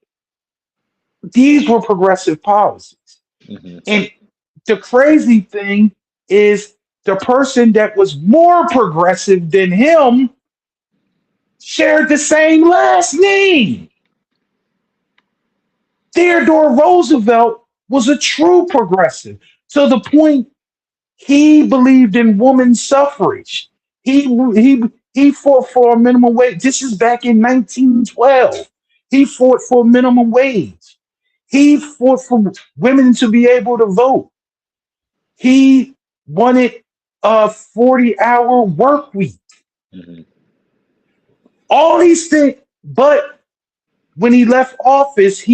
these were progressive policies. Hmm. And the crazy thing is the person that was more progressive than him shared the same last name. Theodore Roosevelt was a true progressive to the point he believed in woman suffrage. He fought for a minimum wage. This is back in 1912. He fought for minimum wage. He fought for women to be able to vote. He wanted a 40-hour work week. Hmm. All these things, but when he left office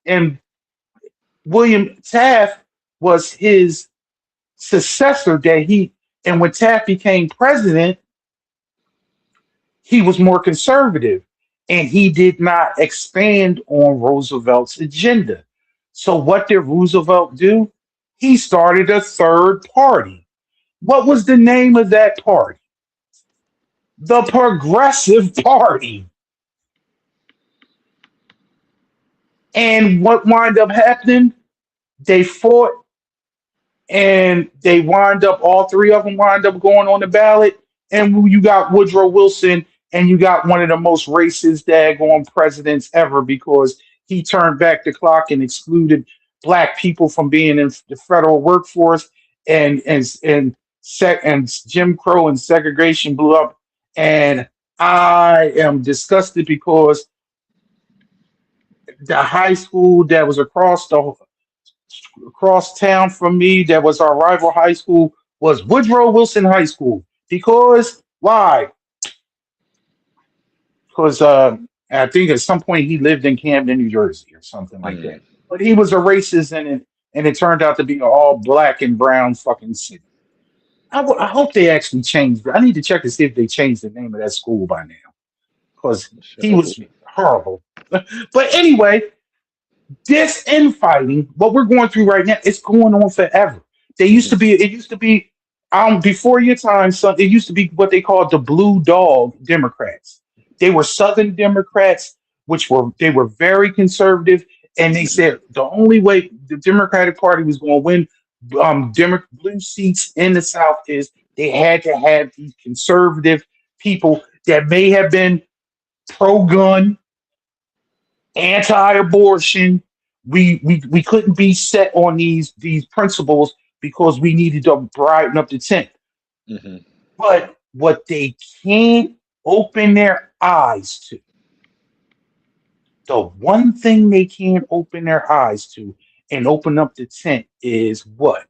and William Taft was his successor and when Taft became president, he was more conservative and he did not expand on Roosevelt's agenda. So what did Roosevelt do? He started a third party. What was the name of that party? The Progressive Party. And what wound up happening? They fought and they wind up all three of them wind up going on the ballot. And you got Woodrow Wilson, and you got one of the most racist daggone presidents ever because he turned back the clock and excluded black people from being in the federal workforce, and Jim Crow and segregation blew up. And I am disgusted because the high school that was across town from me that was our rival high school was Woodrow Wilson High School. Because why? Because I think at some point he lived in Camden, New Jersey, or something like Mm. that. But he was a racist, and it turned out to be an all black and brown fucking city. I hope they actually changed. I need to check to see if they changed the name of that school by now, because Shit, he was hopefully. horrible. But anyway, this infighting, what we're going through right now, it's going on forever. Hmm. It used to be, before your time, son, it used to be what they called the Blue Dog Democrats. They were Southern Democrats, they were very conservative, and they Hmm. said the only way the Democratic Party was going to win blue seats in the South is they had to have these conservative people that may have been pro-gun, anti-abortion. We couldn't be set on these principles because we needed to brighten up the tent. Hmm. But what they can't open their eyes to, the one thing they can't open their eyes to and open up the tent is what?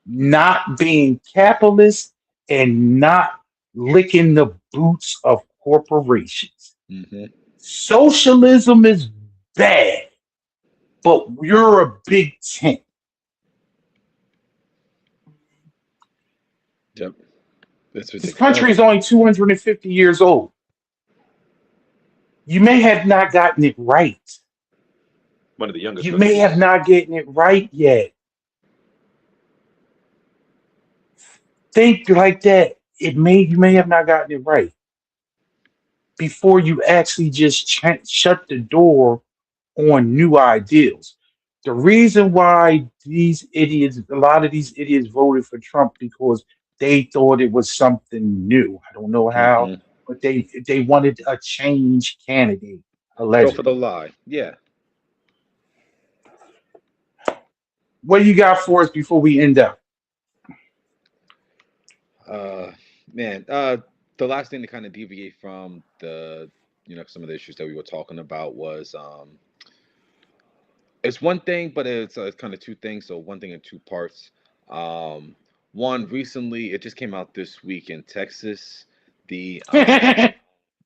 Not being capitalist and not licking the boots of corporations. Hmm. Socialism is bad, but you're a big tent. Yep. It's This ridiculous. country is only 250 years old. You may have not gotten it right. One of the youngest You may have countries. not gotten it right yet. Think like that. You may have not gotten it right before you actually just shut the door on new ideals. The reason why a lot of these idiots voted for Trump because they thought it was something new. I don't know how, Hmm. but they wanted a change candidate, Go for the allegedly. lie. Yeah. What do you got for us before we end up? Uh, man. The last thing to kind of deviate from some of the issues that we were talking about was it's one thing, but it's kind of two things. So one thing in two parts. Um, One recently, it just came out this week in Texas. The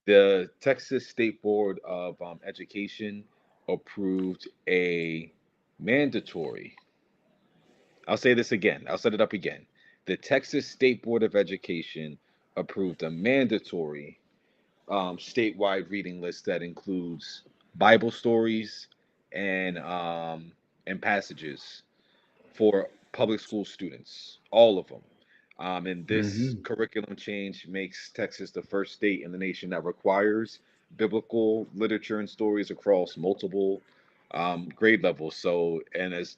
the Texas State Board of Education approved a mandatory. I'll say this again. I'll set it up again. The Texas State Board of Education approved a mandatory statewide reading list that includes Bible stories and um, and passages for public school students, all of them. And this Mhm. curriculum change makes Texas the first state in the nation that requires biblical literature and stories across multiple grade levels. So, and as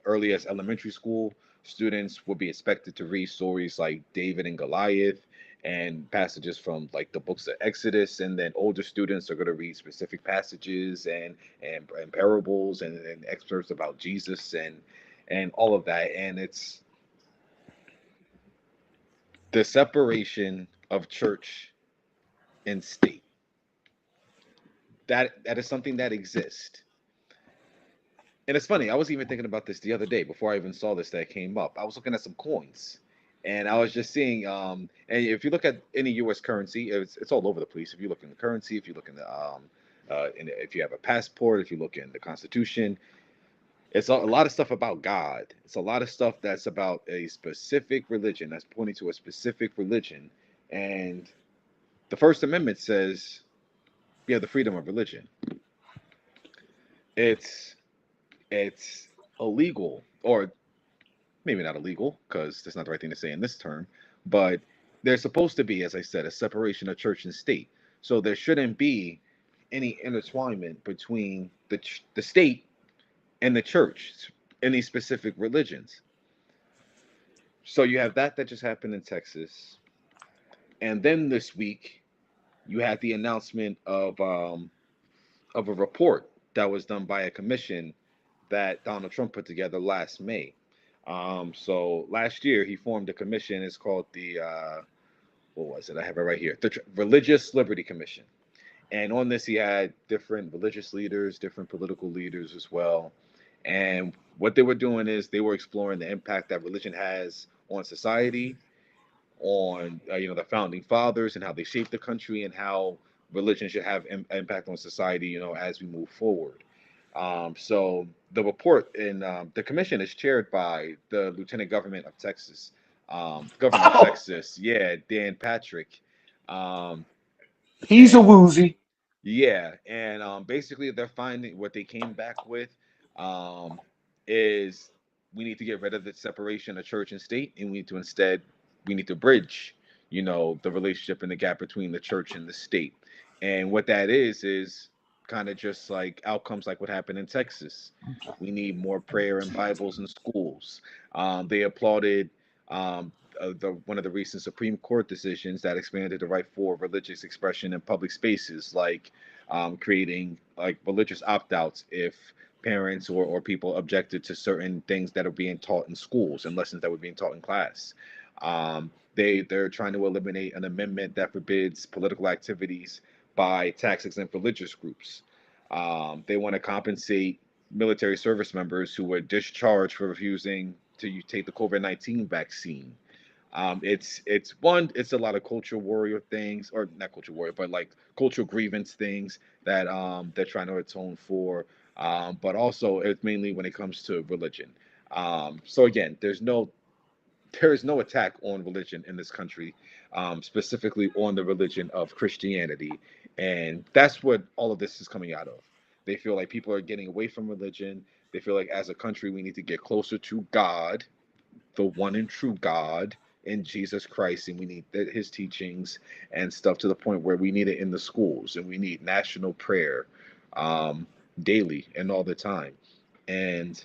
early as elementary school, Students will be expected to read stories like David and Goliath and passages from like the books of Exodus, and then older students are going to read specific passages and parables and excerpts about Jesus and all of that. And it's the separation of church and state. That is something that exists. And it's funny, I was even thinking about this the other day before I even saw this that came up. I was looking at some coins and I was just seeing and if you look at any US currency, it's all over the place. If you look in the currency, if you look in the if you have a passport, if you look in the Constitution, it's a lot of stuff about God. It's a lot of stuff that's about a specific religion, that's pointing to a specific religion. And the First Amendment says we have the freedom of religion. It's it's illegal, or maybe not illegal, because that's not the right thing to say in this term, but there's supposed to be, as I said, a separation of church and state. So there shouldn't be any intertwinement between the state and the church, any specific religions. So you have that just happened in Texas, and then this week you had the announcement of a report that was done by a commission that Donald Trump put together last May. So last year he formed a commission. It's called the what was it? I have it right here. The Religious Liberty Commission. And on this, he had different religious leaders, different political leaders as well. And what they were doing is they were exploring the impact that religion has on society, on the founding fathers and how they shaped the country, and how religion should have impact on society, as we move forward. So the report in the commission is chaired by the Lieutenant Governor of Oh, Texas, yeah, Dan Patrick. Um, he's a and woozy. yeah, and basically they're finding what they came back with um, is we need to get rid of the separation of church and state, and we need to bridge, the relationship and the gap between the church and the state. And what that is kind of just like outcomes like what happened in Texas. We need more prayer and Bibles in schools. They applauded the one of the recent Supreme Court decisions that expanded the right for religious expression in public spaces, like creating like religious opt-outs if parents or people objected to certain things that are being taught in schools and lessons that were being taught in class. They're trying to eliminate an amendment that forbids political activities by tax exempt religious groups. They want to compensate military service members who were discharged for refusing to take the COVID-19 vaccine. It's a lot of cultural warrior things, or not cultural warrior, but like cultural grievance things that they're trying to atone for. But also it's mainly when it comes to religion. So again, there is no attack on religion in this country, specifically on the religion of Christianity, and that's what all of this is coming out of. They feel like people are getting away from religion. They feel like as a country we need to get closer to God, the one and true God in Jesus Christ, and we need his teachings and stuff to the point where we need it in the schools, and we need national prayer um, daily and all the time. And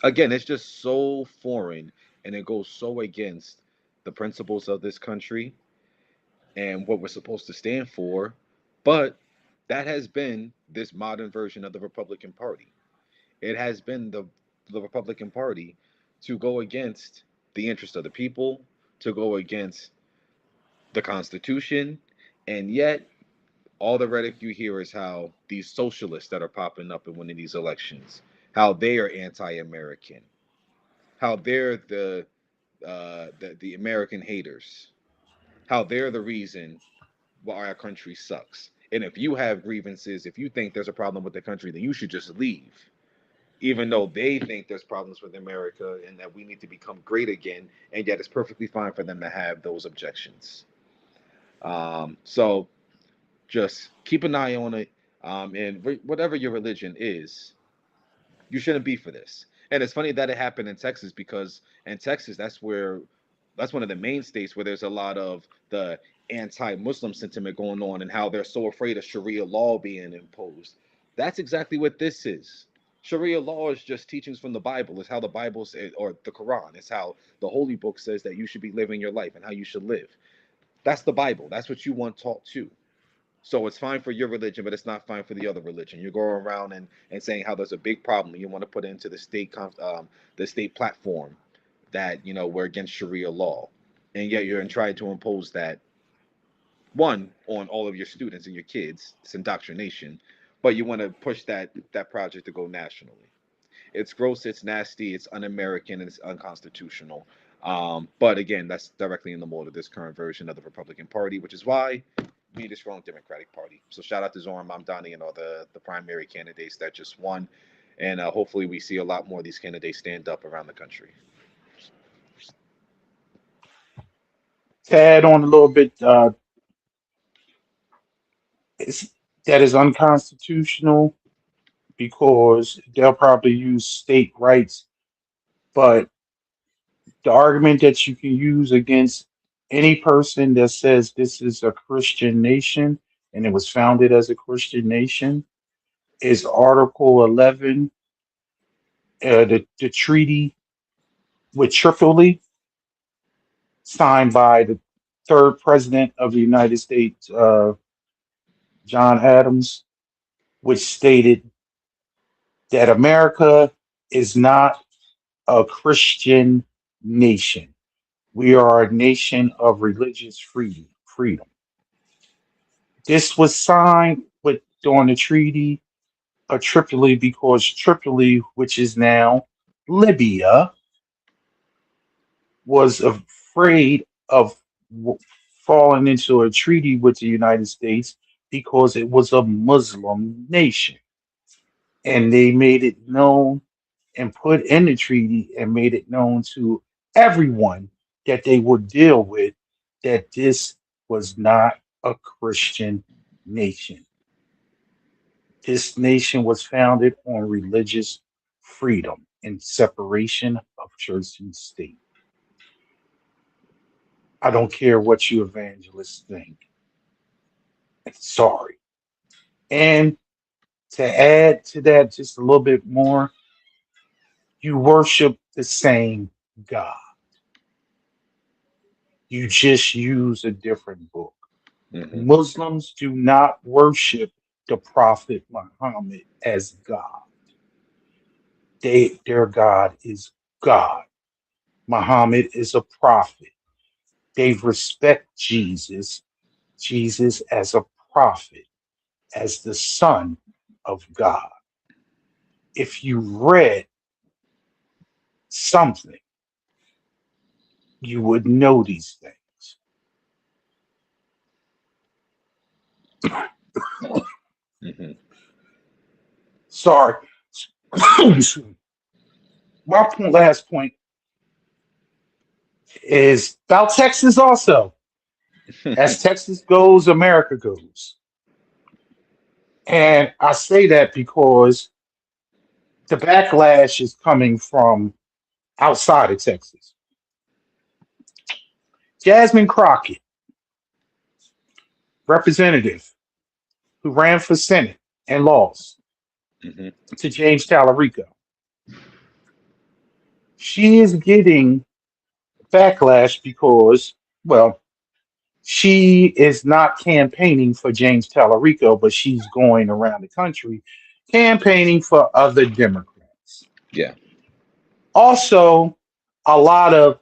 again, it's just so foreign, and it goes so against the principles of this country and what we're supposed to stand for. But that has been this modern version of the Republican Party. It has been the Republican Party to go against the interest of the people, to go against the Constitution, and yet all the rhetoric you hear is how these socialists that are popping up and winning these elections, how they are anti-American, how they're the American haters, how they're the reason why our country sucks. And if you have grievances, if you think there's a problem with the country, then you should just leave, even though they think there's problems with America and that we need to become great again, and yet it's perfectly fine for them to have those objections. So just keep an eye on it. And whatever your religion is, you shouldn't be for this. And it's funny that it happened in Texas, because in Texas, that's one of the main states where there's a lot of the anti-Muslim sentiment going on, and how they're so afraid of Sharia law being imposed. That's exactly what this is. Sharia law is just teachings from the Bible. It's how the Bible says, or the Quran. It's how the Holy Book says that you should be living your life and how you should live. That's the Bible. That's what you want taught too. So it's fine for your religion, but it's not fine for the other religion. You're going around and saying how there's a big problem. You want to put it into the state platform that we're against Sharia law, and yet you're trying to impose that one on all of your students and your kids. It's indoctrination, but you want to push that project to go nationally. It's gross, it's nasty, it's un-American, and it's unconstitutional. But again, that's directly in the mold of this current version of the Republican Party, which is why we need a strong Democratic Party. So shout out to Zoran Mamdani and all the primary candidates that just won, and hopefully we see a lot more of these candidates stand up around the country. To add on a little bit, it's, that is unconstitutional because they'll probably use state rights. But the argument that you can use against any person that says this is a Christian nation and it was founded as a Christian nation is Article 11, the treaty with Tripoli, signed by the third president of the United States, John Adams, which stated that America is not a Christian nation. We are a nation of religious freedom. This was signed with during the Treaty of Tripoli because Tripoli, which is now Libya, was afraid of falling into a treaty with the United States because it was a Muslim nation. And they made it known and put in the treaty and made it known to everyone that they would deal with that this was not a Christian nation. This nation was founded on religious freedom and separation of church and state. I don't care what you evangelists think. Sorry. And to add to that just a little bit more, you worship the same God. You just use a different book. Mhm. Muslims do not worship the Prophet Muhammad as God. Their God is God. Muhammad is a prophet. They respect Jesus as a prophet, as the Son of God. If you read something, you would know these things. Mhm. Sorry. My last point is about Texas also. As Texas goes, America goes. And I say that because the backlash is coming from outside of Texas. Jasmine Crockett, representative who ran for Senate and lost Mhm. to James Tallarico. She is getting backlash because, well, she is not campaigning for James Tallarico, but she's going around the country campaigning for other Democrats. Yeah. Also, a lot of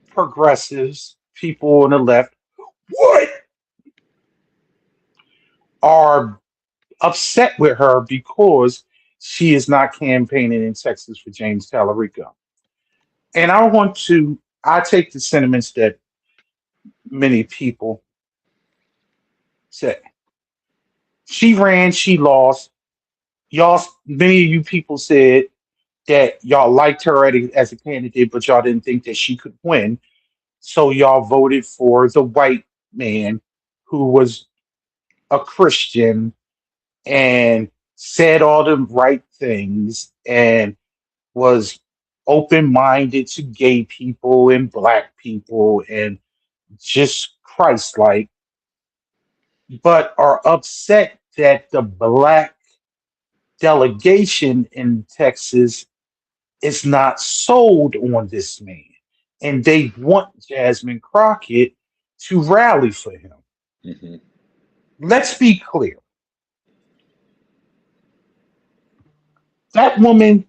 progressives, people on the left, what are upset with her because she is not campaigning in Texas for James Tallarico. And I take the sentiments that many people say. She ran, she lost. Many of you people said that y'all liked her as a candidate, but y'all didn't think that she could win. So y'all voted for the white man who was a Christian and said all the right things and was open minded to gay people and black people and just Christ like, but are upset that the black delegation in Texas is not sold on this man, and they want Jasmine Crockett to rally for him. Hmm. Let's be clear. That woman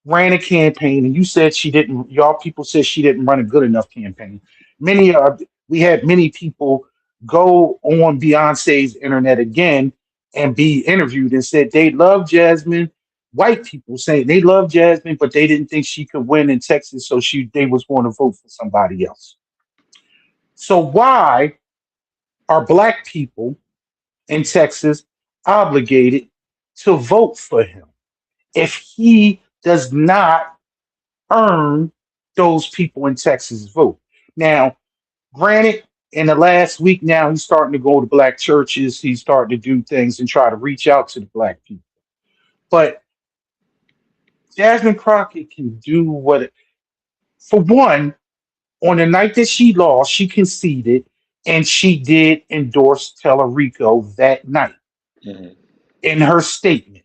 ran a campaign, and you said she didn't. Y'all people said she didn't run a good enough campaign. We had many people go on Beyonce's internet again and be interviewed and said they love Jasmine. White people saying they love Jasmine, but they didn't think she could win in Texas, so they was going to vote for somebody else. So why are black people in Texas obligated to vote for him if he does not earn those people in Texas vote? Now, granted, in the last week now, he's starting to go to black churches. He's starting to do things and try to reach out to the black people. But Jasmine Crockett can do for one, on the night that she lost, she conceded and she did endorse Tellerico that night Hmm. in her statement.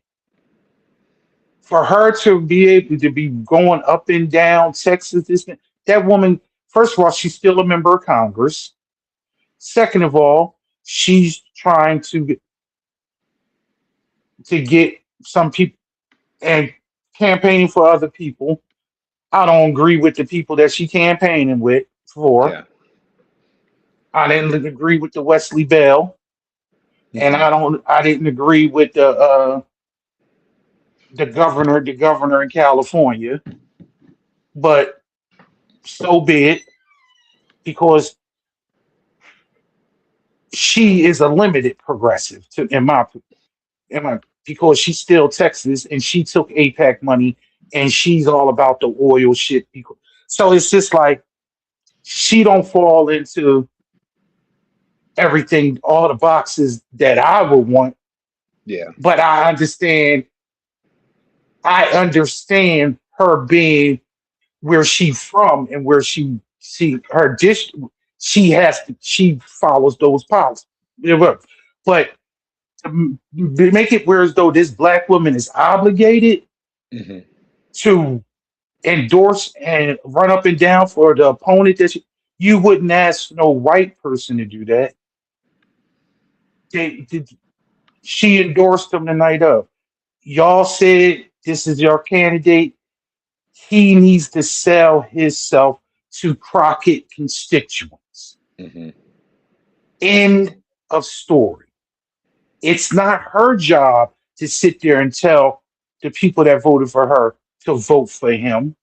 For her to be able to be going up and down Texas, that woman, first of all, she's still a member of Congress. Second of all, she's trying to get some people and campaigning for other people. I don't agree with the people that she campaigning with for. Yeah. I didn't agree with the Wesley Bell, and Hmm. I didn't agree with the governor in California. But so be it, because she is a limited progressive in my because she's still Texas and she took APAC money and she's all about the oil shit. So it's just like she don't fall into everything, all the boxes that I would want. Yeah. But I understand her being where she's from and where she her dish she follows those policies. Yeah, but to make it where as though this black woman is obligated Hmm. to endorse and run up and down for the opponent you wouldn't ask no white person to do that. They, she endorsed him the night of. Y'all said this is your candidate. He needs to sell himself to Crockett constituents. Hmm. End of story. It's not her job to sit there and tell the people that voted for her to vote for him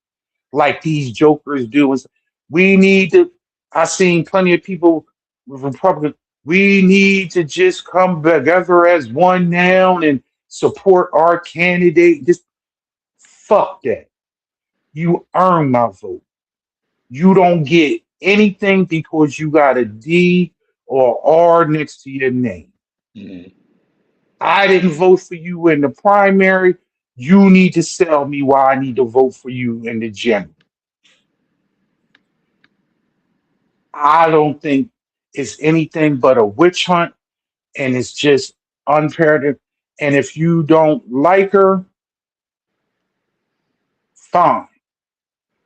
like these jokers do. We need to. I seen plenty of people with Republicans. We need to just come together as one now and support our candidate. Just fuck that. You earn my vote. You don't get anything because you got a D or R next to your name. Hmm. I didn't vote for you in the primary. You need to sell me why I need to vote for you in the general. I don't think it's anything but a witch hunt, and it's just unfair. And if you don't like her, fine.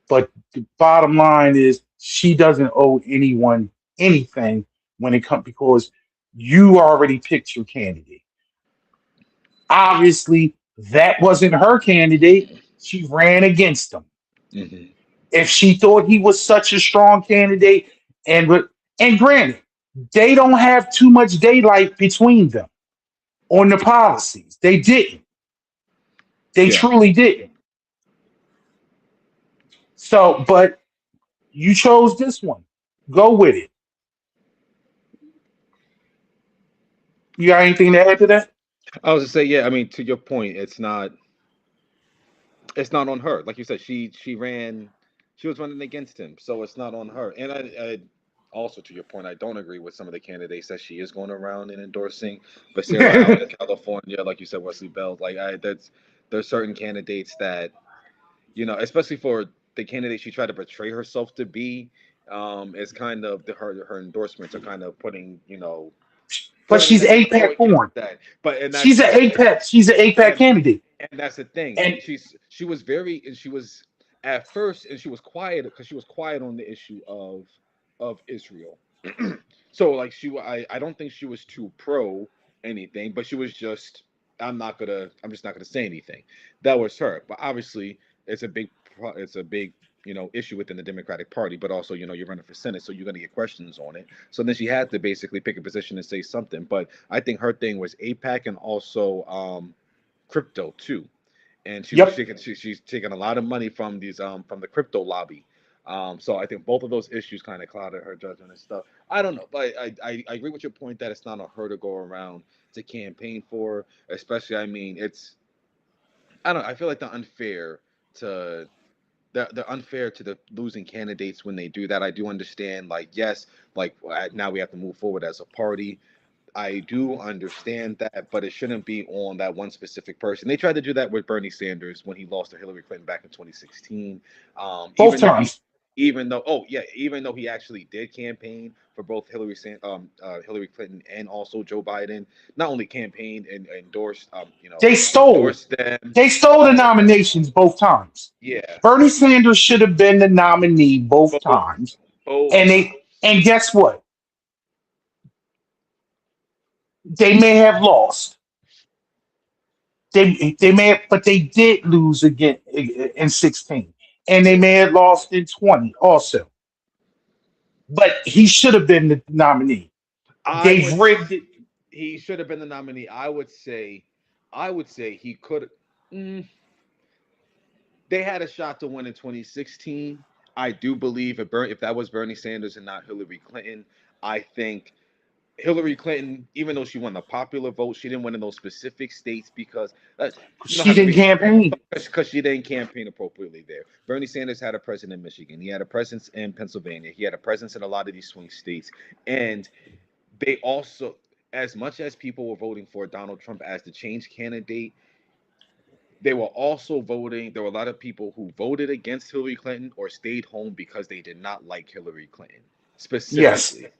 But the bottom line is she doesn't owe anyone anything when it comes, because you already picked your candidate. Obviously, that wasn't her candidate. She ran against him. Hmm. If she thought he was such a strong candidate, and granted, they don't have too much daylight between them on the policies. They didn't. They Yeah. truly didn't. So, but you chose this one. Go with it. You got anything to add to that? I was to say, yeah. I mean, to your point, it's not on her. Like you said, she was running against him, so it's not on her. And I also, to your point, I don't agree with some of the candidates that she is going around and endorsing. But Sarah out in California, like you said, Wesley Bell, like there's certain candidates that, especially for the candidate she tried to portray herself to be, is kind of her endorsements are kind of putting, But throwing she's negative APAC poetry born. like that. But and She's that's an APAC. She's an APAC and candidate. And that's the thing. And She was very, and she was at first, and she was quiet because she was quiet on the issue of Israel. So like I don't think she was too pro anything, but she was just, I'm just not gonna say anything. That was her. But obviously it's a big issue within the Democratic Party, but also you're running for Senate, so you're gonna get questions on it. So then she had to basically pick a position and say something. But I think her thing was APAC and also crypto too, and yep. she's taking a lot of money from these from the crypto lobby. So I think both of those issues kind of clouded her judgment and stuff. I don't know, but I agree with your point that it's not on her to go around to campaign for, especially. I mean, I don't. I feel like to they're unfair to the losing candidates when they do that. I do understand, like, yes, like now we have to move forward as a party. I do understand that, but it shouldn't be on that one specific person. They tried to do that with Bernie Sanders when he lost to Hillary Clinton back in 2016. Both times. Even though he actually did campaign for both Hillary Clinton and also Joe Biden, not only campaigned and endorsed, They stole. endorsed them. They stole the nominations both times. Yeah, Bernie Sanders should have been the nominee both both times. both And times. guess what? They may have lost. They may have, but they did lose again in 16. And they Yeah, may have lost in 20 also. But he should have been the nominee. I They've would. rigged it. He should have been the nominee. I would say he could. Mm, they had a shot to win in 2016. I do believe if that was Bernie Sanders and not Hillary Clinton, I think Hillary Clinton, even though she won the popular vote, she didn't win in those specific states because you know how She the didn't campaign. because she didn't campaign appropriately there. Bernie Sanders had a presence in Michigan. He had a presence in Pennsylvania. He had a presence in a lot of these swing states, and they also, as much as people were voting for Donald Trump as the change candidate, they were also voting. There were a lot of people who voted against Hillary Clinton or stayed home because they did not like Hillary Clinton Yes. specifically.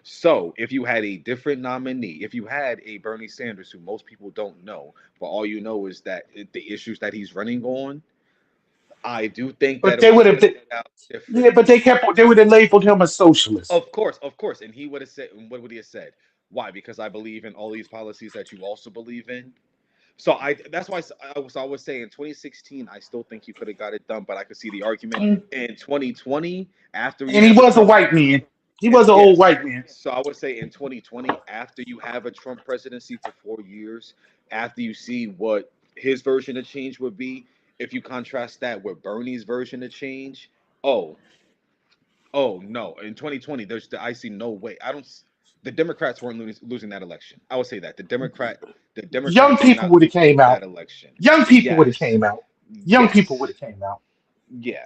So, if you had a different nominee, if you had a Bernie Sanders who most people don't know, but all you know is that the issues that he's running on, I do think that But it they would would have have played out yeah, but differently. they would have labeled him a socialist. Of course, and he would have said, and what would he have said? Why? Because I believe in all these policies that you also believe in. So that's why I was saying in 2016, I still think you could have got it done, but I could see the argument And in 2020 after you he have a was a Trump. white man. He was an old Yes. white man. So I would say in 2020, after you have a Trump presidency for 4 years, after you see what his version of change would be, if you contrast that with Bernie's version of change, oh, oh no! In 2020, I see no way. I don't. The Democrats weren't losing that election. I would say that the Young Democrats were people not would have losing came that out. election. Young people would have Yes, came out. Young people would yes, have came out. yeah.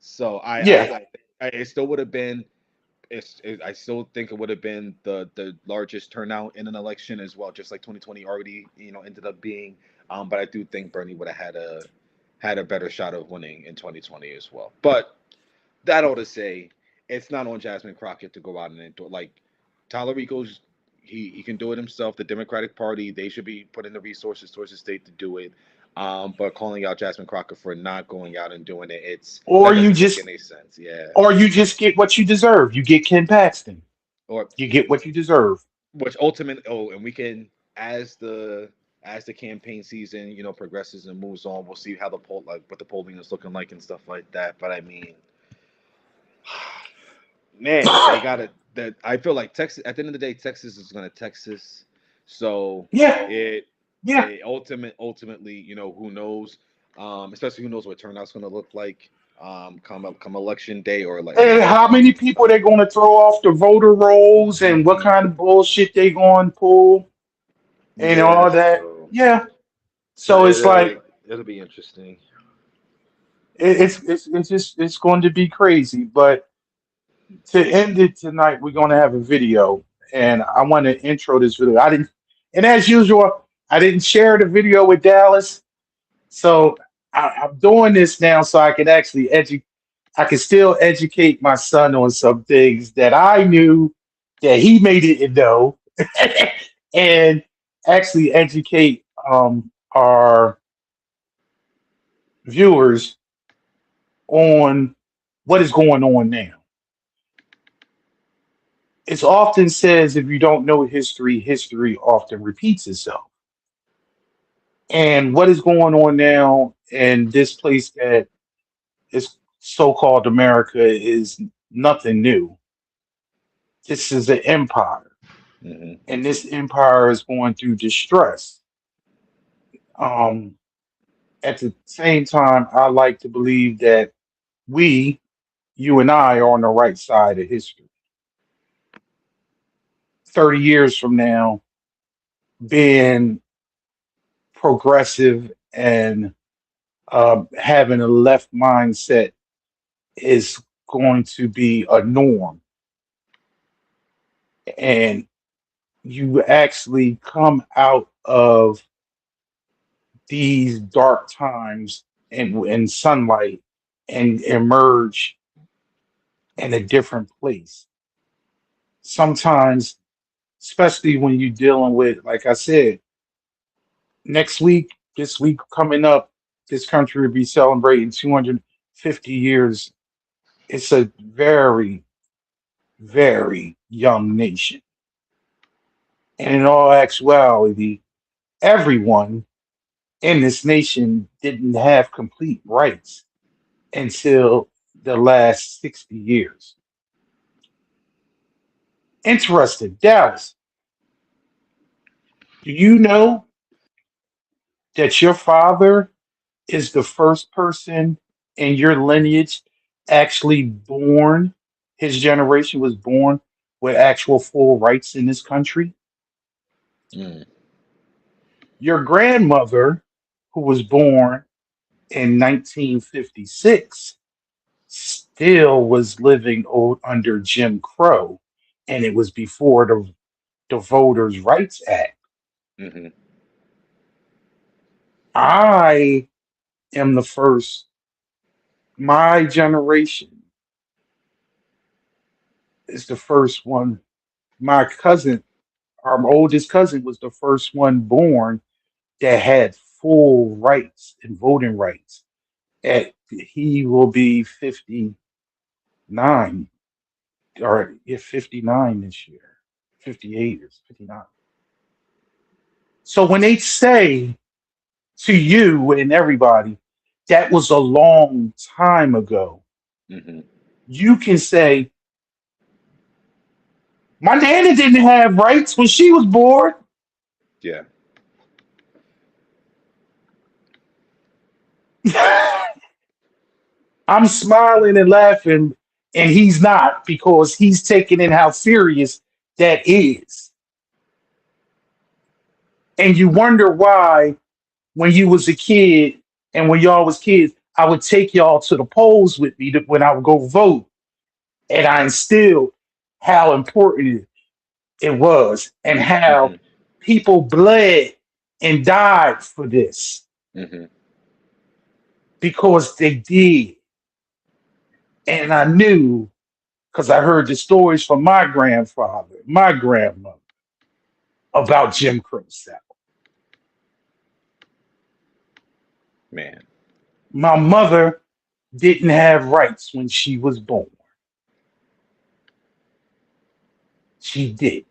So Yeah. it still would have been. I still think it would have been the largest turnout in an election as well, just like 2020 already ended up being. But I do think Bernie would have had a better shot of winning in 2020 as well. But that ought to say, it's not on Jasmine Crockett to go out and endorse. Like Tyler Rico's, he can do it himself. The Democratic Party, they should be putting the resources towards the state to do it. But calling out Jasmine Crockett for not going out and doing it, Or that you doesn't make just any sense. Yeah. or you just get what you deserve. You get Ken Paxton. Or You get what you deserve. which ultimate and we can as the campaign season progresses and moves on, we'll see how the poll like what the polling is looking like and stuff like that. But I mean, man, they got it. That I feel like Texas. At the end of the day, Texas is going to Texas. So Yeah. it, Yeah. ultimately, who knows? Especially who knows what turnout's going to look like. Come election day or like And how many people they going to throw off the voter rolls and what Mhm. kind of bullshit they going to pull and Yeah. all that. So Yeah. so So it's like it'll be interesting. it's going to be crazy. But to end it tonight, we're going to have a video, and I want to intro this video. I didn't, and as usual, I didn't share the video with Dallas, so I'm doing this now so I can actually educate. I can still educate my son on some things that I knew that he may didn't know, and actually educate our viewers on what is going on now. It's often says if you don't know history, history often repeats itself. And what is going on now in this place that is so-called America is nothing new. This is an empire, Hmm. and this empire is going through distress. Um, at the same time, I like to believe that we, you and I, are on the right side of history. 30 years from now, being progressive and having a left mindset is going to be a norm. And you actually come out of these dark times in sunlight and emerge in a different place. Sometimes, especially when you're dealing with, like I said, next week, this week coming up, this country will be celebrating 250 years. It's a very, very young nation. And in all actuality, everyone in this nation didn't have complete rights until the last 60 years. Interesting. Dallas, do you know that your father is the first person in your lineage actually born? His generation was born with actual full rights in this country. Mm. Your grandmother, who was born in 1956, still was living under Jim Crow, and it was before the Voters' Rights Act. Hmm. I am the first, my generation is the first one. My cousin, our oldest cousin, was the first one born that had full rights and voting rights. At he will be 59 or yeah, 59 this year. 58 or 59. So when they say to you and everybody that was a long time ago, Hmm. you can say, my nana didn't have rights when she was born. Yeah. I'm smiling and laughing, and he's not because he's taking in how serious that is. And you wonder why, when you was a kid and when y'all was kids, I would take y'all to the polls with me when I would go vote, and I instilled how important it was and how Hmm. people bled and died for this Hmm. because they did. And I knew because I heard the stories from my grandfather, my grandmother about Jim Crow South. Man, My mother didn't have rights when she was born. She did.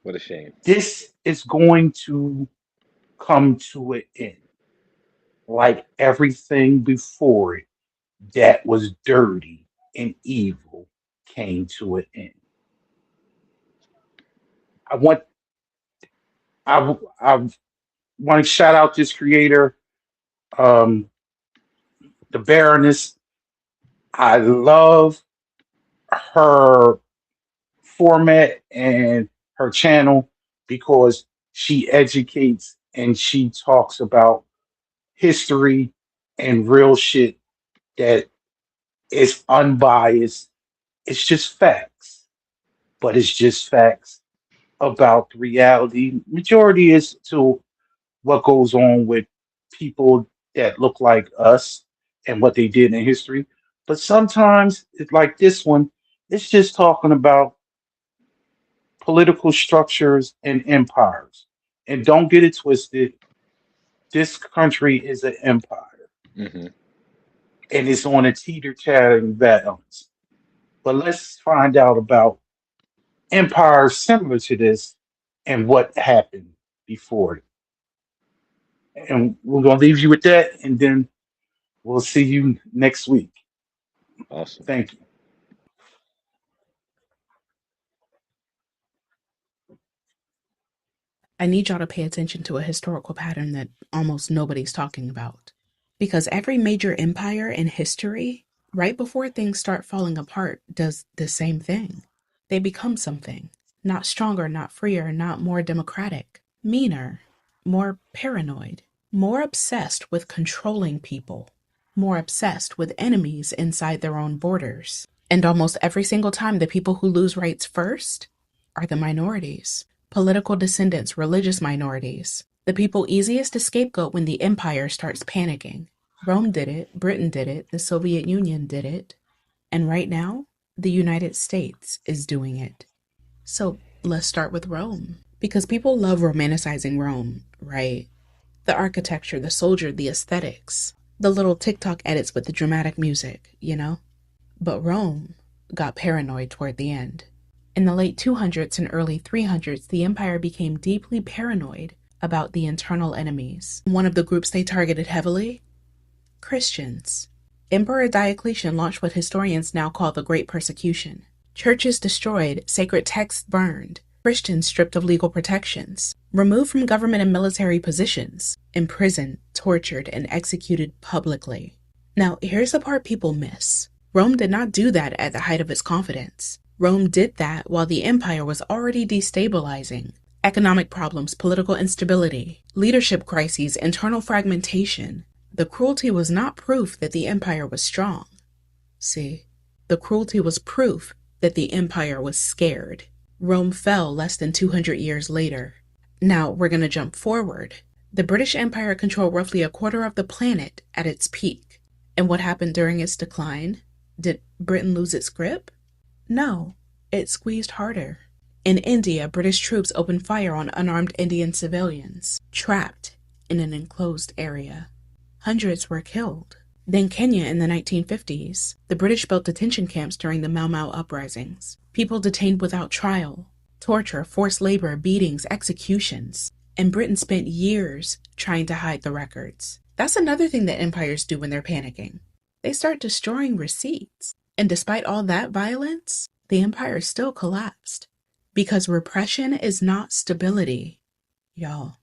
what a shame. This is going to come to an end, like everything before it that was dirty and evil came to an end. I want I want to shout out this creator, um, the Baroness. I love her format and her channel because she educates and she talks about history and real shit that is unbiased. It's just facts, but it's just facts about the reality. Majority is to what goes on with people that look like us and what they did in history. But sometimes it's like this one, it's just talking about political structures and empires. And don't get it twisted. This country is an empire, Hmm. and it's on a teeter-tottering balance. But let's find out about empires similar to this and what happened before it. And we're gonna leave you with that, and then we'll see you next week. Awesome. Thank you. I need y'all to pay attention to a historical pattern that almost nobody's talking about. Because every major empire in history, right before things start falling apart, does the same thing. They become something. Not stronger, not freer, not more democratic. Meaner, more paranoid, more obsessed with controlling people, more obsessed with enemies inside their own borders. And almost every single time, the people who lose rights first are the minorities. Political descendants, religious minorities, the people easiest to scapegoat when the empire starts panicking. Rome did it, Britain did it, the Soviet Union did it, and right now, the United States is doing it. So let's start with Rome, because people love romanticizing Rome, right? The architecture, the soldier, the aesthetics, the little TikTok edits with the dramatic music, you know? But Rome got paranoid toward the end. In the late 200s and early 300s, the empire became deeply paranoid about the internal enemies. One of the groups they targeted heavily? Christians. Emperor Diocletian launched what historians now call the Great Persecution. Churches destroyed, sacred texts burned, Christians stripped of legal protections, removed from government and military positions, imprisoned, tortured, and executed publicly. Now, here's the part people miss. Rome did not do that at the height of its confidence. Rome did that while the empire was already destabilizing. Economic problems, political instability, leadership crises, internal fragmentation. The cruelty was not proof that the empire was strong. See, the cruelty was proof that the empire was scared. Rome fell less than 200 years later. Now we're going to jump forward. The British Empire controlled roughly a quarter of the planet at its peak. And what happened during its decline? Did Britain lose its grip? No, it squeezed harder. In India, British troops opened fire on unarmed Indian civilians, trapped in an enclosed area. Hundreds were killed. Then Kenya in the 1950s. The British built detention camps during the Mau Mau uprisings. People detained without trial. Torture, forced labor, beatings, executions. And Britain spent years trying to hide the records. That's another thing that empires do when they're panicking. They start destroying receipts. And despite all that violence, the empire still collapsed. Because repression is not stability, y'all.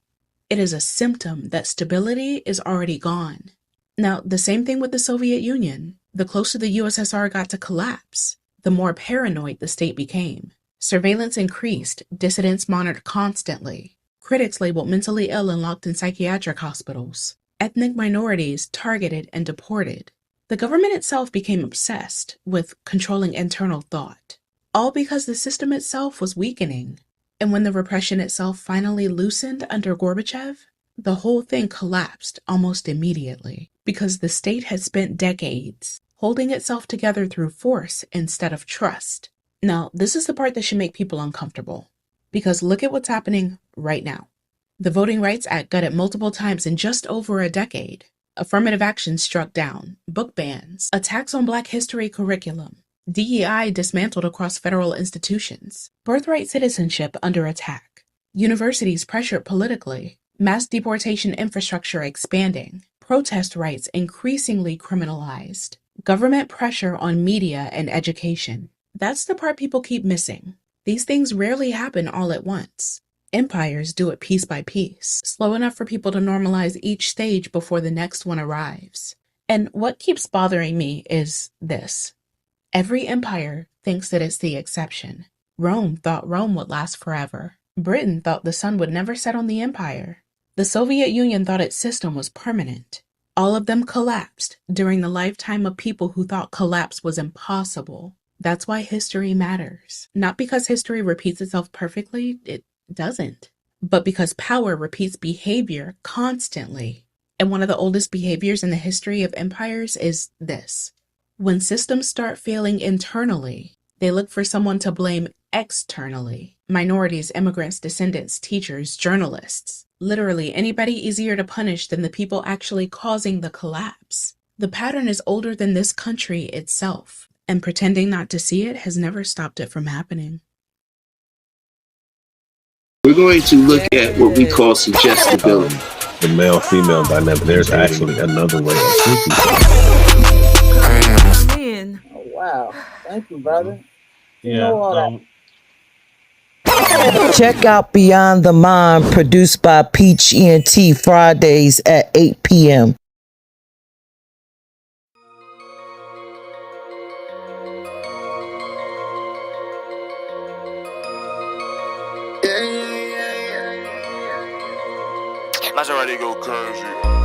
It is a symptom that stability is already gone. Now, the same thing with the Soviet Union. The closer the USSR got to collapse, the more paranoid the state became. Surveillance increased, dissidents monitored constantly. Critics labeled mentally ill and locked in psychiatric hospitals. Ethnic minorities targeted and deported. The government itself became obsessed with controlling internal thought, all because the system itself was weakening. And when the repression itself finally loosened under Gorbachev, the whole thing collapsed almost immediately because the state had spent decades holding itself together through force instead of trust. Now, this is the part that should make people uncomfortable, because look at what's happening right now. The Voting Rights Act gutted multiple times in just over a decade. Affirmative action struck down, book bans, attacks on Black history curriculum, DEI dismantled across federal institutions, birthright citizenship under attack, universities pressured politically, mass deportation infrastructure expanding, protest rights increasingly criminalized, government pressure on media and education. That's the part people keep missing. These things rarely happen all at once. Empires do it piece by piece, slow enough for people to normalize each stage before the next one arrives. And what keeps bothering me is this. Every empire thinks that it's the exception. Rome thought Rome would last forever. Britain thought the sun would never set on the empire. The Soviet Union thought its system was permanent. All of them collapsed during the lifetime of people who thought collapse was impossible. That's why history matters. Not because history repeats itself perfectly, it doesn't, but because power repeats behavior constantly. And one of the oldest behaviors in the history of empires is this. When systems start failing internally, they look for someone to blame externally. Minorities, immigrants, descendants, teachers, journalists. Literally, anybody easier to punish than the people actually causing the collapse. The pattern is older than this country itself, and pretending not to see it has never stopped it from happening. We're going to look at what we call suggestibility. The male-female dynamic. There's actually another way of thinking. Man. Oh, wow. Thank you, brother. You Yeah. know all that. Check out Beyond the Mind, produced by Peach ENT, Fridays at 8 p.m. Maserati go crazy.